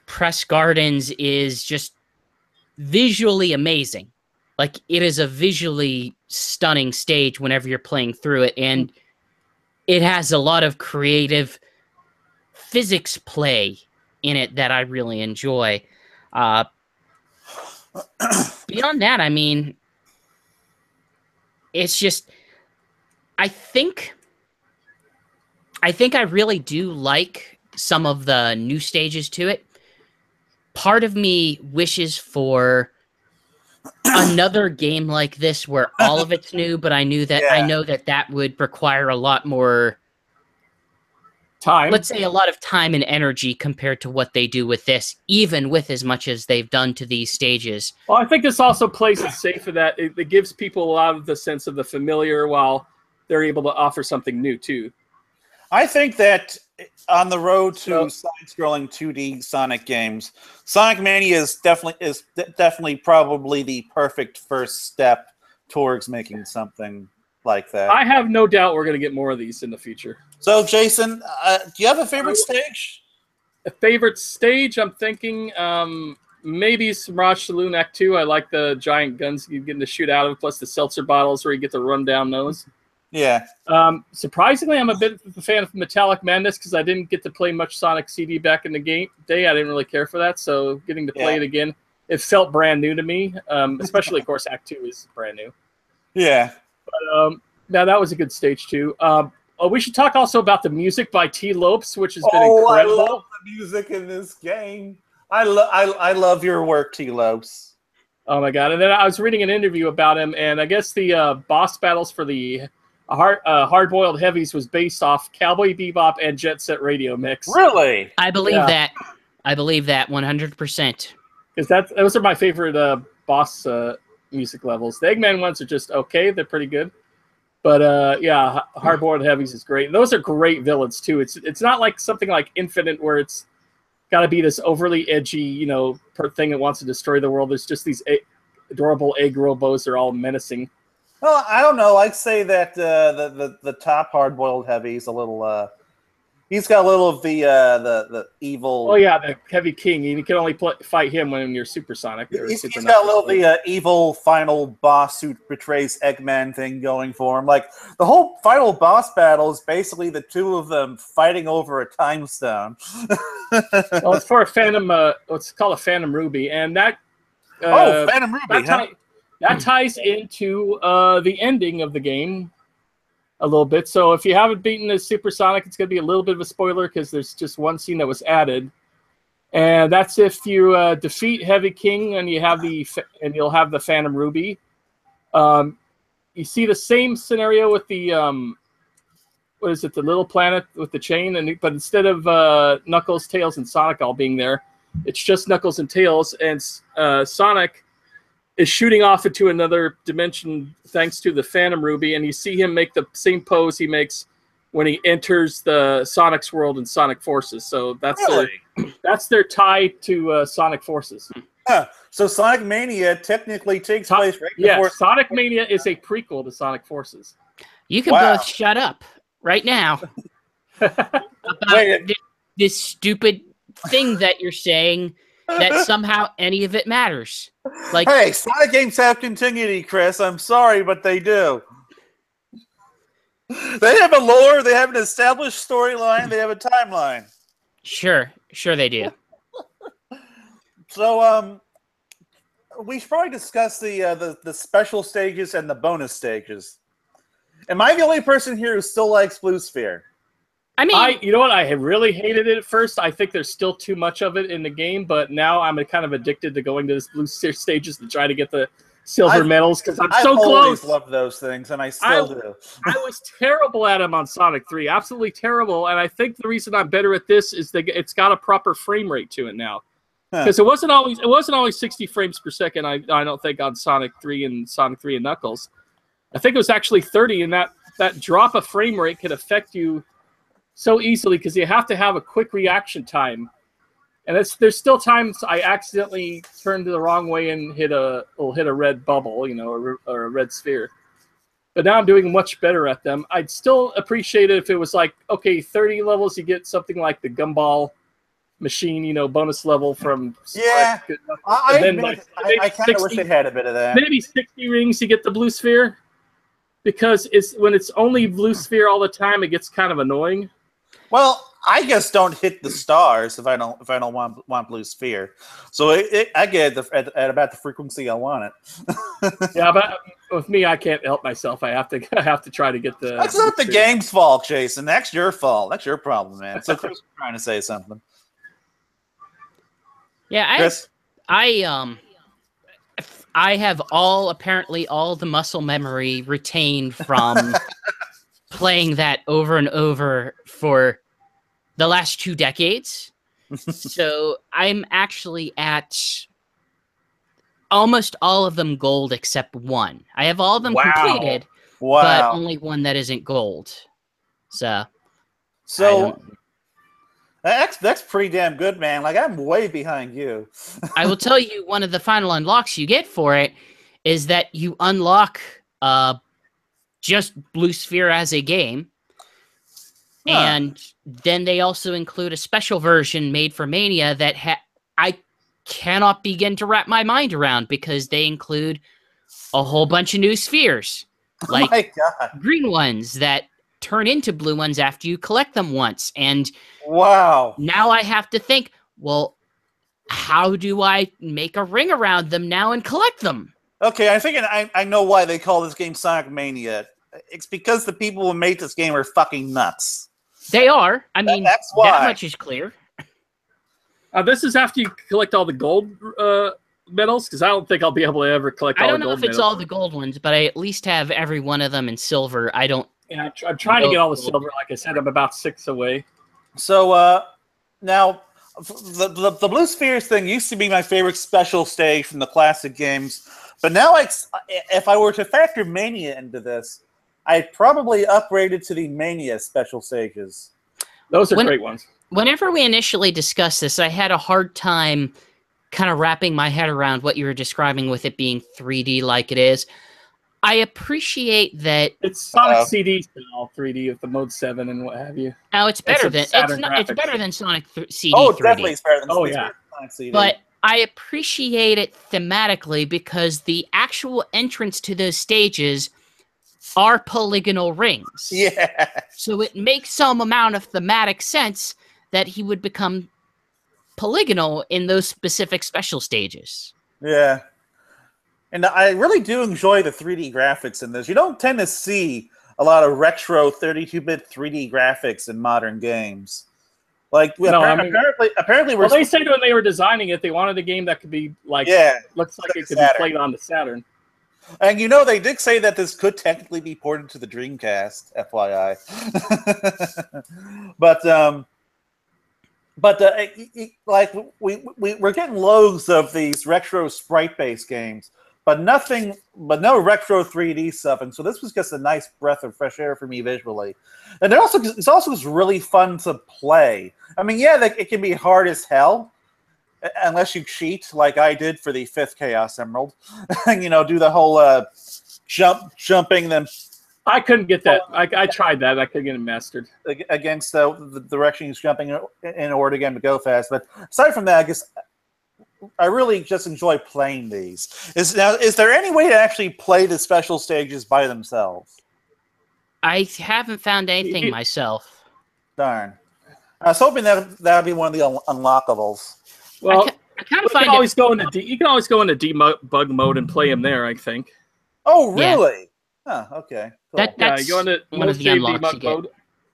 Press Gardens is just visually amazing. Like, it is a visually stunning stage whenever you're playing through it, and it has a lot of creative physics play in it that I really enjoy. Beyond that, I mean, it's just, I think I really do like some of the new stages to it. Part of me wishes for another game like this where all of it's new, but I know that that would require a lot more time. let's say, a lot of time and energy compared to what they do with this, even with as much as they've done to these stages. Well, I think this also plays it safe for that. It gives people a lot of the sense of the familiar while they're able to offer something new too. I think that on the road to side-scrolling 2D Sonic games, Sonic Mania is definitely probably the perfect first step towards making something like that. I have no doubt we're going to get more of these in the future. So, Jason, do you have a favorite stage? A favorite stage? I'm thinking maybe Mirage Saloon Act 2. I like the giant guns you get to shoot out of, plus the seltzer bottles where you get to run down those. Yeah. Surprisingly, I'm a bit of a fan of Metallic Madness because I didn't get to play much Sonic CD back in the day. I didn't really care for that, so getting to play it again, it felt brand new to me. Especially, of course, Act 2 is brand new. Yeah. But now that was a good stage too. We should talk also about the music by T. Lopes, which has been incredible. I love the music in this game. I love your work, T. Lopes. Oh my god! And then I was reading an interview about him, and I guess the boss battles for the Hard-Boiled Heavies was based off Cowboy Bebop and Jet Set Radio mix. Really? I believe that. I believe that 100%. Because those are my favorite boss music levels. The Eggman ones are just okay; they're pretty good. But yeah, Hard-Boiled Heavies is great. Those are great villains too. It's not like something like Infinite where it's got to be this overly edgy, thing that wants to destroy the world. There's just these adorable egg robos. They're all menacing. Well, I don't know. I'd say that the top Hard-Boiled Heavy is a little. He's got a little of the evil. Oh yeah, the Heavy King. You can only fight him when you're Supersonic. He's got a little of the evil final boss who betrays Eggman thing going for him. Like the whole final boss battle is basically the two of them fighting over a time stone. Well, it's for a Phantom. It's called a Phantom Ruby, and that. Phantom Ruby. That ties into the ending of the game a little bit. So if you haven't beaten the Supersonic, it's going to be a little bit of a spoiler because there's just one scene that was added, and that's if you defeat Heavy King and you'll have the Phantom Ruby. You see the same scenario with the what is it? The little planet with the chain, but instead of Knuckles, Tails, and Sonic all being there, it's just Knuckles and Tails, and Sonic is shooting off into another dimension thanks to the Phantom Ruby, and you see him make the same pose he makes when he enters the Sonic's world in Sonic Forces. So that's their tie to Sonic Forces. So Sonic Mania technically takes place right before. Yes, Sonic Mania is a prequel to Sonic Forces. You can both shut up right now about this stupid thing that you're saying that somehow any of it matters. Like, hey, Sonic games have continuity, Chris. I'm sorry, but they do. They have a lore, they have an established storyline, they have a timeline. Sure they do. So, we should probably discuss the special stages and the bonus stages. Am I the only person here who still likes Blue Sphere? I mean, you know what? I had really hated it at first. I think there's still too much of it in the game, but now I'm kind of addicted to going to this Blue Sphere stages to try to get the silver medals because I'm so close. I love those things, and I still do. I was terrible at them on Sonic 3, absolutely terrible. And I think the reason I'm better at this is that it's got a proper frame rate to it now. Because it wasn't always 60 frames per second. I don't think on Sonic 3 and Knuckles. I think it was actually 30, and that drop of frame rate could affect you so easily because you have to have a quick reaction time. And there's still times I accidentally turned the wrong way and hit a red bubble, or a red sphere. But now I'm doing much better at them. I'd still appreciate it if it was like, okay, 30 levels, you get something like the Gumball machine, bonus level from. Yeah, I kind of wish they had a bit of that. Maybe 60 rings, you get the blue sphere. Because when it's only blue sphere all the time, it gets kind of annoying. Well, I just don't hit the stars if I don't want blue sphere. So I get it at about the frequency I want it. Yeah, but with me, I can't help myself. I have to try to get the. That's not the game's fault, Jason. That's your fault. That's your problem, man. So Chris was trying to say something. Yeah, Chris? I have apparently all the muscle memory retained from playing that over and over for the last 2 decades. So I'm actually at almost all of them gold except one. I have all of them completed, but only one that isn't gold. So that's pretty damn good, man. Like, I'm way behind you. I will tell you, one of the final unlocks you get for it is that you unlock just Blue Sphere as a game. Huh. And then they also include a special version made for Mania that I cannot begin to wrap my mind around, because they include a whole bunch of new spheres. Like green ones that turn into blue ones after you collect them once. And now I have to think, well, how do I make a ring around them now and collect them? Okay, I know why they call this game Sonic Mania. It's because the people who made this game are fucking nuts. They are. I mean, that's why. That much is clear. This is after you collect all the gold medals, because I don't think I'll be able to ever collect all the gold medals. I don't know if it's all the gold ones, but I at least have every one of them in silver. I don't... Yeah, I'm trying to get all the silver. Like I said, I'm about 6 away. So, now, the Blue Spheres thing used to be my favorite special stage from the classic games, but now if I were to factor Mania into this, I'd probably upgrade it to the Mania special stages. Those are great ones. Whenever we initially discussed this, I had a hard time kind of wrapping my head around what you were describing with it being 3D like it is. I appreciate that it's Sonic CD style 3D with the Mode 7 and what have you. Oh, it's better than it's better than Sonic CD. Oh, 3D. Definitely it's better than Sonic CD. But I appreciate it thematically because the actual entrance to those stages are polygonal rings. Yeah. So it makes some amount of thematic sense that he would become polygonal in those specific special stages. Yeah. And I really do enjoy the 3D graphics in this. You don't tend to see a lot of retro 32-bit 3D graphics in modern games. Like, no, apparently well, they said when they were designing it, they wanted a game that could be like, looks like it could be played on the Saturn. And you know, they did say that this could technically be ported to the Dreamcast, FYI. Like we're getting loads of these retro sprite-based games, but no retro 3D stuff. And so this was just a nice breath of fresh air for me visually. And it's also just really fun to play. I mean, yeah, it can be hard as hell, unless you cheat like I did for the 5th Chaos Emerald. You know, do the whole jumping them. I couldn't get that. I tried that. I couldn't get it mastered. Against the direction he's jumping in order to get him to go fast. But aside from that, I guess I really just enjoy playing these. Is there any way to actually play the special stages by themselves? I haven't found anything myself. Darn. I was hoping that would be one of the unlockables. Well, I kind of find you can always go into debug mode and play them there, I think. Oh, really? Yeah. Oh, okay. Cool. That's you go into one of the debug mode.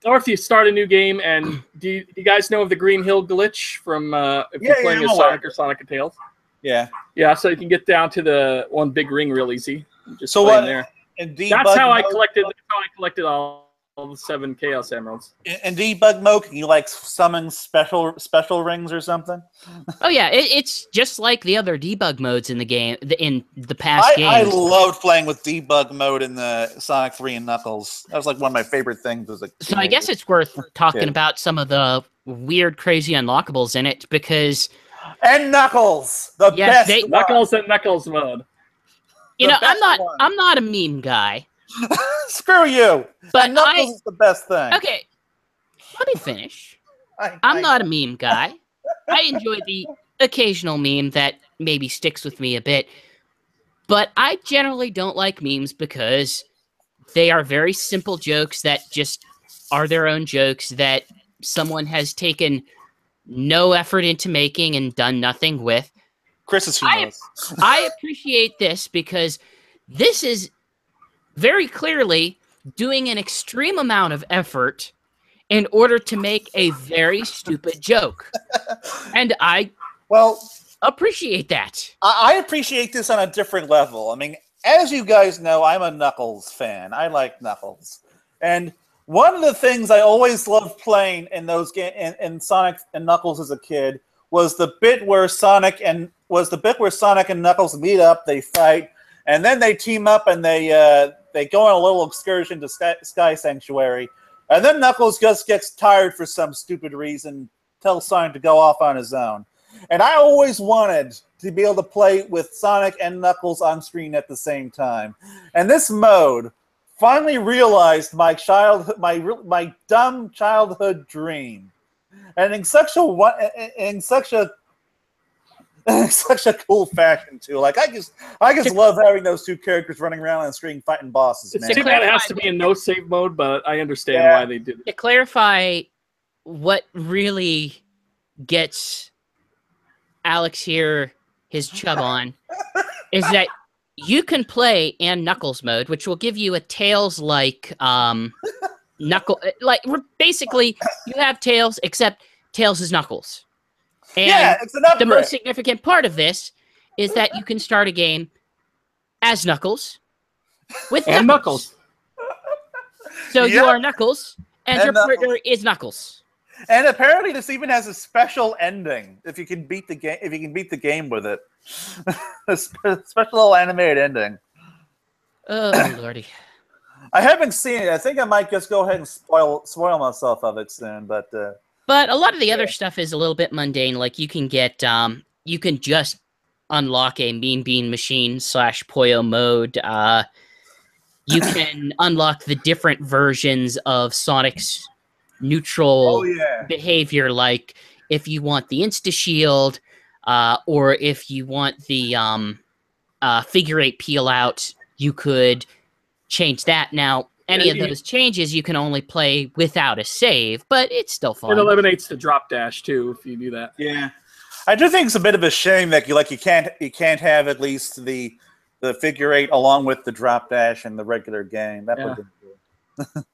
Or if you start a new game, and do you guys know of the Green Hill glitch from if you're playing as Sonic or Sonic and Tails? Yeah. Yeah, so you can get down to the one big ring real easy. Just play there. That's how I collected all the 7 Chaos Emeralds. In debug mode, can you like summon special rings or something? Oh yeah, it's just like the other debug modes in the game in the past games. I loved playing with debug mode in the Sonic 3 and Knuckles. That was like one of my favorite things. So I guess it's worth talking about some of the weird, crazy unlockables in it because. And Knuckles, the best. Knuckles and Knuckles mode. You know, I'm not a meme guy. Screw you. But Knuckles is the best thing. Okay, let me finish. I'm not a meme guy. I enjoy the occasional meme that maybe sticks with me a bit. But I generally don't like memes because they are very simple jokes that just are their own jokes that someone has taken no effort into making and done nothing with. Chris is humorless. I appreciate this because this is very clearly doing an extreme amount of effort in order to make a very stupid joke. And I appreciate that. I appreciate this on a different level. I mean, as you guys know, I'm a Knuckles fan. I like Knuckles. And One of the things I always loved playing in those in Sonic and Knuckles as a kid was the bit where Sonic and Knuckles meet up, they fight, and then they team up and they go on a little excursion to Sky Sanctuary, and then Knuckles just gets tired for some stupid reason, tells Sonic to go off on his own. And I always wanted to be able to play with Sonic and Knuckles on screen at the same time. And this mode finally realized my dumb childhood dream, and in such a cool fashion too. Like I just love having those two characters running around on the screen fighting bosses. It's too bad it has to be in no save mode, but I understand why they did it. To clarify, what really gets Alex here his chub on is that you can play and Knuckles mode, which will give you a Tails-like basically you have Tails, except Tails is Knuckles. And it's an upgrade. The most significant part of this is that you can start a game as Knuckles with Knuckles. So you are Knuckles, and your partner is Knuckles. And apparently, this even has a special ending if you can beat the game. If you can beat the game with it, a special little animated ending. Oh lordy! I haven't seen it. I think I might just go ahead and spoil myself of it soon. But a lot of the other stuff is a little bit mundane. Like you can get, you can just unlock a Mean Bean Machine / Poyo mode. You can unlock the different versions of Sonic's neutral behavior, like if you want the Insta Shield, or if you want the figure 8 peel out, you could change that. Now, any of those changes you can only play without a save, but it's still fun. It eliminates the drop dash too if you do that. Yeah, I do think it's a bit of a shame that you can't have at least the figure 8 along with the drop dash in the regular game. That would be cool.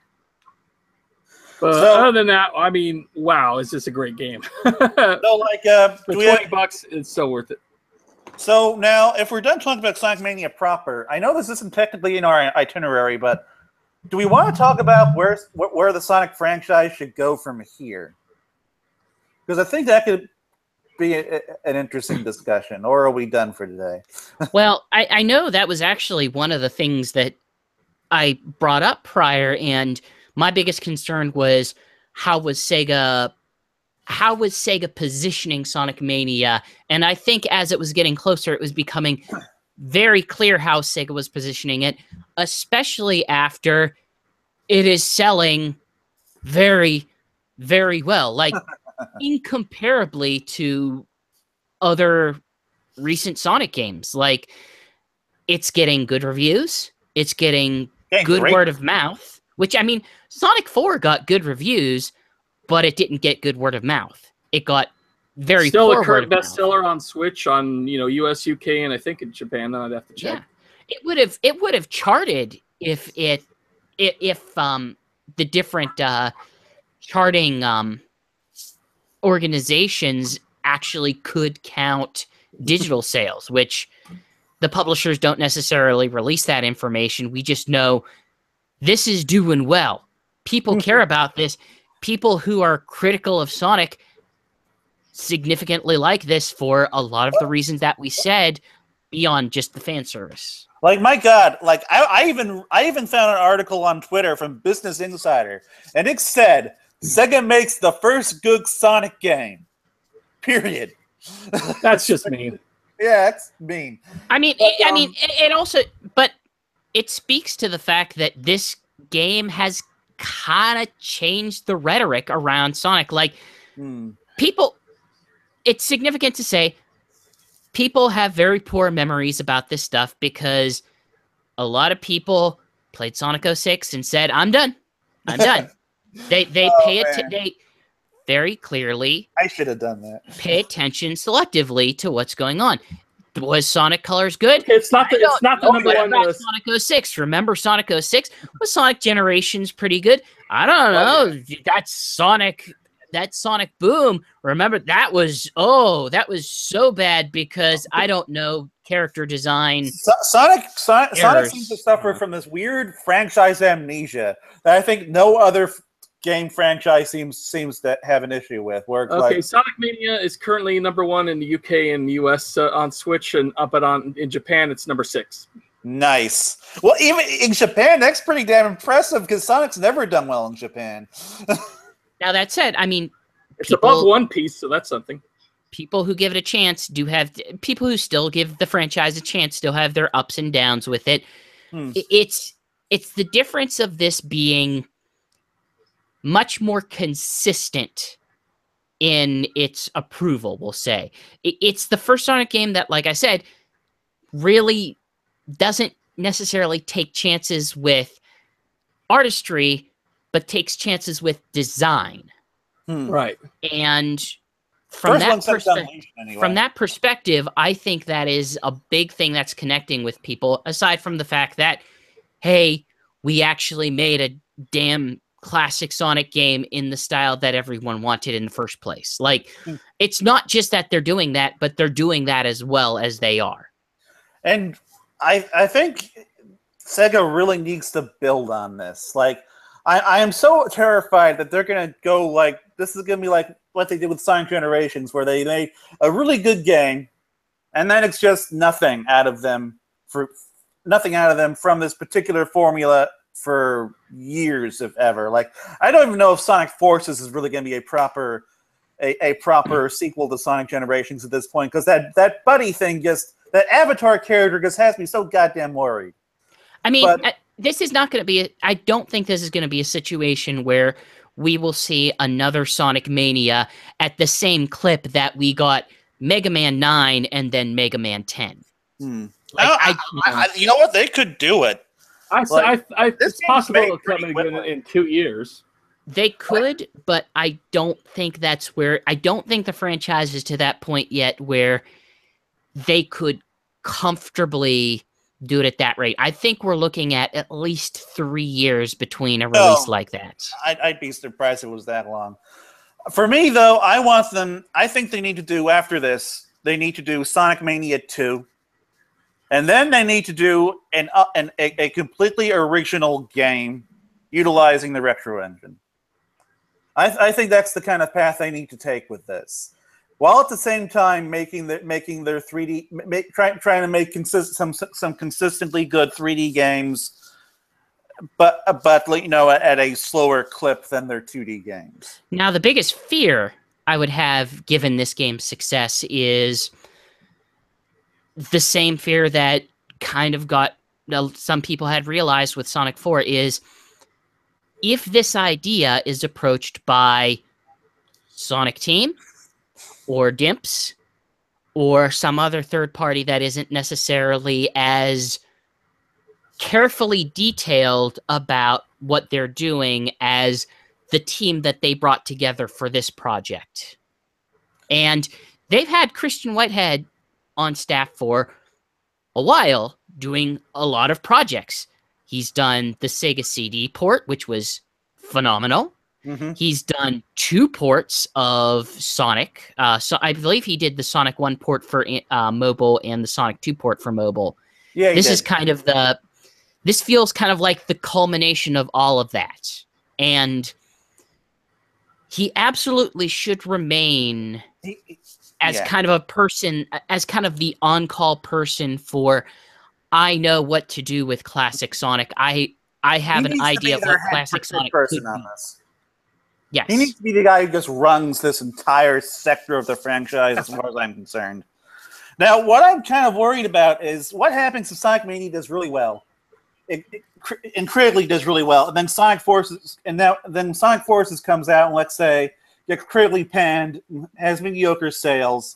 But other than that, I mean, wow, is this a great game? So, like, for $20, it's so worth it. So now, if we're done talking about Sonic Mania proper, I know this isn't technically in our itinerary, but do we want to talk about where the Sonic franchise should go from here? Because I think that could be an interesting discussion. Or are we done for today? Well, I know that was actually one of the things that I brought up prior, and my biggest concern was how was Sega positioning Sonic Mania? And I think as it was getting closer, it was becoming very clear how Sega was positioning it, especially after it is selling very, very well. Like, incomparably to other recent Sonic games. Like, it's getting good reviews. It's getting good word of mouth. Which, I mean, Sonic 4 got good reviews, but it didn't get good word of mouth. It got very still poor a current word of bestseller on Switch, on US, UK, and I think in Japan. I'd have to check. Yeah. It would have charted if the different charting organizations actually could count digital sales, which the publishers don't necessarily release that information. We just know this is doing well. People care about this. People who are critical of Sonic significantly like this for a lot of the reasons that we said, beyond just the fan service. Like, my God, like I even found an article on Twitter from Business Insider, and it said Sega makes the first good Sonic game. Period. That's just mean. Yeah, that's mean. I mean, it also, but it speaks to the fact that this game has kind of changed the rhetoric around Sonic. Like, people, it's significant to say, people have very poor memories about this stuff because a lot of people played Sonic 06 and said, I'm done. I'm done. They pay it. They very clearly. I should have done that. Pay attention selectively to what's going on. Was Sonic Colors good? It's not the number one list. Sonic 06. Remember Sonic 06? Was Sonic Generations pretty good? I don't know. That's Sonic Boom. Remember that was so bad because I don't know character design. Sonic errors. seems to suffer from this weird franchise amnesia that I think no other game franchise seems to have an issue with. Where it's okay, Sonic Mania is currently #1 in the UK and the US on Switch, and but in Japan it's #6. Nice. Well, even in Japan, that's pretty damn impressive because Sonic's never done well in Japan. Now that said, I mean, it's above One Piece, so that's something. People who give it a chance do have people who still give the franchise a chance still have their ups and downs with it. It's the difference of this being much more consistent in its approval, we'll say. It's the first Sonic game that, like I said, really doesn't necessarily take chances with artistry, but takes chances with design. Right. And from that perspective, I think that is a big thing that's connecting with people, aside from the fact that, hey, we actually made a damn classic Sonic game in the style that everyone wanted in the first place. Like, it's not just that they're doing that, but they're doing that as well as they are. And I think Sega really needs to build on this. Like, I am so terrified that they're going to go like, this is going to be like what they did with Sonic Generations, where they made a really good game, and then it's just nothing out of them from this particular formula for years, if ever. Like, I don't even know if Sonic Forces is really going to be a proper sequel to Sonic Generations at this point, because that buddy thing that Avatar character just has me so goddamn worried. I mean, this is not going to be I don't think this is going to be a situation where we will see another Sonic Mania at the same clip that we got Mega Man 9 and then Mega Man 10. Like, you know what? They could do it. It's possible it'll come in 2 years. They could, but I don't think that's where... I don't think the franchise is to that point yet where they could comfortably do it at that rate. I think we're looking at least 3 years between a release like that. I'd be surprised if it was that long. For me, though, I think they need to do, after this, they need to do Sonic Mania 2. And then they need to do a completely original game utilizing the retro engine. I think that's the kind of path they need to take with this, while at the same time making their 3D, trying to make some consistently good 3D games, but at a slower clip than their 2D games. Now, the biggest fear I would have given this game's success is the same fear that kind of some people had realized with Sonic 4 is, if this idea is approached by Sonic Team or Dimps or some other third party that isn't necessarily as carefully detailed about what they're doing as the team that they brought together for this project. And they've had Christian Whitehead on staff for a while doing a lot of projects. He's done the Sega CD port, which was phenomenal. He's done 2 ports of Sonic. So I believe he did the Sonic 1 port for mobile and the Sonic 2 port for mobile. Yeah, this feels kind of like the culmination of all of that. And he absolutely should remain as kind of a person, as kind of the on-call person for, I know what to do with classic Sonic. I have an idea of what classic Sonic could be. Yes. He needs to be the guy who just runs this entire sector of the franchise, as far as I'm concerned. Now, what I'm kind of worried about is what happens if Sonic Mania does really well. It critically does really well, and then Sonic Forces, Sonic Forces comes out, and let's say gets critically panned, has mediocre sales.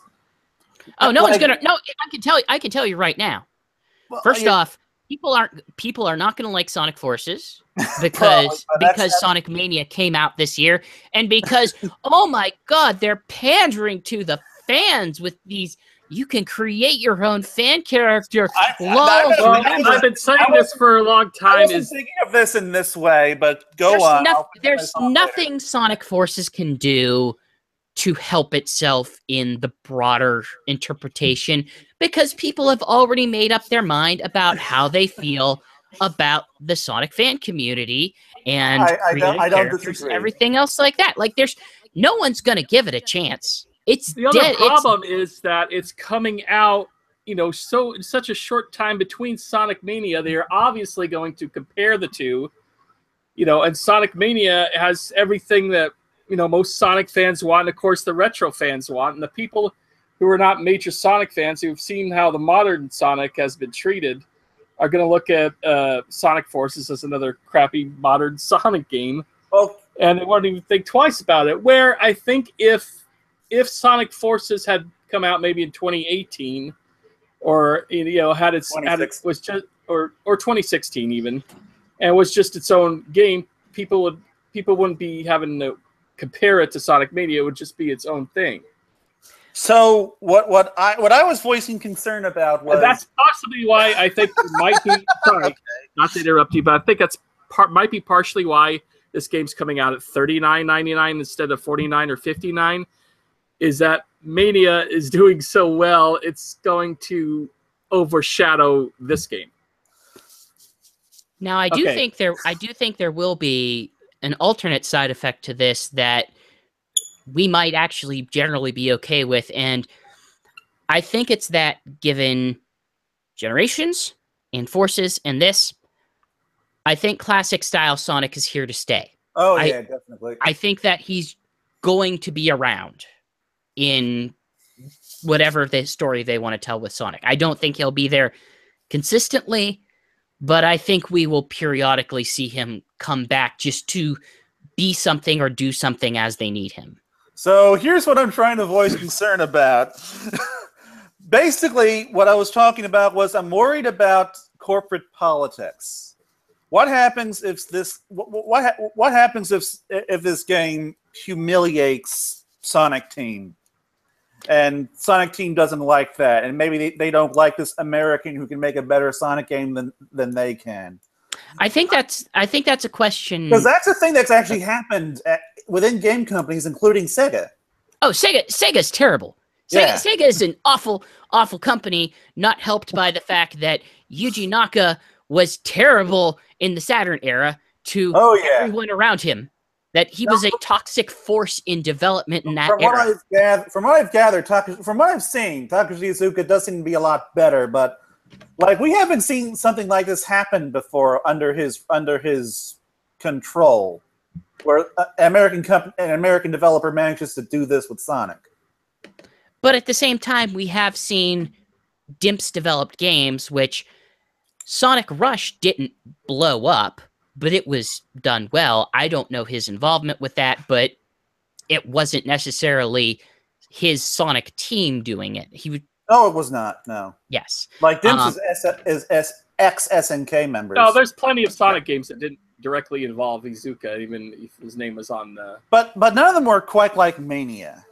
Oh, no one's gonna. No, I can tell you right now. Well, first off, people are not going to like Sonic Forces because Sonic Mania came out this year, and because oh my God, they're pandering to the fans with these. You can create your own fan character. I've been saying this for a long time. I was thinking of this in this way, but go on. There's nothing Sonic Forces can do to help itself in the broader interpretation, because people have already made up their mind about how they feel about the Sonic fan community and creative I don't characters and disagree. everything else like that. Like, there's no one's going to give it a chance. It's The other dead. problem is that it's coming out, so in such a short time between Sonic Mania. They are obviously going to compare the two, and Sonic Mania has everything that most Sonic fans want, and of course the retro fans want, and the people who are not major Sonic fans who've seen how the modern Sonic has been treated are going to look at Sonic Forces as another crappy modern Sonic game, and they won't even think twice about it. Where I think if Sonic Forces had come out maybe in 2018, or had it was just or 2016 even, and was just its own game, people wouldn't be having to compare it to Sonic Mania. It would just be its own thing. So what I was voicing concern about was, and that's possibly why I think it might be sorry, not to interrupt you, but I think that's might be partially why this game's coming out at $39.99 instead of $49 or $59, is that Mania is doing so well, it's going to overshadow this game. Now, I do think there will be an alternate side effect to this that we might actually generally be okay with, and I think it's that given Generations and Forces and this, I think classic style Sonic is here to stay. Oh, yeah, definitely. I think that he's going to be around in whatever the story they want to tell with Sonic. I don't think he'll be there consistently, but I think we will periodically see him come back just to be something or do something as they need him. So here's what I'm trying to voice concern about. Basically, what I was talking about was I'm worried about corporate politics. What happens if this? What happens if this game humiliates Sonic Team, and Sonic Team doesn't like that, and maybe they don't like this American who can make a better Sonic game than they can? I think that's a question, because that's a thing that's actually happened within game companies, including Sega. Oh, Sega's terrible. Sega is an awful company, not helped by the fact that Yuji Naka was terrible in the Saturn era to everyone around him. That he was a toxic force in development in that era. From what I've gathered, from what I've seen, Takashi Iizuka does seem to be a lot better, but like we haven't seen something like this happen before under his control, where an American developer manages to do this with Sonic. But at the same time, we have seen Dimps developed games, which Sonic Rush didn't blow up, but it was done well. I don't know his involvement with that, but it wasn't necessarily his Sonic team doing it. No, it was not. No. Yes. Like Dimps is ex-SNK members. No, there's plenty of Sonic games that didn't directly involve Iizuka, even if his name was on the... But none of them were quite like Mania.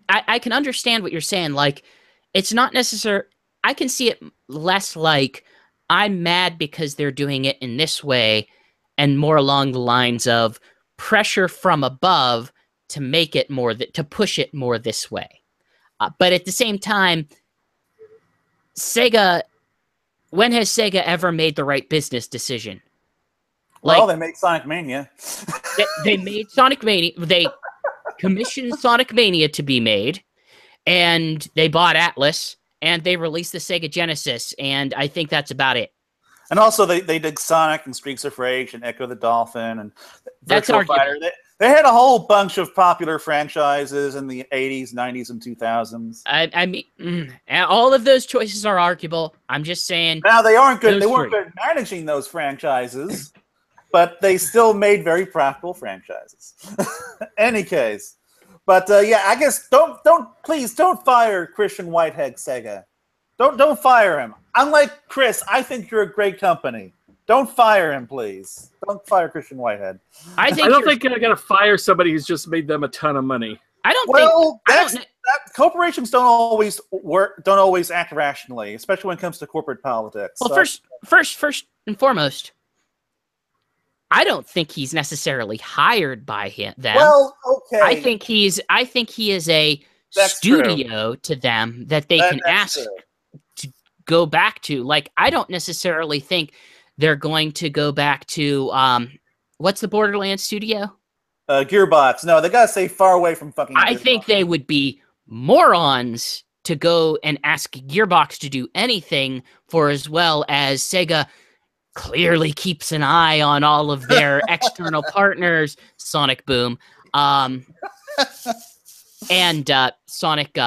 I can understand what you're saying. Like, it's not necessary. I can see it less like I'm mad because they're doing it in this way, and more along the lines of pressure from above to make it more to push it more this way. But at the same time, Sega. When has Sega ever made the right business decision? Well, they made Sonic Mania. They made Sonic Mania. They commissioned Sonic Mania to be made, and they bought Atlas, and they released the Sega Genesis, and I think that's about it. And also, they did Sonic and Streets of Rage and Echo the Dolphin and Virtual Fighter. They had a whole bunch of popular franchises in the 80s, 90s, and 2000s. I mean, all of those choices are arguable. I'm just saying. Now, they aren't good. They weren't good managing those franchises, but they still made very profitable franchises. Any case. But yeah, I guess please don't fire Christian Whitehead, Sega. Don't fire him. Unlike Chris, I think you're a great company. Don't fire him, please. Don't fire Christian Whitehead. I don't think I gotta fire somebody who's just made them a ton of money. Corporations don't always act rationally, especially when it comes to corporate politics. Well, first and foremost, I don't think he's necessarily hired by them. Well, okay. I think he is a That's studio to them that they can that's ask true. to go back to. Like, I don't necessarily think they're going to go back to what's the Borderlands studio? Gearbox. No, they gotta stay far away from fucking. I Gearbox. think they would be morons to go and ask Gearbox to do anything for, as well as Sega clearly keeps an eye on all of their external partners, Sonic Boom, and Sonic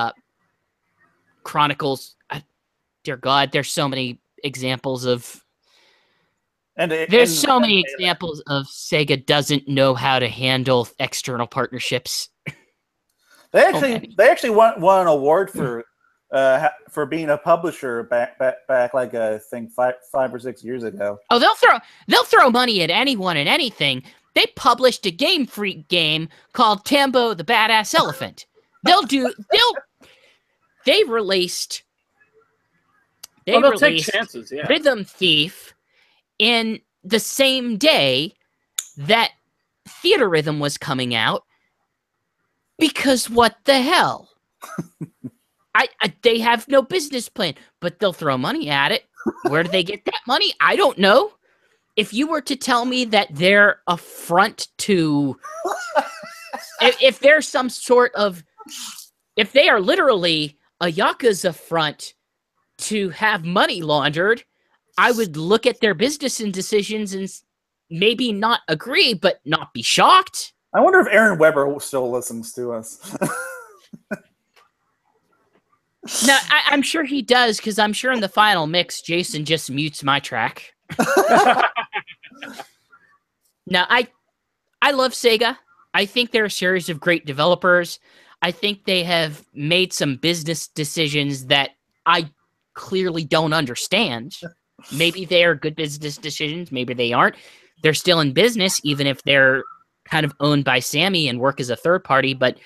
Chronicles. Dear God, there's so many examples of. There's so many examples of Sega doesn't know how to handle external partnerships. They actually won an award for being a publisher back like I think 5 or 6 years ago. Oh, they'll throw money at anyone and anything. They published a Game Freak game called Tambo the Badass Elephant. They released take chances, yeah. Rhythm Thief in the same day that Theater Rhythm was coming out, because what the hell? They have no business plan, but they'll throw money at it. Where do they get that money? I don't know. If you were to tell me that they're a front to, if there's some sort of, if they are literally a Yakuza front to have money laundered, I would look at their business and decisions and maybe not agree, but not be shocked. I wonder if Aaron Weber still listens to us. No, I'm sure he does, because I'm sure in the final mix, Jason just mutes my track. Now, I love Sega. I think they're a series of great developers. I think they have made some business decisions that I clearly don't understand. Maybe they are good business decisions. Maybe they aren't. They're still in business, even if they're kind of owned by Sammy and work as a third party, but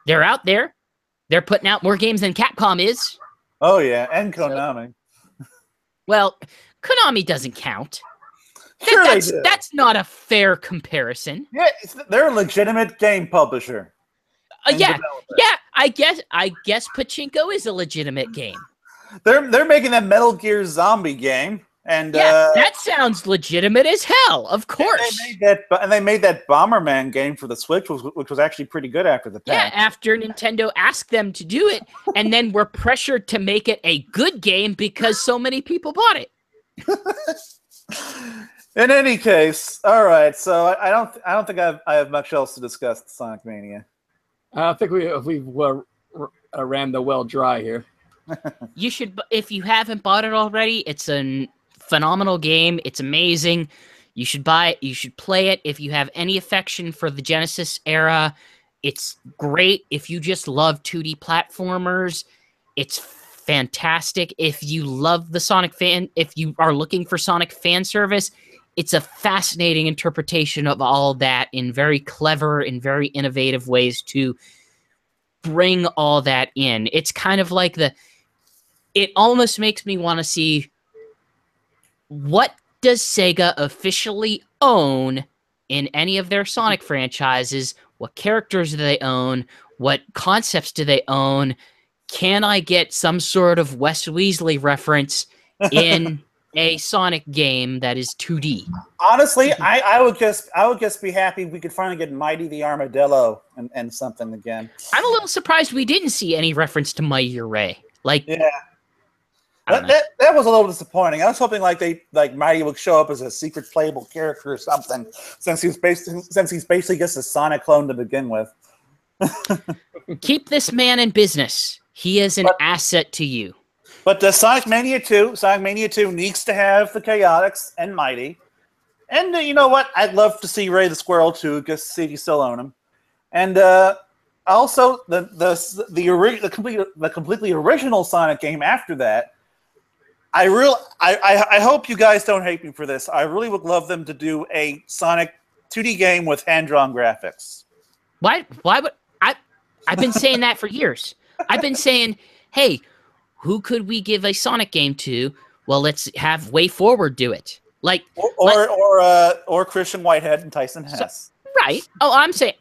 they're out there. They're putting out more games than Capcom is. Oh, yeah, and Konami. Well, Konami doesn't count. Sure they do. That's not a fair comparison. Yeah, they're a legitimate game publisher. Yeah, I guess Pachinko is a legitimate game. They're making that Metal Gear Zombie game, and that sounds legitimate as hell. Of course. They made that Bomberman game for the Switch, which was actually pretty good after the patch. Yeah, after Nintendo asked them to do it, and then were pressured to make it a good game because so many people bought it. In any case, all right. So I don't think I have much else to discuss with Sonic Mania. I think we've ran the well dry here. You should, if you haven't bought it already, it's a phenomenal game. It's amazing. You should buy it. You should play it. If you have any affection for the Genesis era, it's great. If you just love 2D platformers, it's fantastic. If you love the Sonic if you are looking for Sonic fan service, it's a fascinating interpretation of all that in very clever and very innovative ways to bring all that in. It's kind of like it almost makes me want to see, what does Sega officially own in any of their Sonic franchises? What characters do they own? What concepts do they own? Can I get some sort of Wes Weasley reference in a Sonic game that is 2D? Honestly, I would just be happy if we could finally get Mighty the Armadillo and something again. I'm a little surprised we didn't see any reference to Mighty Ray. Yeah. That was a little disappointing. I was hoping like Mighty would show up as a secret playable character or something, since he's basically just a Sonic clone to begin with. Keep this man in business. He is an asset to you. But Sonic Mania 2 needs to have the Chaotix and Mighty. And you know what? I'd love to see Ray the Squirrel too, just to see if you still own him. And also the completely original Sonic game after that. I hope you guys don't hate me for this. I really would love them to do a Sonic 2D game with hand-drawn graphics. Why would I've been saying that for years. I've been saying, hey, who could we give a Sonic game to? Well, let's have Way Forward do it. Like, or Christian Whitehead and Tyson Hess. right. Oh, I'm saying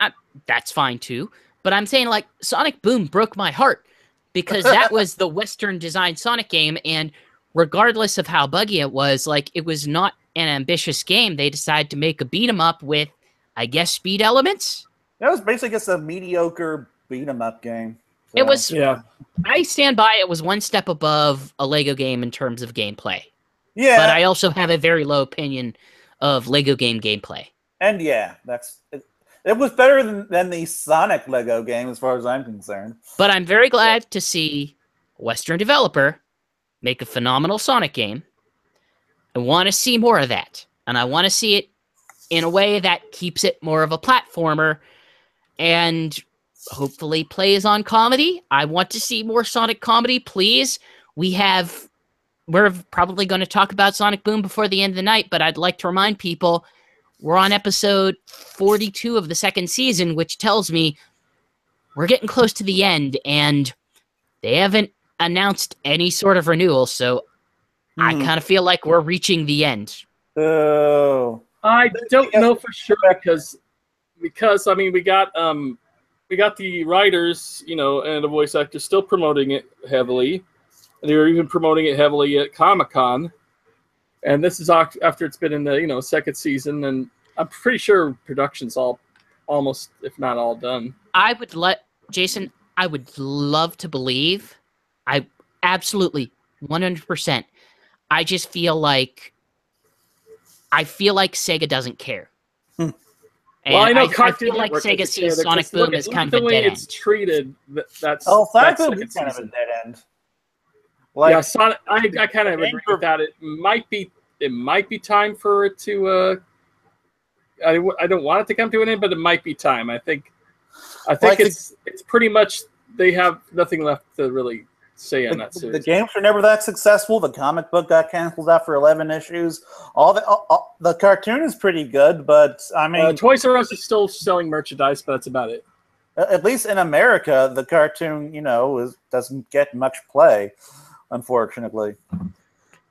that's fine too. But I'm saying, like, Sonic Boom broke my heart because that was the Western designed Sonic game. And regardless of how buggy it was, like, it was not an ambitious game. They decided to make a beat 'em up with, I guess, speed elements. That was basically just a mediocre beat 'em up game. So. It was, Yeah. I stand by it was one step above a Lego game in terms of gameplay. Yeah. But I also have a very low opinion of Lego game gameplay. And yeah, that's it. It was better than the Sonic Lego game, as far as I'm concerned. But I'm very glad to see a Western developer make a phenomenal Sonic game. I want to see more of that. And I want to see it in a way that keeps it more of a platformer and hopefully plays on comedy. I want to see more Sonic comedy, please. We're probably going to talk about Sonic Boom before the end of the night, but I'd like to remind people we're on episode 42 of the second season, which tells me we're getting close to the end, and they haven't announced any sort of renewal, so I kind of feel like we're reaching the end. Oh. I don't know for sure because I mean we got the writers, you know, and the voice actors still promoting it heavily. They were even promoting it heavily at Comic-Con. And this is after it's been in the, you know, second season, and I'm pretty sure production's almost, if not all done. Jason, I would love to believe. I absolutely 100%. I just feel like Sega doesn't care. Well, I know I feel like Sega sees Sonic Boom as kind of a dead end. It's treated. Sonic Boom is kind of a dead end. Like, yeah, Sonic. I kind of agree with that. It might be time for it to. I don't want it to come to an end, but it might be time. I think it's pretty much they have nothing left to really say on that series. The games were never that successful. The comic book got canceled after 11 issues. The cartoon is pretty good, but I mean, Toys R Us is still selling merchandise, but that's about it. At least in America, the cartoon, you know, doesn't get much play. Unfortunately, it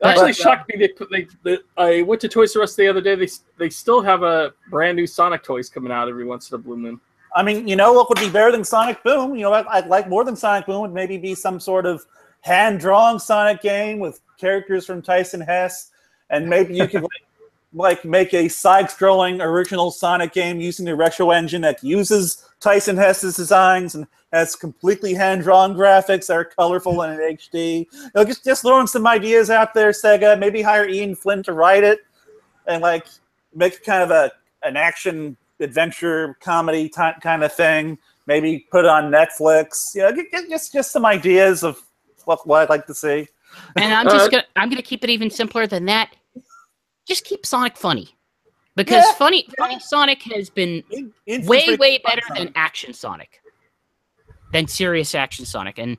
actually shocked me. I went to Toys R Us the other day. They still have a brand new Sonic toys coming out every once in a blue moon. I mean, you know what would be better than Sonic Boom? You know, I'd like more than Sonic Boom would maybe be some sort of hand-drawn Sonic game with characters from Tyson Hess, and maybe you could like make a side-scrolling original Sonic game using the retro engine that uses Tyson Hess's designs and has completely hand-drawn graphics that are colorful and in HD. You know, just throwing some ideas out there, Sega. Maybe hire Ian Flynn to write it, and like make kind of an action adventure comedy kind of thing. Maybe put it on Netflix. Yeah, just some ideas of what I'd like to see. And I'm gonna keep it even simpler than that. Just keep Sonic funny. Because funny Sonic has been way better than Action Sonic. Than serious Action Sonic. And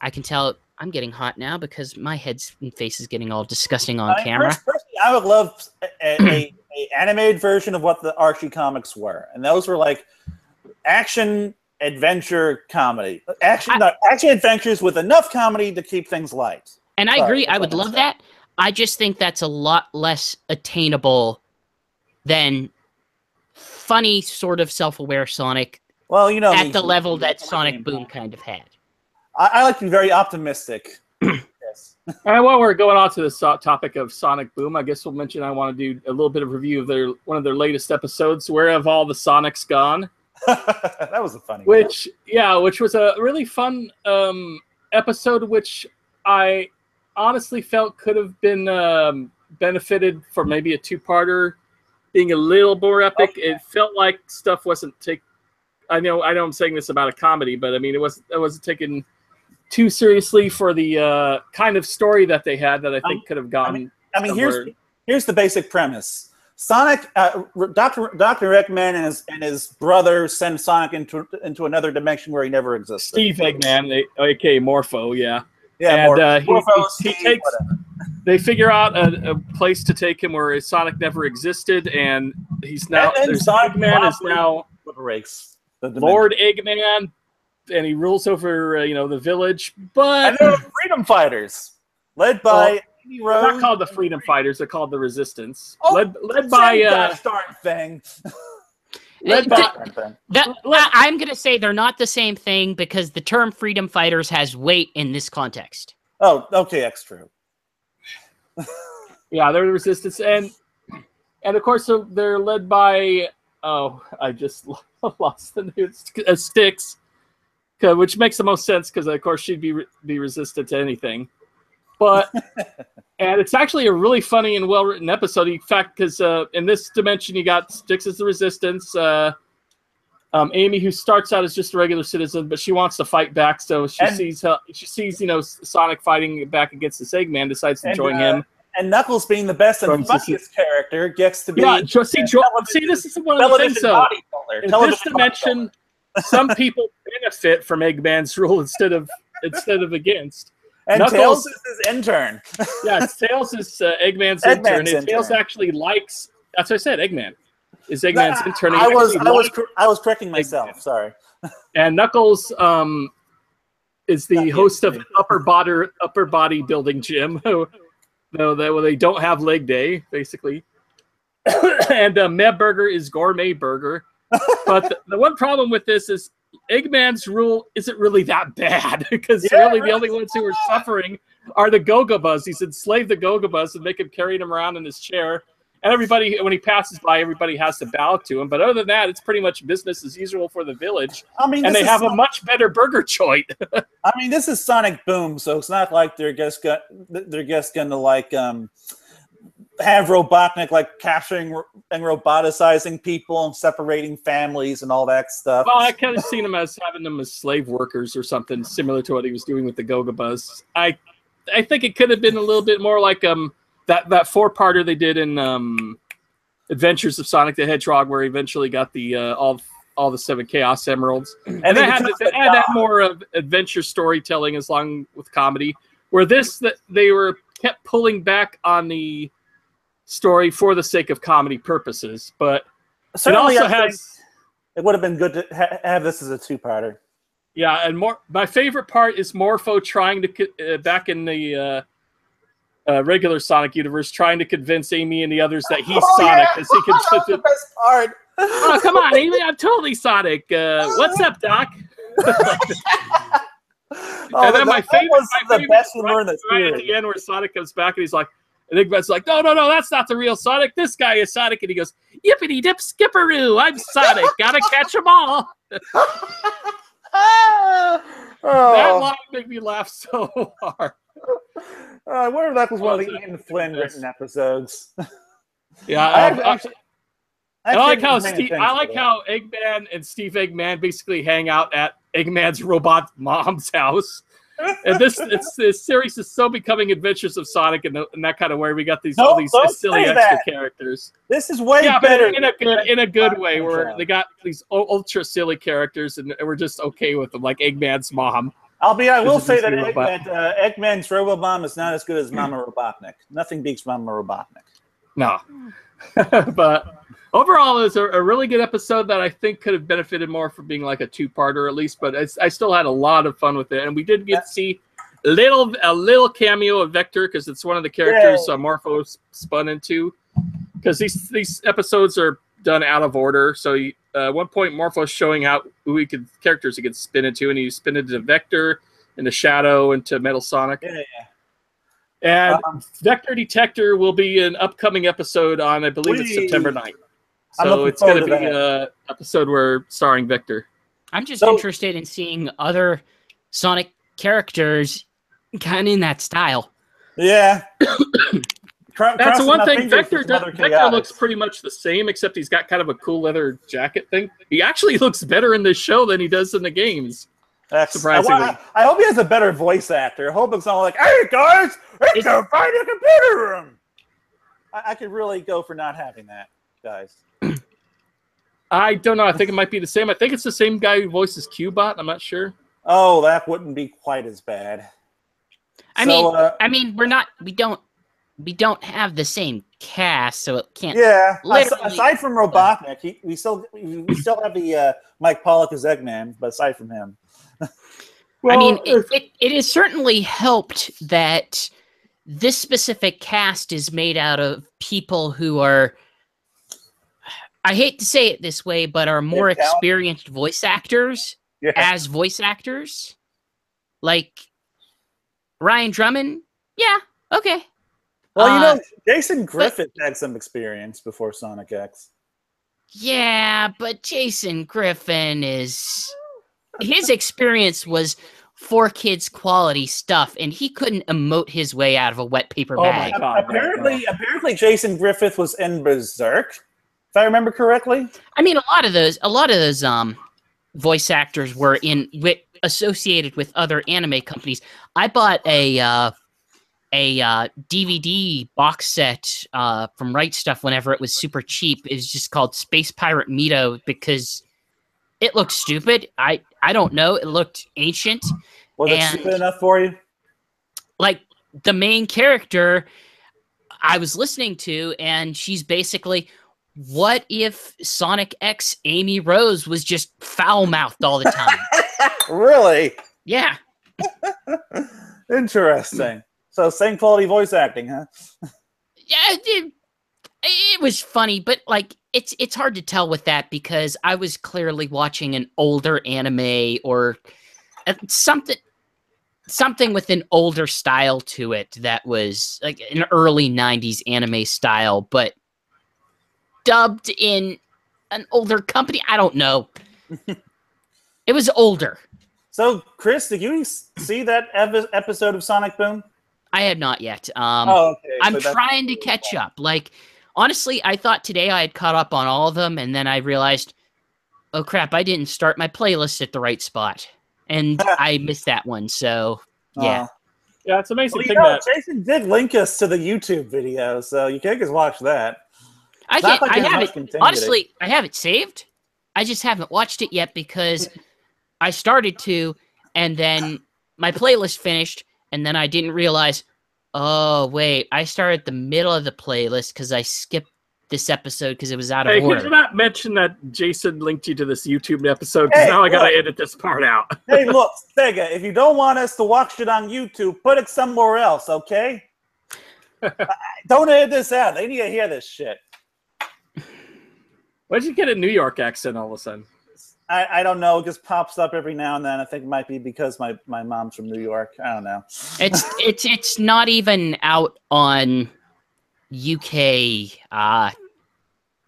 I can tell I'm getting hot now because my head and face is getting all disgusting on camera. Personally, I would love a animated version of what the Archie comics were. And those were like action adventure comedy. Action adventures with enough comedy to keep things light. And I agree. I would love that. I just think that's a lot less attainable than funny, sort of self-aware Sonic. Well, you know, at the level that Sonic Boom kind of had. I like to be very optimistic. Yes. All right, while we're going on to this topic of Sonic Boom, I guess we'll mention I want to do a little bit of review of one of their latest episodes, Where Have All the Sonics Gone? That was a funny one. Which was a really fun episode, which I honestly felt could have been benefited for maybe a two-parter, being a little more epic. Okay. It felt like stuff wasn't I know I'm saying this about a comedy, but I mean it wasn't taken too seriously for the kind of story that they had that I think could have gone. I mean here's the basic premise. Sonic, Dr. Eggman and his brother send Sonic into another dimension where he never existed. Steve Eggman, aka Morpho, yeah. Yeah, and they figure out a place to take him where Sonic never existed, and he's now Eggman is now Lord Eggman, and he rules over the village. But and they're freedom fighters led by They're not called the Freedom Fighters. They're called the Resistance. Oh, led by gosh darn thing. I'm going to say they're not the same thing because the term Freedom Fighters has weight in this context. Oh, okay, that's true. Yeah, they're the Resistance, and of course they're led by I just lost the name. Styx, which makes the most sense because of course she'd be resistant to anything. But and it's actually a really funny and well-written episode. In fact, because in this dimension you got Styx as the Resistance, Amy, who starts out as just a regular citizen, but she wants to fight back. So she sees Sonic fighting back against this Eggman, decides to join him. And Knuckles, being the best and funniest character, gets to be see, this is one of the things. So in this dimension, some people benefit from Eggman's rule instead of against. And Knuckles, Tails is his intern. Yeah, Tails is Eggman's intern, and Tails actually likes. That's what I said. Eggman is Eggman's intern. I was correcting myself. Eggman. Sorry. And Knuckles is the host of Upper Body Building Gym. They don't have leg day, basically. And Meb Burger is Gourmet Burger. But the one problem with this is Eggman's rule isn't really that bad because really the only ones who are suffering are the Gogobas. He's enslaved the Gogobas and make him carry him around in his chair. And everybody, when he passes by, everybody has to bow to him. But other than that, it's pretty much business as usual for the village. I mean, and they have a much better burger joint. I mean, this is Sonic Boom, so it's not like they're just gonna like have Robotnik like capturing and roboticizing people and separating families and all that stuff. Well, I kind of seen him as having them as slave workers or something similar to what he was doing with the Gogobas. I think it could have been a little bit more like that four-parter they did in Adventures of Sonic the Hedgehog, where he eventually got the all the 7 Chaos Emeralds, and they had that more of adventure storytelling as long with comedy. Where they were kept pulling back on the story for the sake of comedy purposes, but certainly it would have been good to have this as a two-parter. Yeah, and my favorite part is Morpho trying to back in the regular Sonic universe, trying to convince Amy and the others that he's Sonic, because he can. That's the best part. Oh, come on, Amy! I'm totally Sonic. What's up, Doc? And then my favorite was the best humor in the series. At the end, where Sonic comes back and he's like, and Eggman's like, no, that's not the real Sonic. This guy is Sonic, and he goes, yippity dip skipperoo! I'm Sonic. Gotta catch them all. That line made me laugh so hard. I wonder if that was one of the Ian Flynn written episodes. Yeah, I like how Eggman and Steve Eggman basically hang out at Eggman's robot mom's house. And this series is so becoming Adventures of Sonic in that kind of way. We got all these silly extra characters. This is way better in a good way, where they got these ultra silly characters, and we're just okay with them, like Eggman's mom. I will say that Eggman's Robomom is not as good as Mama Robotnik. Nothing beats Mama Robotnik. No. But overall, it was a really good episode that I think could have benefited more from being like a two-parter at least. But I still had a lot of fun with it, and we did get to see a little cameo of Vector, because it's one of the characters Morpho spun into. Because these episodes are done out of order, so at one point Morpho's showing out characters he could spin into, and he spin into Vector, into Shadow, into Metal Sonic. And Vector Detector will be an upcoming episode on, I believe it's September 9th. So it's going to be an episode starring Vector. I'm just interested in seeing other Sonic characters kind of in that style. Yeah. That's the one thing. Vector looks pretty much the same, except he's got kind of a cool leather jacket thing. He actually looks better in this show than he does in the games. Surprisingly. I hope he has a better voice actor. I hope it's not like, hey guys, let's go find a computer room. I could really go for not having that, guys. I don't know. I think it might be the same. I think it's the same guy who voices Q-Bot. I'm not sure. Oh, that wouldn't be quite as bad. I mean, we don't have the same cast, so it can't. Yeah. Aside from Robotnik, we still have the Mike Pollock as Eggman, but aside from him. Well, I mean, it has certainly helped that this specific cast is made out of people who are, I hate to say it this way, but are more experienced voice actors as voice actors. Like Ryan Drummond, yeah, okay. Well, Jason Griffith had some experience before Sonic X. Yeah, but Jason Griffin his experience was 4Kids quality stuff, and he couldn't emote his way out of a wet paper bag. My God, apparently, Jason Griffith was in Berserk, if I remember correctly. I mean, a lot of those voice actors were associated with other anime companies. I bought a DVD box set from Right Stuff whenever it was super cheap. It was just called Space Pirate Mito because it looked stupid. I don't know. It looked ancient. Was it stupid enough for you? Like, the main character I was listening to, and she's basically, what if Sonic X Amy Rose was just foul-mouthed all the time? Really? Yeah. Interesting. So same quality voice acting, huh? Yeah, it was funny, but like it's hard to tell with that because I was clearly watching an older anime or something with an older style to it that was like an early 90s anime style, but dubbed in an older company. I don't know. It was older. So, Chris, did you see that episode of Sonic Boom? I had not yet. Okay. I'm trying to catch up. Like, honestly, I thought today I had caught up on all of them, and then I realized, oh crap, I didn't start my playlist at the right spot. And I missed that one, so yeah. Yeah, it's amazing Well, thing that Jason did link us to the YouTube video, so you can just watch that. I have it. Honestly, I have it saved. I just haven't watched it yet because I started to, and then my playlist finished, and then I didn't realize, oh, wait, I started the middle of the playlist because I skipped this episode because it was out of order. Could you not mention that Jason linked you to this YouTube episode? Because now I got to edit this part out. Hey, look, Sega, if you don't want us to watch it on YouTube, put it somewhere else, okay? Don't edit this out. They need to hear this shit. Why'd you get a New York accent all of a sudden? I don't know. It just pops up every now and then. I think it might be because my mom's from New York. I don't know. It's not even out on UK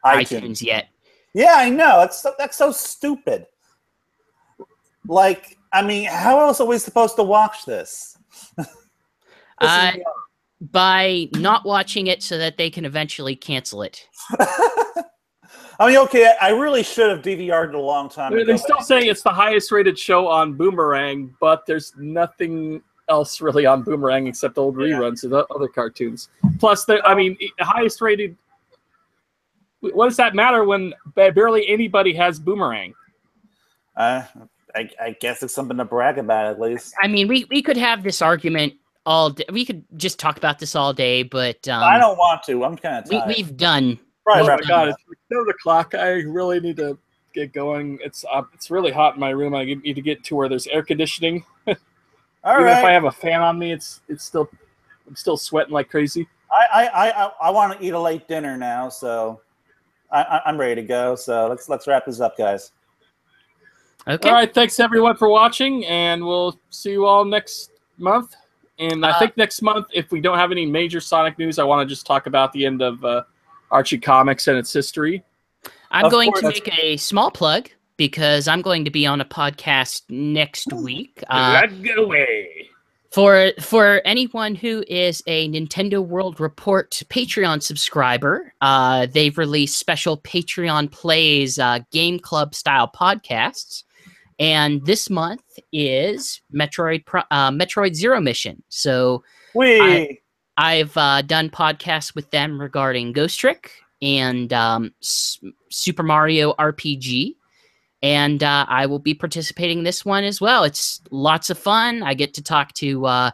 iTunes yet. Yeah, I know. That's so stupid. Like, I mean, how else are we supposed to watch this? By not watching it so that they can eventually cancel it. I mean, okay, I really should have DVR'd it a long time ago. They're still saying it's the highest rated show on Boomerang, but there's nothing else really on Boomerang except old reruns of the other cartoons. Plus, I mean, highest rated. What does that matter when barely anybody has Boomerang? I guess it's something to brag about, at least. I mean, we could have this argument all day. We could just talk about this all day, but I don't want to. I'm kind of tired. We've done. Oh my God! It's 7 o'clock. I really need to get going. It's really hot in my room. I need to get to where there's air conditioning. All Even right. if I have a fan on me, I'm still sweating like crazy. I want to eat a late dinner now, so I'm ready to go. So let's wrap this up, guys. Okay. All right. Thanks everyone for watching, and we'll see you all next month. And I think next month, if we don't have any major Sonic news, I want to just talk about the end of Archie Comics and its history. I'm going to make a small plug because I'm going to be on a podcast next week. Let's get away. For anyone who is a Nintendo World Report Patreon subscriber, they've released special Patreon Plays Game Club style podcasts. And this month is Metroid Zero Mission. So I've done podcasts with them regarding Ghost Trick and Super Mario RPG, and I will be participating in this one as well. It's lots of fun. I get to talk to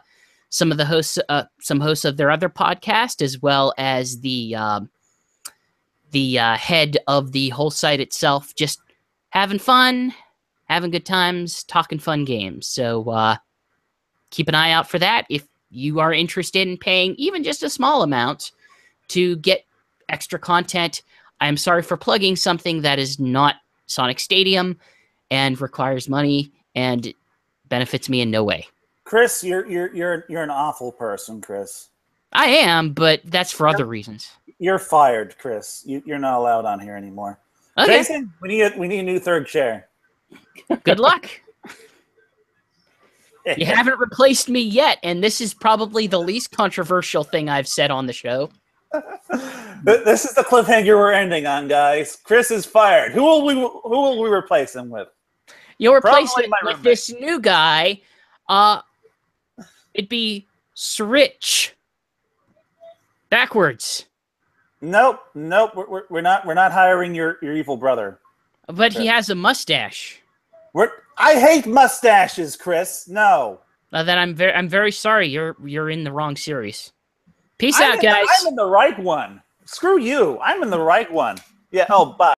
some of the hosts, some hosts of their other podcast, as well as the head of the whole site itself. Just having fun, having good times, talking fun games. So keep an eye out for that if you are interested in paying even just a small amount to get extra content, I'm sorry for plugging something that is not Sonic Stadium and requires money and benefits me in no way. Chris, you're an awful person, Chris. I am, but that's for other reasons. You're fired, Chris. You're not allowed on here anymore. Okay. Jason, we need a new third chair. Good luck. You haven't replaced me yet, and this is probably the least controversial thing I've said on the show. This is the cliffhanger we're ending on, guys. Chris is fired. Who will we replace him with? You'll replace Probably it my with roommate. this new guy. It'd be Srich. Backwards. Nope. We're not hiring your evil brother. But he has a mustache. I hate mustaches, Chris. No. Then I'm very sorry. You're in the wrong series. Peace out, guys. I'm in the right one. Screw you. I'm in the right one. Yeah. Oh, bye.